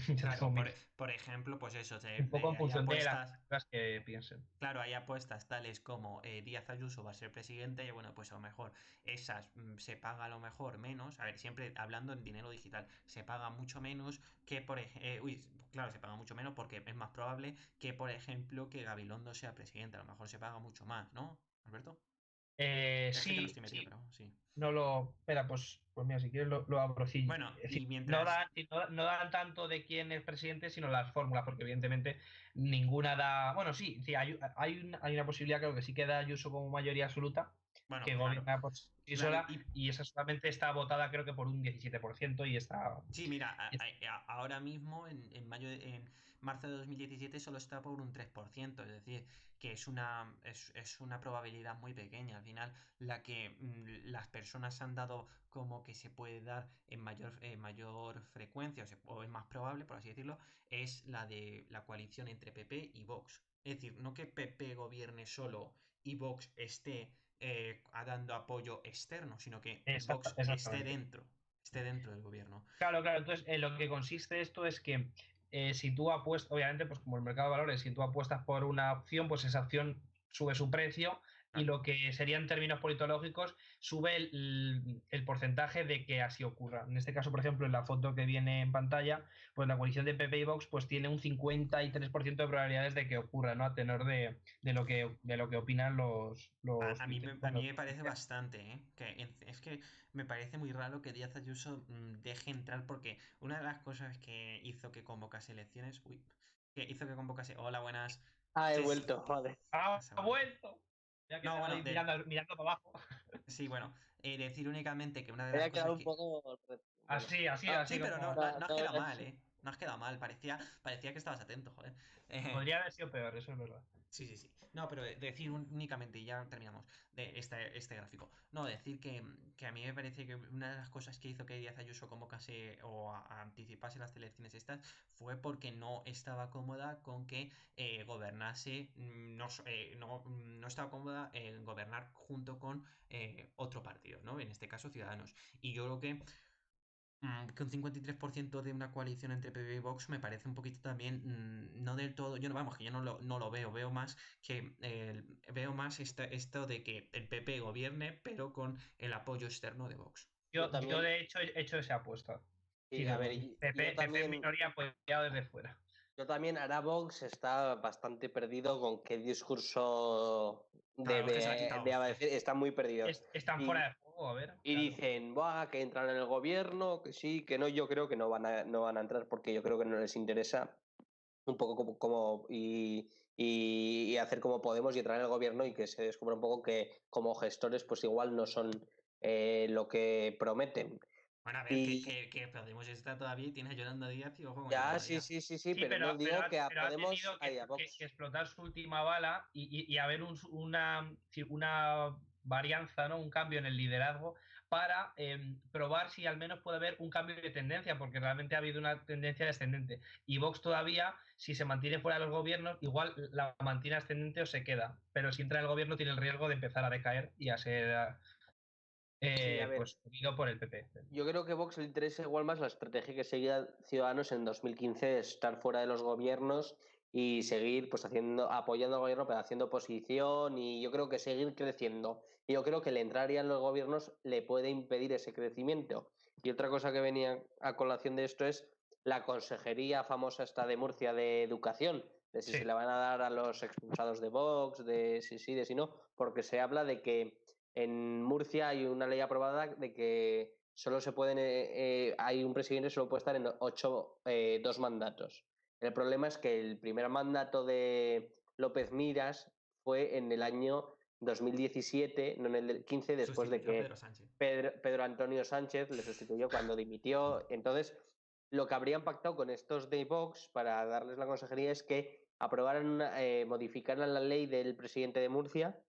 Yo claro, tengo por ejemplo, pues eso, un poco en hay función de las apuestas. cosas que piensen. Claro, hay apuestas tales como Díaz Ayuso va a ser presidente y bueno, pues a lo mejor esas se paga a lo mejor menos, a ver, siempre hablando en dinero digital, se paga mucho menos que por ejemplo, claro, se paga mucho menos porque es más probable que por ejemplo que Gabilondo sea presidente, a lo mejor se paga mucho más, ¿no, Alberto? Es que yo no Sí, estoy metido, sí, pero sí. no lo. Espera, pues mira, si quieres lo abro. Sí, Bueno, es decir, y mientras, no dan tanto de quién es presidente, sino las fórmulas, porque evidentemente ninguna da. Bueno, sí, sí hay una posibilidad, creo que sí que da Ayuso como mayoría absoluta, bueno, que claro, gobierna por sí claro, sola, y esa solamente está votada, creo que por un 17%, y está. sí, mira, ahora mismo en marzo de 2017 solo está por un 3%, es decir, que es una probabilidad muy pequeña. Al final, la que las personas han dado como que se puede dar en mayor frecuencia o es más probable, por así decirlo, es la de la coalición entre PP y Vox. Es decir, no que PP gobierne solo y Vox esté dando apoyo externo, sino que Vox Exactamente. esté dentro del gobierno. Claro, claro. Entonces, lo que consiste esto es que si tú apuestas, obviamente, pues como el mercado de valores, si tú apuestas por una opción, pues esa opción sube su precio y lo que sería en términos politológicos sube el porcentaje de que así ocurra. En este caso, por ejemplo, en la foto que viene en pantalla, pues la coalición de PP y Vox pues tiene un 53% de probabilidades de que ocurra, ¿no? A tenor de lo que opinan los A mí me parece bastante, ¿eh? Es que me parece muy raro que Díaz Ayuso deje entrar porque una de las cosas que hizo que convocase elecciones, que hizo que convocase, hola, buenas, He Cés- vuelto, vale. ¡Ha has vuelto. vuelto! Ya que No, estaba bueno, ahí mirando para abajo. sí, bueno, decir únicamente que una de Me las había quedado cosas un que, poco. Bueno, sí, Así pero como. no has no, quedado mal, ¿eh? No has quedado mal, parecía que estabas atento, joder. Podría haber sido peor, eso es verdad. Sí, sí, sí. No, pero decir únicamente, y ya terminamos, de este gráfico. No, decir que a mí me parece que una de las cosas que hizo que Díaz Ayuso convocase o anticipase las elecciones estas fue porque no estaba cómoda con que gobernase, no estaba cómoda en gobernar junto con otro partido, ¿no? En este caso Ciudadanos. Y yo creo que un 53% de una coalición entre PP y Vox me parece un poquito también, no del todo, yo no, vamos, que yo no lo veo más que veo más esto de que el PP gobierne, pero con el apoyo externo de Vox. yo Yo también. de hecho he hecho esa apuesta. Sí, a ver, Digo, yo PP en también. minoría apoyado desde fuera. Yo también, ahora Vox está bastante perdido con qué discurso Claro, es que se la ha quitado. decir, está muy perdido. Están fuera Y, de juego, a ver. y Claro. dicen, Buah, que entran en el gobierno, que sí, que no, yo creo que no van a entrar porque yo creo que no les interesa un poco y hacer como Podemos y entrar en el gobierno y que se descubra un poco que como gestores pues igual no son lo que prometen. Bueno, a ver, Y que Podemos está todavía y tiene a Yolanda Díaz y ojo con ya, Yolanda sí, Díaz. sí, sí, sí, Sí, pero no digo que a pero ha Podemos, tenido ay, a que Vox. explotar su última bala y haber una varianza, ¿no? Un cambio en el liderazgo para probar si al menos puede haber un cambio de tendencia, porque realmente ha habido una tendencia descendente. Y Vox todavía, si se mantiene fuera de los gobiernos, igual la mantiene ascendente o se queda. Pero si entra en el gobierno tiene el riesgo de empezar a decaer y a ser Sí, a ver, pues subido por el PP. yo creo que Vox le interesa igual más la estrategia que seguía Ciudadanos en 2015 de estar fuera de los gobiernos y seguir pues apoyando al gobierno, pero haciendo oposición y yo creo que seguir creciendo. Y yo creo que el entrar ya en los gobiernos le puede impedir ese crecimiento. Y otra cosa que venía a colación de esto es la consejería famosa esta de Murcia de educación, de si Sí. se le van a dar a los expulsados de Vox, de si sí, de si no, porque se habla de que en Murcia hay una ley aprobada de que solo se pueden, hay un presidente que solo puede estar en 2 mandatos. El problema es que el primer mandato de López Miras fue en el año 2017, no en el 15, después de Sustituyó a Pedro que Sánchez. Pedro Antonio Sánchez le sustituyó cuando dimitió. Entonces, lo que habrían pactado con estos de Vox para darles la consejería es que aprobaran, modificaran la ley del presidente de Murcia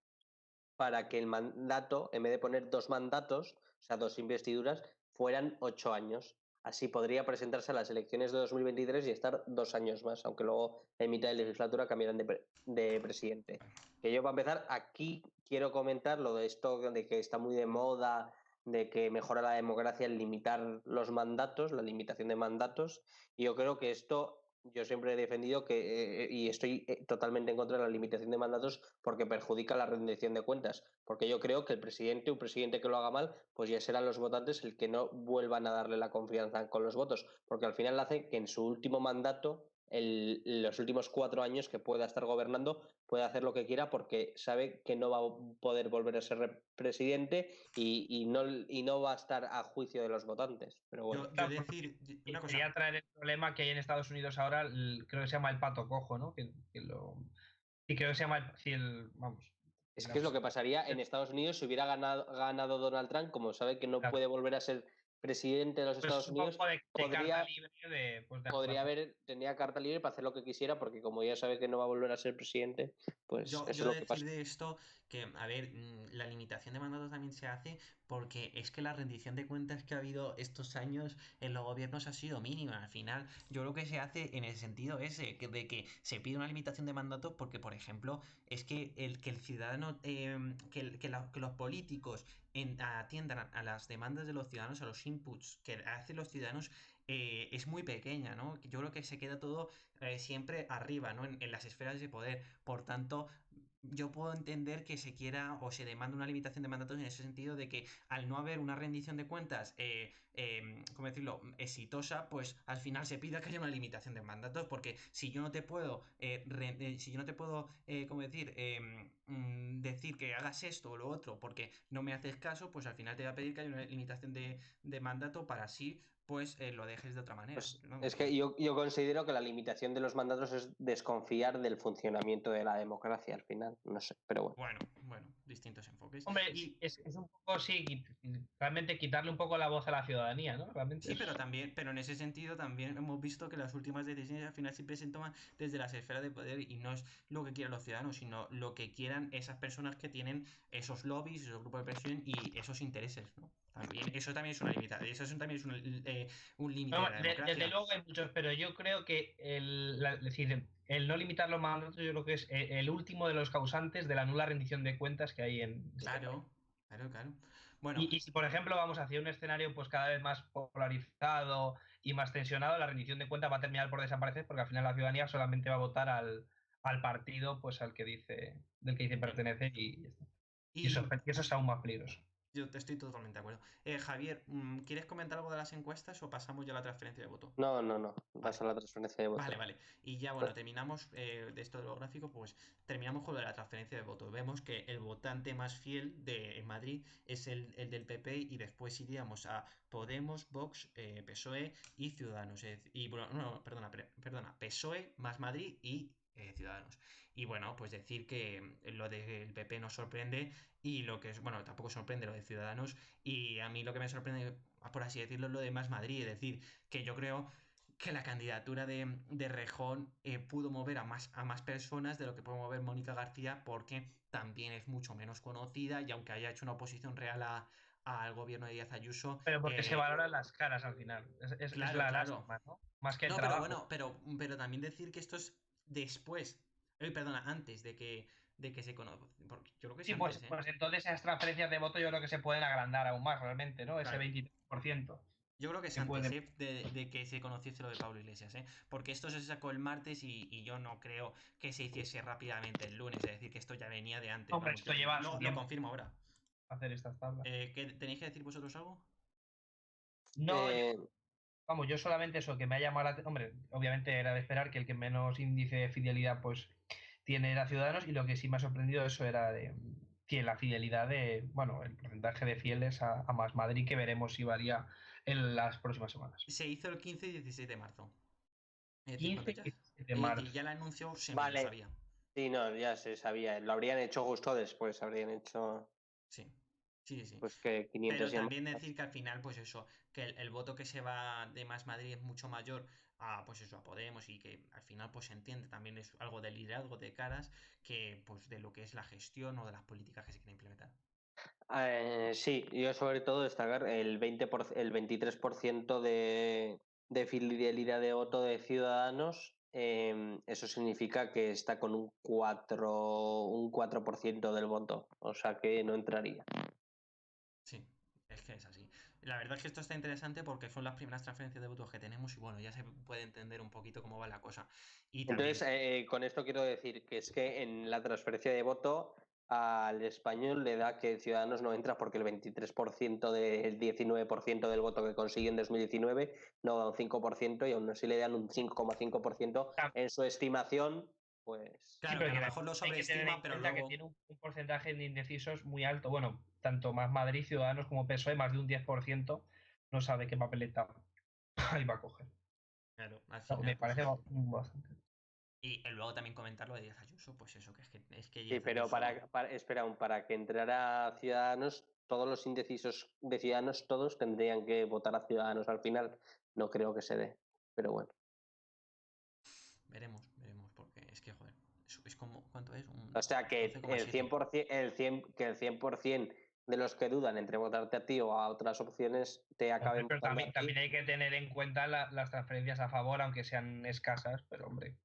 para que el mandato, en vez de poner 2 mandatos, o sea, 2 investiduras, fueran 8 años. Así podría presentarse a las elecciones de 2023 y estar 2 años más, aunque luego en mitad de legislatura cambiaran de presidente. Que yo, para empezar, aquí quiero comentar lo de esto de que está muy de moda, de que mejora la democracia el limitar los mandatos, la limitación de mandatos. Y yo creo que esto yo siempre he defendido que, y estoy totalmente en contra de la limitación de mandatos porque perjudica la rendición de cuentas. Porque yo creo que un presidente que lo haga mal, pues ya serán los votantes el que no vuelvan a darle la confianza con los votos. Porque al final hace que en su último mandato, los últimos 4 años que pueda estar gobernando, pueda hacer lo que quiera porque sabe que no va a poder volver a ser presidente y no va a estar a juicio de los votantes. Pero bueno. Yo decir una cosa. Quería traer el problema que hay en Estados Unidos ahora, creo que se llama el pato cojo, ¿no? Sí, creo que se llama vamos. Es que es lo que pasaría en Estados Unidos si hubiera ganado Donald Trump, como sabe que no puede volver a ser presidente de los Pues Estados un Unidos, poco de carta podría, libre de tenía carta libre para hacer lo que quisiera, porque como ya sabe que no va a volver a ser presidente, pues eso es Yo lo que pasa. decir de esto que, a ver, la limitación de mandatos también se hace porque es que la rendición de cuentas que ha habido estos años en los gobiernos ha sido mínima. Al final, yo creo que se hace en el sentido ese, de que se pide una limitación de mandatos porque, por ejemplo, es que el ciudadano, que los políticos atiendan a las demandas de los ciudadanos, a los inputs que hacen los ciudadanos, es muy pequeña, ¿no? Yo creo que se queda todo siempre arriba, ¿no? En las esferas de poder. Por tanto, yo puedo entender que se quiera o se demanda una limitación de mandatos en ese sentido de que al no haber una rendición de cuentas, ¿cómo decirlo?, exitosa, pues al final se pida que haya una limitación de mandatos, porque si yo no te puedo, si yo no te puedo, ¿cómo decir?, decir que hagas esto o lo otro porque no me haces caso, pues al final te voy a pedir que haya una limitación de mandato para así, pues lo dejes de otra manera. Pues Vamos, es que que... yo considero que la limitación de los mandatos es desconfiar del funcionamiento de la democracia al final, no sé, pero bueno. Bueno, distintos enfoques. Hombre, Y es un poco, sí, realmente quitarle un poco la voz a la ciudadanía, ¿no? Realmente sí, pero en ese sentido también hemos visto que las últimas decisiones al final siempre se toman desde las esferas de poder y no es lo que quieran los ciudadanos, sino lo que quieran esas personas que tienen esos lobbies, esos grupos de presión y esos intereses, ¿no? También, eso también es una limitación, también es un límite No, de la desde democracia. luego hay muchos, pero yo creo que es decir, el no limitar los mandatos, yo creo que es el último de los causantes de la nula rendición de cuentas que hay en este país. Claro, claro. Bueno, Y si, por ejemplo, vamos hacia un escenario pues cada vez más polarizado y más tensionado, la rendición de cuentas va a terminar por desaparecer porque al final la ciudadanía solamente va a votar al partido pues del que dice pertenecer y ya está. y Y eso es aún más peligroso. yo te estoy totalmente de acuerdo. Javier, ¿quieres comentar algo de las encuestas o pasamos ya a la transferencia de voto? No, Vale. vas a la transferencia de voto. Vale. Y ya, bueno, terminamos de esto de lo gráfico, pues terminamos con lo de la transferencia de voto. Vemos que el votante más fiel en Madrid es el del PP y después iríamos a Podemos, Vox, PSOE y Ciudadanos. Y bueno, no, perdona, PSOE más Madrid y Ciudadanos. Y bueno, pues decir que lo del PP nos sorprende y lo que es, bueno, tampoco sorprende lo de Ciudadanos y a mí lo que me sorprende, por así decirlo, es lo de más Madrid. Es decir, que yo creo que la candidatura de Rejón pudo mover a más personas de lo que puede mover Mónica García porque también es mucho menos conocida y aunque haya hecho una oposición real al gobierno de Díaz Ayuso, Pero porque se valoran las caras al final. Es la claro. lástima, ¿no? Más que el No, pero trabajo. bueno, pero también decir que esto es después, perdona, antes de que se conoce, porque yo creo que es Sí, pues, antes, ¿eh? pues entonces esas transferencias de voto yo creo que se pueden agrandar aún más realmente, ¿no? Ese Claro. 23% Yo creo que es que antes, puede. de que se conociese lo de Pablo Iglesias, ¿eh? Porque esto se sacó el martes y yo no creo que se hiciese rápidamente el lunes, es decir, que esto ya venía de antes, Hombre, vamos, esto lleva su lo tiempo confirmo ahora. hacer estas tablas. ¿Tenéis que decir vosotros algo? No, Eh, vamos, yo solamente eso que me ha llamado la atención. Hombre, obviamente era de esperar que el que menos índice de fidelidad pues tiene era Ciudadanos y lo que sí me ha sorprendido eso era de que la fidelidad bueno, el porcentaje de fieles a Más Madrid que veremos si varía en las próximas semanas. Se hizo el 15 y 16 de marzo. Es decir, 15 cuando y ya. 17 de Es decir, marzo. ya el anuncio se medio vale, sabía. sí, no, ya se sabía. Lo habrían hecho justo después, habrían hecho Sí, sí. pues que 500 Pero también decir que al final, pues eso, que el voto que se va de Más Madrid es mucho mayor a, pues eso, a Podemos y que al final pues se entiende también es algo de liderazgo de caras que pues de lo que es la gestión o de las políticas que se quieren implementar. Sí, yo sobre todo destacar el 23% de fidelidad de voto de Ciudadanos. Eso significa que está con un 4% del voto, o sea que no entraría. Sí, es que es así. La verdad es que esto está interesante porque son las primeras transferencias de votos que tenemos y bueno, ya se puede entender un poquito cómo va la cosa. Y Entonces, también, con esto quiero decir que es que en la transferencia de voto al español le da que Ciudadanos no entra porque el 23% del 19% del voto que consiguió en 2019 no da un 5% y aún así le dan un 5,5% en su estimación, pues... Sí, claro, que pero a lo que mejor lo hay que tener sobreestima, en pero cuenta que luego, tiene un porcentaje de indecisos muy alto. Bueno, tanto Más Madrid, Ciudadanos como PSOE, más de un 10% no sabe qué papeleta ahí va a coger. claro, al No, me final, pues parece eso. bastante. Y luego también comentar lo de Díaz Ayuso, pues eso, es que Sí, Díaz pero Ayuso. para que entrara Ciudadanos, todos los indecisos de Ciudadanos, todos tendrían que votar a Ciudadanos al final. No creo que se dé, pero bueno. Veremos, porque es que, joder, es como, ¿cuánto es? Un O sea que el 11,7. 100%, que el 100% de los que dudan entre votarte a ti o a otras opciones te Hombre, acaben pero votando a también ti. hay que tener en cuenta las transferencias a favor, aunque sean escasas, pero hombre.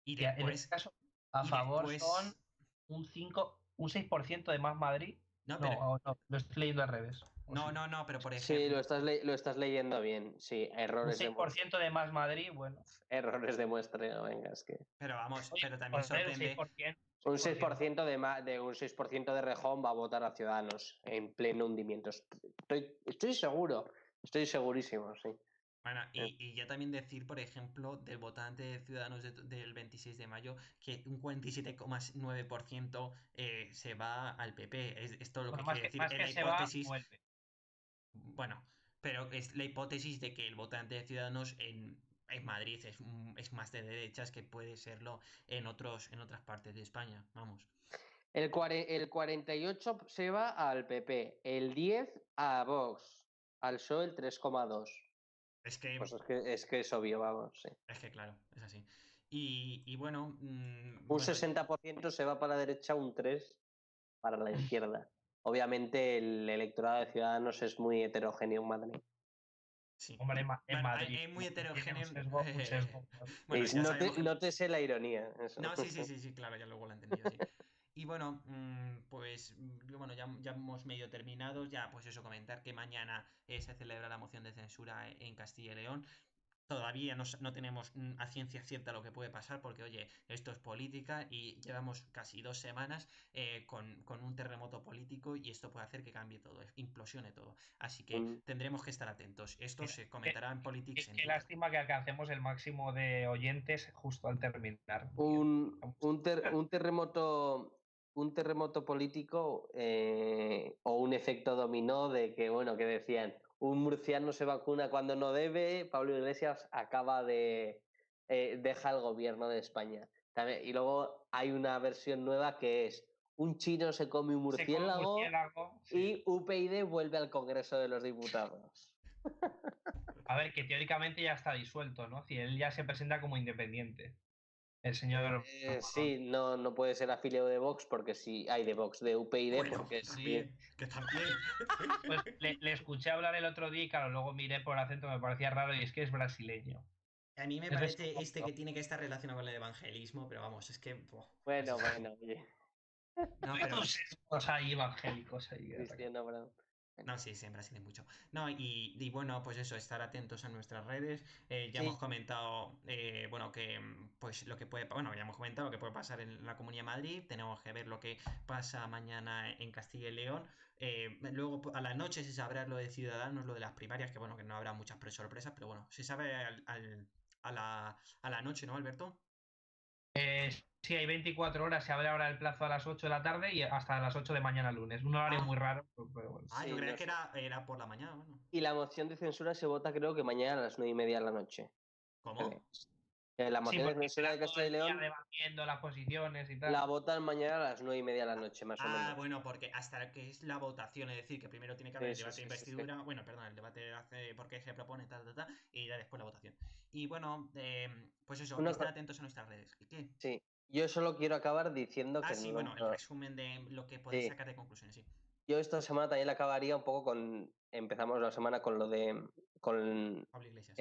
Y Ya, en este después, caso, a y favor son después. un 6% de Más Madrid. No, pero No, no, lo estoy leyendo al revés. No, pero por Sí, ejemplo... lo estás leyendo bien. Sí, Un errores de 6% de Más Madrid, bueno. errores de muestreo, venga, es que... Pero vamos, Oye, pero también joder, un sorprende... 6%. Un 6% de un 6% de Rejón va a votar a Ciudadanos en pleno hundimiento. Estoy seguro, estoy segurísimo, sí. Bueno, y ya también decir, por ejemplo, del votante de Ciudadanos del 26 de mayo, que un 47,9% se va al PP. Es todo lo que Bueno, quiere decir. más En que la se va, hipótesis, vuelve. bueno, pero es la hipótesis de que el votante de Ciudadanos en Madrid es más de derechas que puede serlo en otras partes de España. Vamos. El 48 se va al PP, el 10 a Vox, al PSOE el 3,2. Es que, Pues es que es obvio, vamos, sí. es que claro, es así. Y bueno, Un bueno, 60% se va para la derecha, un 3% para la izquierda. Obviamente el electorado de Ciudadanos es muy heterogéneo en Madrid. sí. Hombre, en Bueno, Madrid es muy tiene heterogéneo. un sesgo. Bueno, ya sabemos que... Nótese la ironía. Eso. No, sí, claro, ya luego lo he entendido, sí. Y bueno, pues bueno, ya hemos medio terminado. Ya, pues eso, comentar que mañana se celebra la moción de censura en Castilla y León. Todavía no tenemos a ciencia cierta lo que puede pasar, porque oye, esto es política y llevamos casi 2 semanas con un terremoto político y esto puede hacer que cambie todo, implosione todo. Así que Un, tendremos que estar atentos. Esto se Qué, comentará en Politics en qué Twitter. lástima que alcancemos el máximo de oyentes justo al terminar. un terremoto. Un terremoto político o un efecto dominó de que, bueno, que decían, un murciano se vacuna cuando no debe, Pablo Iglesias deja el gobierno de España. Y luego hay una versión nueva que es, un chino se come un Se come un murciélago murciélago, sí. y UPyD vuelve al Congreso de los Diputados. A ver, que teóricamente ya está disuelto, ¿no? Si él ya se presenta como independiente. El señor. Sí, no puede ser afiliado de Vox porque sí, hay de Vox, de UPyD Bueno, porque también, que también. Pues le escuché hablar el otro día y claro, luego miré por acento, me parecía raro y es que es brasileño. A mí me Es de parece Sao Paulo. que tiene que estar relacionado con el evangelismo, pero vamos, es que... buah. Bueno, oye, No, Hay pero... tus sesgos ahí evangélicos ahí. Cristiano Brown. No, sí, en Brasil hay mucho. No, y bueno, pues eso, estar atentos a nuestras redes. Ya hemos Sí, comentado, bueno, que pues lo que puede, bueno, ya hemos comentado lo que puede pasar en la Comunidad de Madrid. Tenemos que ver lo que pasa mañana en Castilla y León. Luego a la noche se sabrá lo de Ciudadanos, lo de las primarias, que bueno, que no habrá muchas sorpresas, pero bueno, se sabe a la noche, ¿no, Alberto? Sí, hay 24 horas, se abre ahora el plazo a las 8 de la tarde y hasta las 8 de mañana lunes. Un horario Ah, muy raro, pero bueno. yo sí, creía no que sé. era por la mañana, bueno. Y la moción de censura se vota creo que mañana a las 9:30 de la noche. ¿Cómo? Creo. La Sí, moción de porque censura será de todo Castilla y el día León debatiendo las posiciones y la tal. votan mañana a las 9:30 de la noche, más o menos. Bueno, porque hasta que es la votación, es decir, que primero tiene que haber el Eso, debate de sí, sí, sí. investidura, bueno, perdón, el debate hace por qué se propone, y ya después la votación. Y bueno, pues eso, Una estén co- atentos a nuestras redes. ¿Qué? sí, yo solo quiero acabar diciendo que Sí, bueno, el resumen de lo que podéis sí. sacar de conclusiones, sí. Yo esta semana también la acabaría un poco empezamos la semana con lo de, con Pablo Iglesias.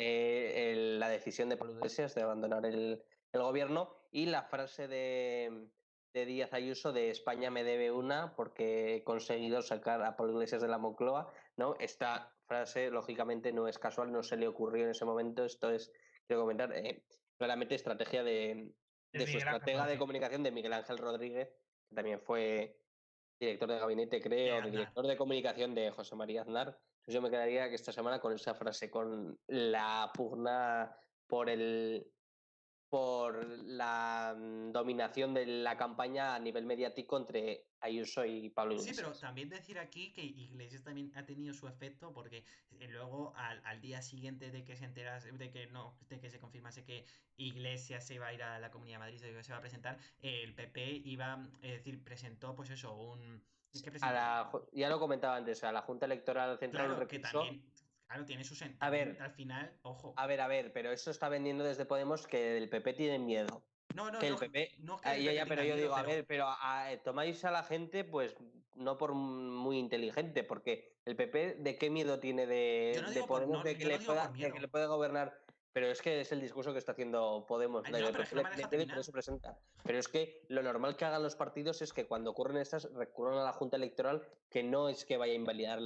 la decisión de Pablo Iglesias de abandonar el gobierno y la frase de Díaz Ayuso de España me debe una porque he conseguido sacar a Pablo Iglesias de la Moncloa, ¿no? Esta frase, lógicamente, no es casual, no se le ocurrió en ese momento, esto es, quiero comentar, claramente estrategia de su Miguel Ángel estratega de Rodríguez. comunicación de Miguel Ángel Rodríguez, que también fue director de gabinete, De creo, de Aznar. director de comunicación de José María Aznar. Entonces yo me quedaría que esta semana con esa frase, con la pugna por por la dominación de la campaña a nivel mediático entre Ayuso y Pablo Sí, pero Iglesias. también decir aquí que Iglesias también ha tenido su efecto porque luego al día siguiente de que se enterase, de que se confirmase que Iglesias se iba a ir a la Comunidad de Madrid, se va a presentar, el PP iba, es decir, presentó pues eso, ¿qué presentó? Ya lo comentaba antes, a la Junta Electoral Central un Claro, que recurso. también, claro, tiene A también ver, al final, ojo. pero eso está vendiendo desde Podemos que el PP tiene miedo. No, Que el PP, no es que el PP ya, pero tenga yo miedo, digo, a pero ver, pero tomáis a la gente, pues no por muy inteligente, porque el PP, ¿de qué miedo tiene yo no de digo Podemos de que yo no digo por de que le miedo. pueda gobernar? Pero es que es el discurso que está haciendo Podemos, No, el pero es que PP no me ha le tiene dejado miedo y por terminar. eso presenta. Pero es que lo normal que hagan los partidos es que cuando ocurren estas recurran a la Junta Electoral, que no es que vaya a invalidar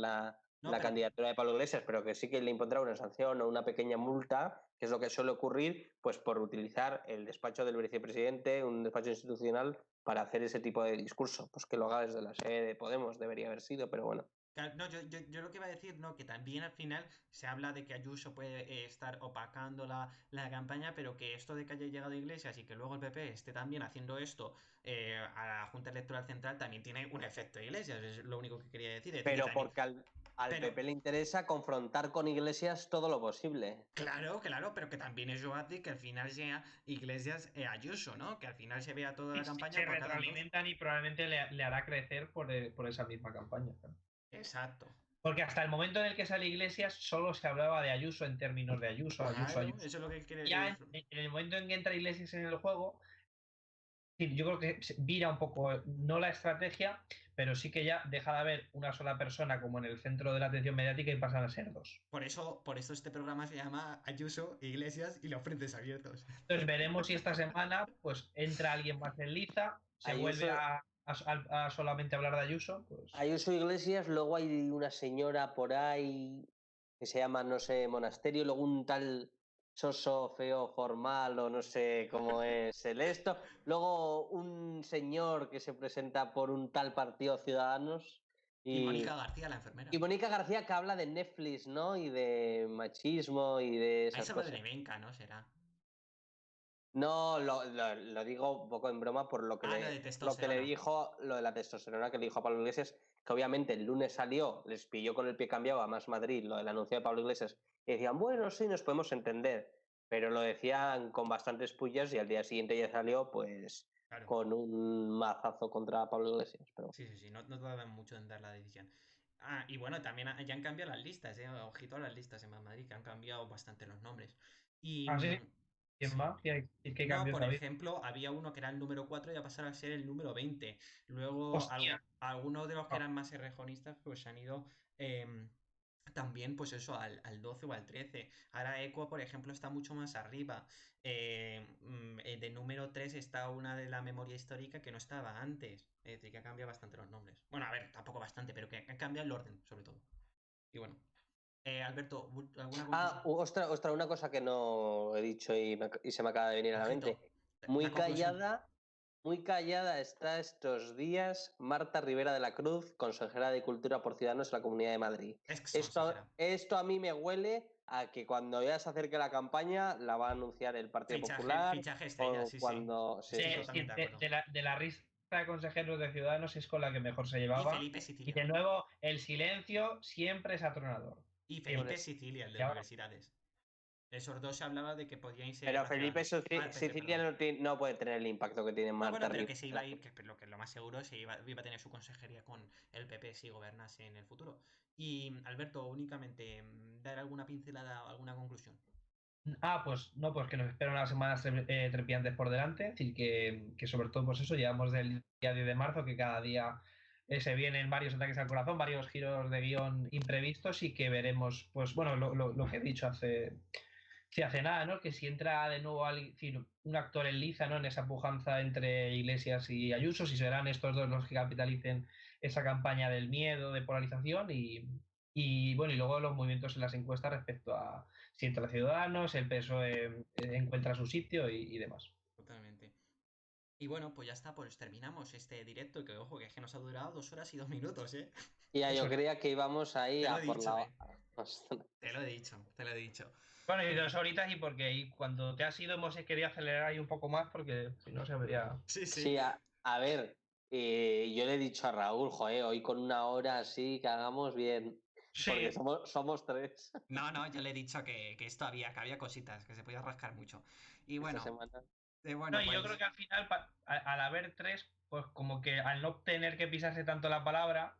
No, la pero candidatura de Pablo Iglesias, pero que sí que le impondrá una sanción o una pequeña multa, que es lo que suele ocurrir, pues por utilizar el despacho del vicepresidente, un despacho institucional, para hacer ese tipo de discurso. Pues que lo haga desde la sede de Podemos, debería haber sido, pero bueno. claro, no, yo lo que iba a decir, no, que también al final se habla de que Ayuso puede estar opacando la campaña, pero que esto de que haya llegado Iglesias y que luego el PP esté también haciendo esto a la Junta Electoral Central también tiene un efecto Iglesias, es lo único que quería decir. Es decir, que Pero también, porque al pero, PP le interesa confrontar con Iglesias todo lo posible. claro, pero que también eso hace que al final sea Iglesias Ayuso, ¿no? Que al final se vea toda Y la campaña se opacada en dos. retroalimentan y probablemente le hará crecer por esa misma campaña. Claro. Exacto. Porque hasta el momento en el que sale Iglesias solo se hablaba de Ayuso en términos de Ayuso, Ayuso, Claro, Ayuso. eso es lo que quiere. Ya en el momento en que entra Iglesias en el juego, yo creo que vira un poco, no la estrategia, pero sí que ya deja de haber una sola persona como en el centro de la atención mediática y pasan a ser dos. Por eso este programa se llama Ayuso, Iglesias y los frentes abiertos. Entonces veremos si esta semana pues entra alguien más en liza, se vuelve Ayuso, a solamente hablar de Ayuso, pues Ayuso Iglesias, luego hay una señora por ahí que se llama, no sé, Monasterio, luego un tal soso feo formal o no sé cómo es el esto, luego un señor que se presenta por un tal partido Ciudadanos Y Mónica y, García, la enfermera. y Mónica García que habla de Netflix, ¿no? Y de machismo y de A esas eso lo de cosas. Nevenka, ¿no? Será. No, lo digo un poco en broma por lo que Ah, lo de lo que le testosterona. dijo, lo de la testosterona que le dijo a Pablo Iglesias, que obviamente el lunes salió, les pilló con el pie cambiado a Más Madrid, lo del anuncio de Pablo Iglesias, y decían, bueno, sí, nos podemos entender, pero lo decían con bastantes pullas y al día siguiente ya salió, pues, Claro. con un mazazo contra Pablo Iglesias. Pero Sí, no tardan mucho en dar la decisión. Ah, y bueno, también ya han cambiado las listas, ¿eh? Ojito a las listas en Madrid, que han cambiado bastante los nombres. Y así. ¿Quién sí. más? ¿Qué No, cambios por ha habido? ejemplo, había uno que era el número 4 y ha pasado a ser el número 20. Luego, Hostia. algunos de los que Ah, eran más errejonistas, pues han ido también, pues eso, al 12 o al 13. Ahora Eco, por ejemplo, está mucho más arriba. De número 3 está una de la memoria histórica que no estaba antes. Es decir, que ha cambiado bastante los nombres. Bueno, a ver, tampoco bastante, pero que ha cambiado el orden, sobre todo. Y bueno, Alberto, ¿alguna conclusión? ostras, una cosa que no he dicho y se me acaba de venir a la Ojito, mente. la Muy conclusión. callada, muy callada está estos días Marta Rivera de la Cruz, consejera de Cultura por Ciudadanos en la Comunidad de Madrid. Ex consejera. Esto a mí me huele a que cuando ya se acerque la campaña la va a anunciar el Partido Popular Fichaje estrella, o sí, sí. cuando... Sí, Estoy sí, sí. totalmente de acuerdo. De la lista de consejeros de Ciudadanos es con la que mejor se Y llevaba. Felipe Y Sicilia. de nuevo, el silencio siempre es atronador. Y Bueno, Felipe Sicilia, el de Y ahora, universidades. Esos dos se hablaba de que podían ser pero hacia. Felipe Al PP, Sicilia perdón. no puede tener el impacto que tiene No, bueno, Marta pero Rivera que se de iba la a ir, Cruz. que lo más seguro se iba a tener su consejería con el PP si gobernase en el futuro. Y Alberto, únicamente dar alguna pincelada o alguna conclusión. pues no, pues que nos esperan unas semanas trepidantes por delante. Es decir, que sobre todo, pues eso, llevamos del día 10 de marzo, que cada día se vienen varios ataques al corazón, varios giros de guión imprevistos y que veremos, pues bueno, lo que he dicho hace nada, ¿no? Que si entra de nuevo un actor en liza, ¿no? En esa pujanza entre Iglesias y Ayuso, si serán estos dos los que capitalicen esa campaña del miedo, de polarización y bueno, y luego los movimientos en las encuestas respecto a si entra Ciudadanos, el PSOE encuentra su sitio y demás. Totalmente. Y bueno, pues ya está, pues terminamos este directo, que ojo, que es que nos ha durado 2 horas y 2 minutos, ¿eh? Ya, yo Eso. creía que íbamos ahí Te lo he a por dicho, la... ¿eh? Te lo he dicho, te lo he dicho. Bueno, y 2 horitas y porque cuando te has ido hemos querido acelerar ahí un poco más porque si no se vería... Sí, sí. Sí, a ver, yo le he dicho a Raúl, joder, hoy con una hora así que hagamos bien, porque Sí, somos tres No, yo le he dicho que esto que había cositas, que se podía rascar mucho. Y esta bueno, semana. no, bueno, y yo creo pues que al final, al haber tres, pues como que al no tener que pisarse tanto la palabra,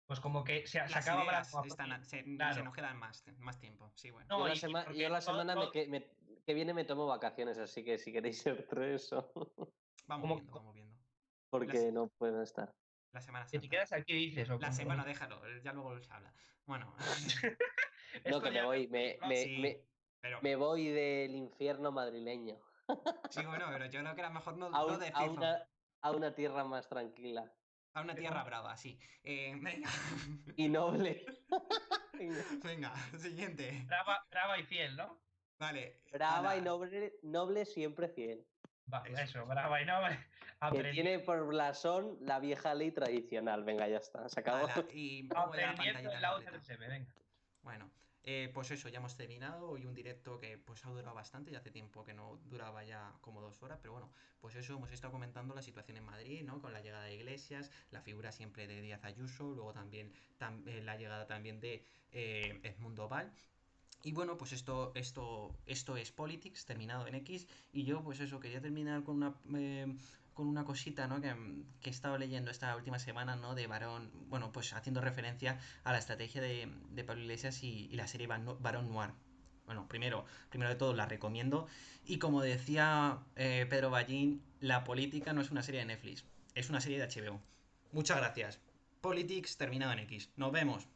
pues como que se las acaba hablando ideas más están, fácil. se Claro. nos quedan más tiempo. Sí, bueno. Yo No, la, y sema- yo porque la semana que viene me tomo vacaciones, así que si queréis ser tres, Vamos como, viendo, vamos viendo. La, porque no puedo estar. la Semana que te Santa. quedas aquí dices, o Bueno, déjalo, ya luego se habla. Bueno, No, Esto que me ya voy, sí, pero me voy del infierno madrileño sí, bueno, pero yo creo que era mejor a, no a decirlo. una tierra más tranquila. A una tierra brava, sí. Venga. Y noble. Venga, siguiente. Brava y fiel, ¿no? Vale. Brava y ala, noble siempre fiel. Eso, brava y noble. Que tiene por blasón la vieja ley tradicional. Venga, ya está, se acabó. ala, y pongo ya la Aprendiendo pantallita en la completa. UCSM, venga. Bueno, pues eso, ya hemos terminado. Hoy un directo que pues ha durado bastante, ya hace tiempo que no duraba ya como 2 horas, pero bueno, pues eso, hemos estado comentando la situación en Madrid, ¿no? Con la llegada de Iglesias, la figura siempre de Díaz Ayuso, luego también la llegada también de Edmundo Val. Y bueno, pues esto es Politics, terminado en X. Y yo, pues eso, quería terminar con una cosita, ¿no? Que he estado leyendo esta última semana, ¿no? De Barón, bueno, pues haciendo referencia a la estrategia de Pablo Iglesias y la serie Barón Noir. Bueno, primero de todo la recomiendo. Y como decía Pedro Ballín, la política no es una serie de Netflix, es una serie de HBO. Muchas gracias. Politics, terminado en X. Nos vemos.